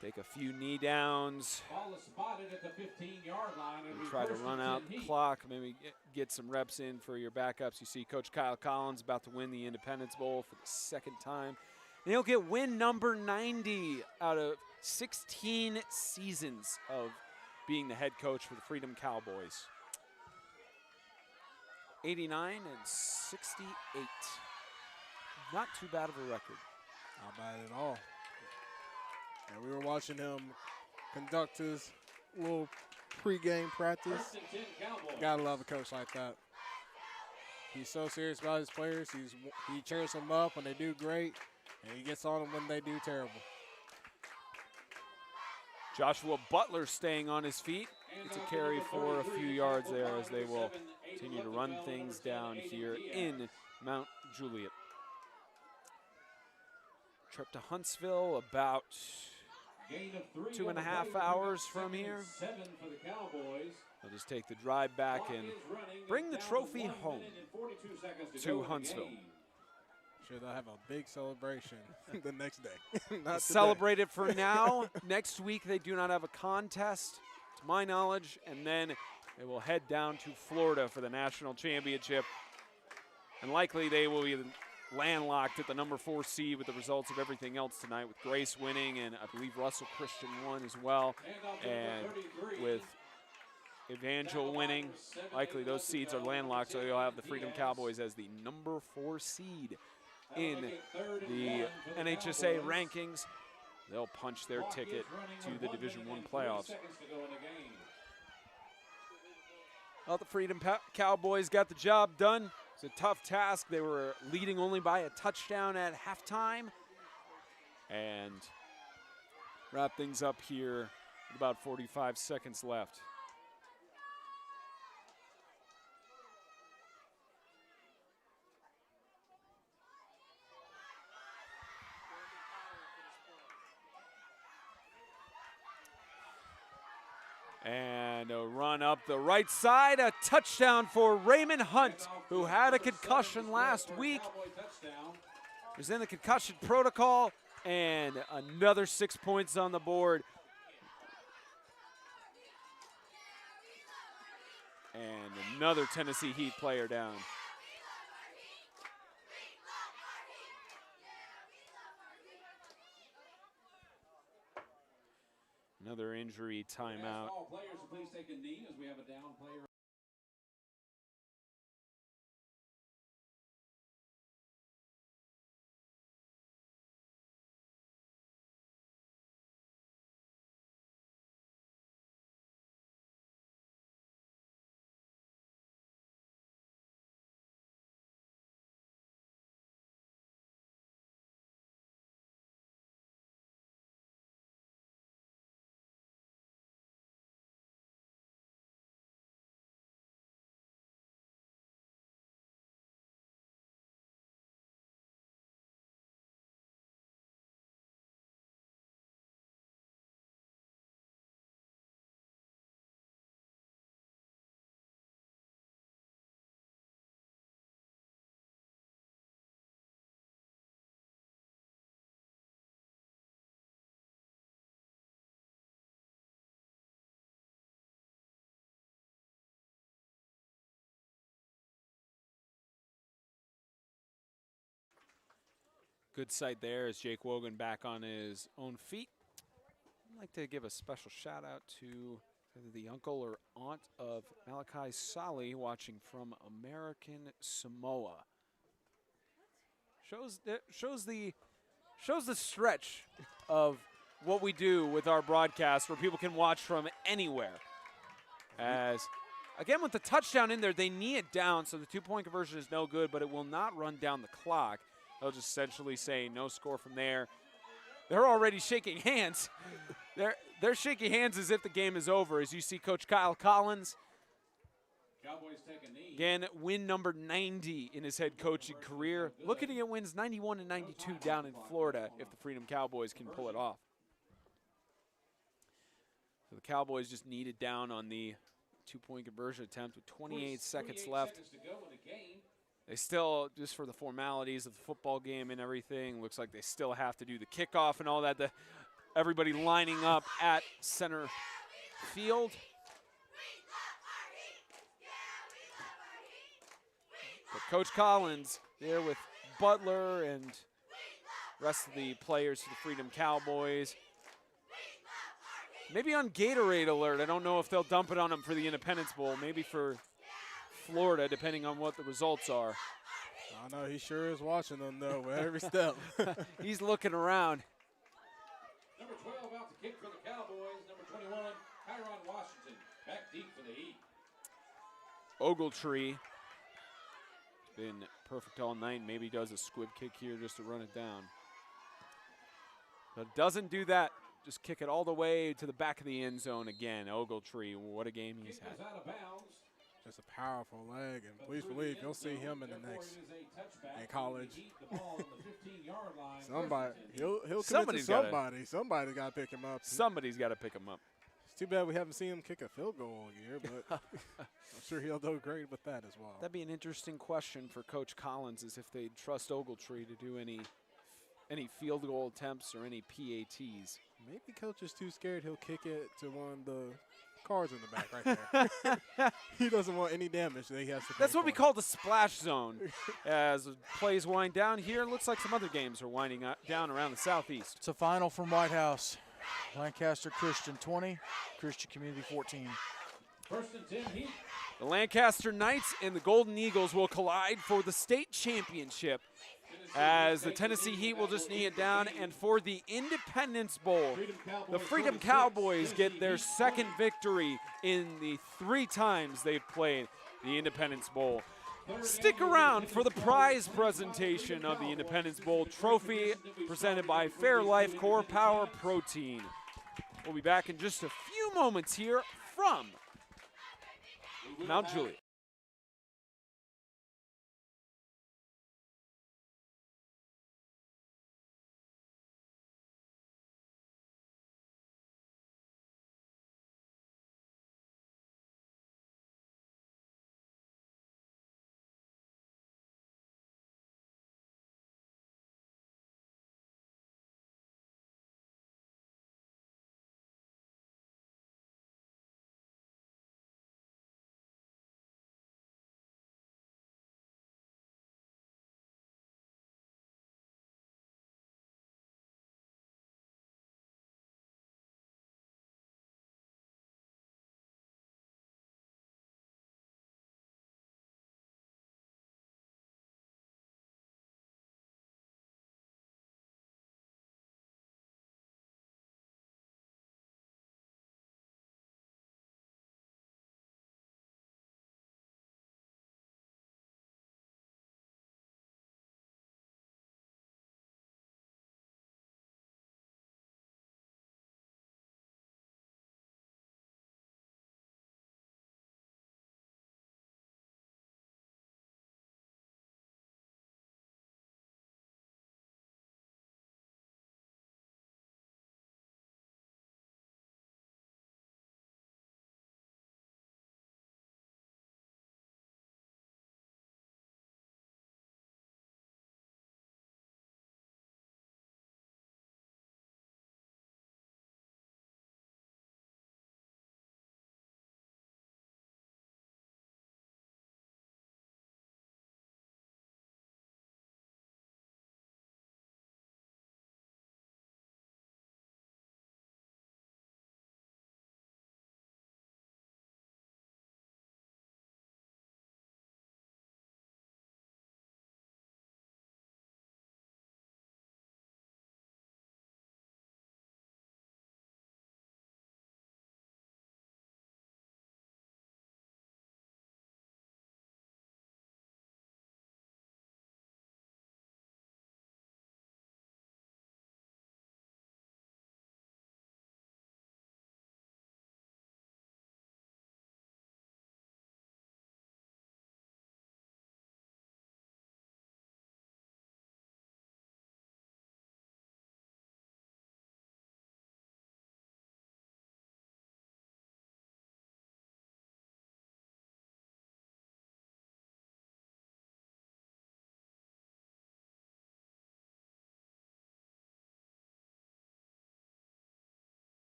Take a few knee downs. Ball is spotted at the 15-yard line. And try to run out the clock, maybe get some reps in for your backups. You see Coach Kyle Collins about to win the Independence Bowl for the second time. And he'll get win number 90 out of 16 seasons of being the head coach for the Freedom Cowboys. 89 and 68. Not too bad of a record. Not bad at all. And we were watching him conduct his little pregame practice. Gotta love a coach like that. He's so serious about his players. He cheers them up when they do great, and he gets on them when they do terrible. Joshua Butler staying on his feet. It's a carry for a few yards there as they will continue to run things down here in Mount Juliet. Trip to Huntsville about 2.5 hours from here. They'll just take the drive back and bring the trophy home to Huntsville. Sure, they'll have a big celebration the next day. Not celebrate it for now. Next week they do not have a contest, to my knowledge, and then they will head down to Florida for the national championship. And likely they will be landlocked at the number 4 seed with the results of everything else tonight, with Grace winning, and I believe Russell Christian won as well. And with Evangel winning, likely those seeds are landlocked, so you'll have the Freedom Cowboys as the number 4 seed in the NHSA rankings. They'll punch their ticket to the Division I playoffs. Well, the Freedom Cowboys got the job done. It's a tough task. They were leading only by a touchdown at halftime. And wrap things up here with about 45 seconds left. And a run up the right side, a touchdown for Raymond Hunt, who had a concussion last week. Was in the concussion protocol, and another 6 points on the board. And another Tennessee Heat player down. Another injury timeout. All players, please take a knee as we have a down player. Good sight there as Jake Wogan back on his own feet. I'd like to give a special shout out to either the uncle or aunt of Malachi Sali watching from American Samoa. Shows the stretch of what we do with our broadcast, where people can watch from anywhere. As again, with the touchdown in there, they knee it down, so the 2-point conversion is no good, but it will not run down the clock. They'll just essentially say no score from there. They're already shaking hands. They're shaking hands as if the game is over. As you see Coach Kyle Collins, Cowboys take a knee. again, win number 90 in his head coaching career. Looking to get wins 91 and 92 down in Florida if the Freedom Cowboys can pull it off. So the Cowboys just need it down on the 2-point conversion attempt with 28 seconds left. Seconds to go in the game. They still, just for the formalities of the football game and everything, looks like they still have to do the kickoff and all that. Everybody lining up at center field. But Coach Collins there with Butler and rest of the players for the Freedom Cowboys. Maybe on Gatorade alert. I don't know if they'll dump it on them for the Independence Bowl. Maybe for Florida, depending on what the results are. I know he sure is watching them though with every step. He's looking around. Number 12 out to kick for the Cowboys. Number 21, Kyron Washington, back deep for the Heat. Ogletree been perfect all night. Maybe does a squib kick here just to run it down. But doesn't do that. Just kick it all the way to the back of the end zone again. Ogletree, what a game he's had. Kick goes out of bounds. Just a powerful leg, and please believe you'll see him in the next in college. Somebody he'll commit Somebody's to somebody. Somebody's got to pick him up. Somebody's got to pick him up. It's too bad we haven't seen him kick a field goal all year, but I'm sure he'll do great with that as well. That'd be an interesting question for Coach Collins, is if they'd trust Ogletree to do any field goal attempts or any PATs. Maybe coach is too scared he'll kick it to one of the cars in the back right there. He doesn't want any damage that he has to pay That's what we for. call the splash zone. As plays wind down here, looks like some other games are winding down around the southeast. It's a final from White House. Lancaster Christian 20, Christian Community 14. First and 10 Heat. The Lancaster Knights and the Golden Eagles will collide for the state championship, as the Tennessee Heat will just knee it down. And for the Independence Bowl, the Freedom Cowboys get their second victory in the 3 times they've played the Independence Bowl. Stick around for the prize presentation of the Independence Bowl trophy presented by Fairlife Core Power Protein. We'll be back in just a few moments here from Mount Juliet.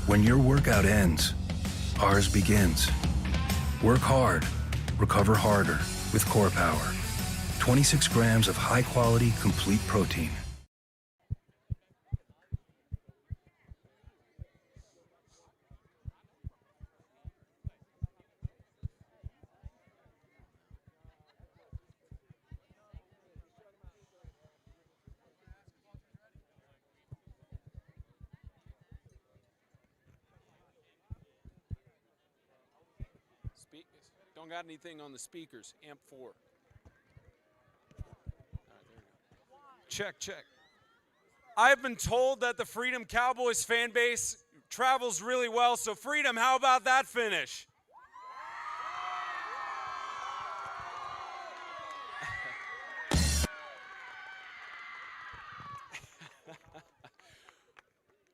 When your workout ends, ours begins. Work hard, recover harder with Core Power. 26 grams of high-quality, complete protein. Don't got anything on the speakers. Amp 4. All right, there we go. Check, check. I've been told that the Freedom Cowboys fan base travels really well, so Freedom, how about that finish?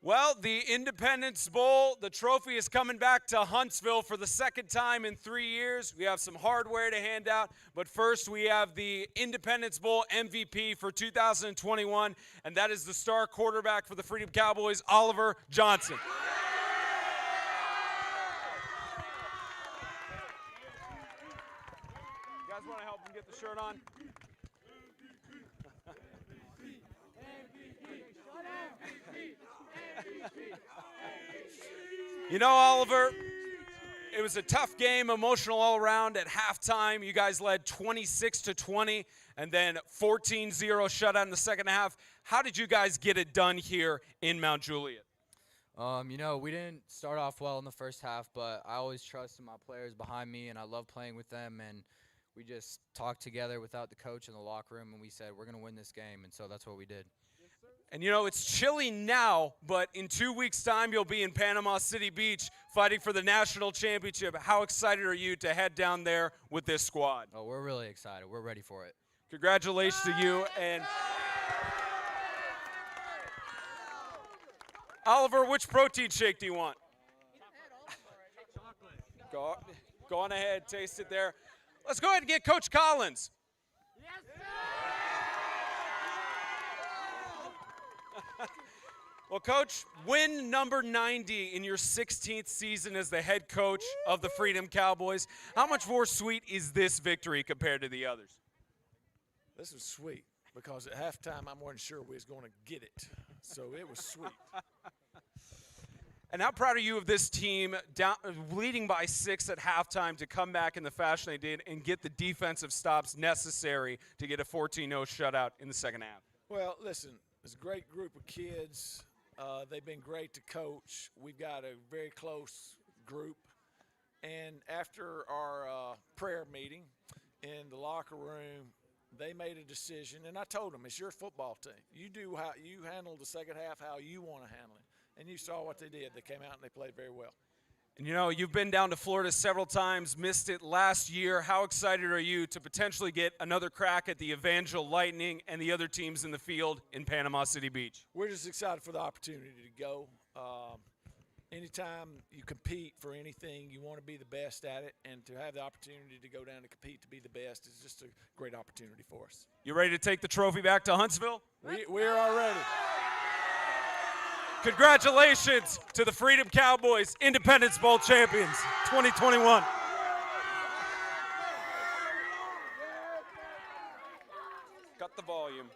Well, the Independence Bowl, the trophy is coming back to Huntsville for the second time in 3 years. We have some hardware to hand out, but first we have the Independence Bowl MVP for 2021, and that is the star quarterback for the Freedom Cowboys, Oliver Johnson. You guys want to help him get the shirt on? You know, Oliver, it was a tough game, emotional all around. At halftime, you guys led 26-20 and then 14-0 shutout in the second half. How did you guys get it done here in Mount Juliet? You know, we didn't start off well in the first half, but I always trusted my players behind me, and I love playing with them. And we just talked together without the coach in the locker room, and we said, we're going to win this game, and so that's what we did. And you know, it's chilly now, but in 2 weeks' time, you'll be in Panama City Beach fighting for the national championship. How excited are you to head down there with this squad? Oh, we're really excited. We're ready for it. Congratulations to you. And Oliver, which protein shake do you want? Go on ahead, taste it there. Let's go ahead and get Coach Collins. Well, Coach, win number 90 in your 16th season as the head coach of the Freedom Cowboys. How much more sweet is this victory compared to the others? This was sweet because at halftime I wasn't sure we was going to get it, so it was sweet. And how proud are you of this team leading by 6 at halftime to come back in the fashion they did and get the defensive stops necessary to get a 14-0 shutout in the second half? Well, listen, it's a great group of kids. They've been great to coach. We've got a very close group. And after our prayer meeting in the locker room, they made a decision. And I told them, it's your football team. You do how you handle the second half how you want to handle it. And you saw what they did. They came out and they played very well. And you know, you've been down to Florida several times, missed it last year. How excited are you to potentially get another crack at the Evangel Lightning and the other teams in the field in Panama City Beach? We're just excited for the opportunity to go. Anytime you compete for anything, you want to be the best at it, and to have the opportunity to go down and compete to be the best is just a great opportunity for us. You ready to take the trophy back to Huntsville? We're all ready. Congratulations to the Freedom Cowboys, Independence Bowl champions 2021. Cut the volume.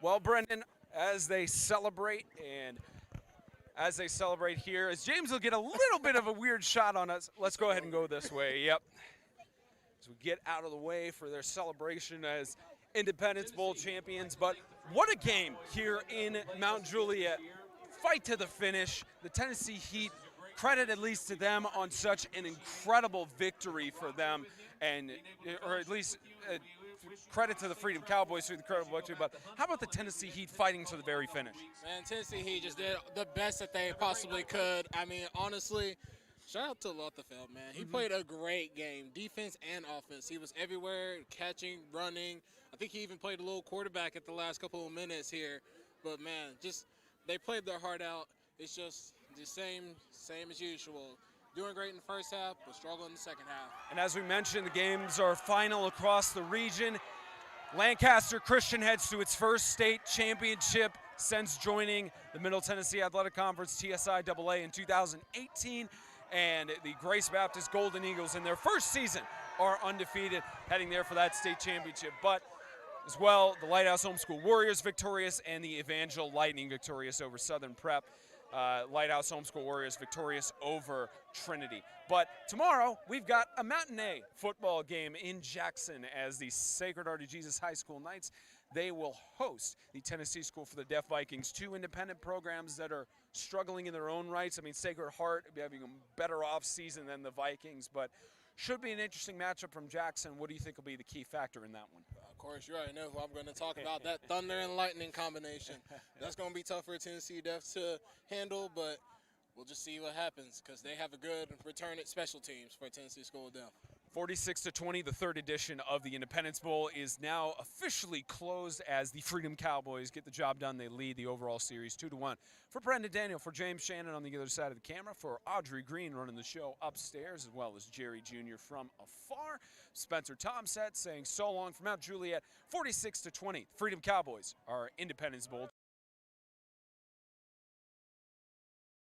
Well, Brendan, as they celebrate here, as James will get a little bit of a weird shot on us, let's go ahead and go this way. Yep. As we get out of the way for their celebration as Independence Bowl champions. But what a game here in Mount Juliet. Fight to the finish. The Tennessee Heat, credit at least to them on such an incredible victory for them, or at least credit to the Freedom Cowboys for the incredible victory. But how about the Tennessee Heat fighting to the very finish? Man, Tennessee Heat just did the best that they possibly could. I mean, honestly, shout out to Lothefeld, man. He played a great game, defense and offense. He was everywhere, catching, running. I think he even played a little quarterback at the last couple of minutes here. But, man, just they played their heart out. It's just The same as usual. Doing great in the first half, but struggling in the second half. And as we mentioned, the games are final across the region. Lancaster Christian heads to its first state championship since joining the Middle Tennessee Athletic Conference TSIAA in 2018. And the Grace Baptist Golden Eagles in their first season are undefeated, heading there for that state championship. But as well, the Lighthouse Homeschool Warriors victorious and the Evangel Lightning victorious over Southern Prep. Lighthouse Homeschool Warriors victorious over Trinity. But tomorrow, we've got a matinee football game in Jackson as the Sacred Heart of Jesus High School Knights. They will host the Tennessee School for the Deaf Vikings, two independent programs that are struggling in their own rights. I mean, Sacred Heart having a better off season than the Vikings, but should be an interesting matchup from Jackson. What do you think will be the key factor in that one? Of course, you already know who I'm going to talk about, that Thunder and Lightning combination. That's going to be tough for Tennessee Deaf to handle, but we'll just see what happens because they have a good return at special teams for Tennessee School of Deaf. 46-20, the third edition of the Independence Bowl is now officially closed as the Freedom Cowboys get the job done. They lead the overall series 2-1. For Brendan Daniel, for James Shannon on the other side of the camera, for Audrey Green running the show upstairs, as well as Jerry Jr. from afar, Spencer Tomset saying so long from Mount Juliet. 46-20, Freedom Cowboys are Independence Bowl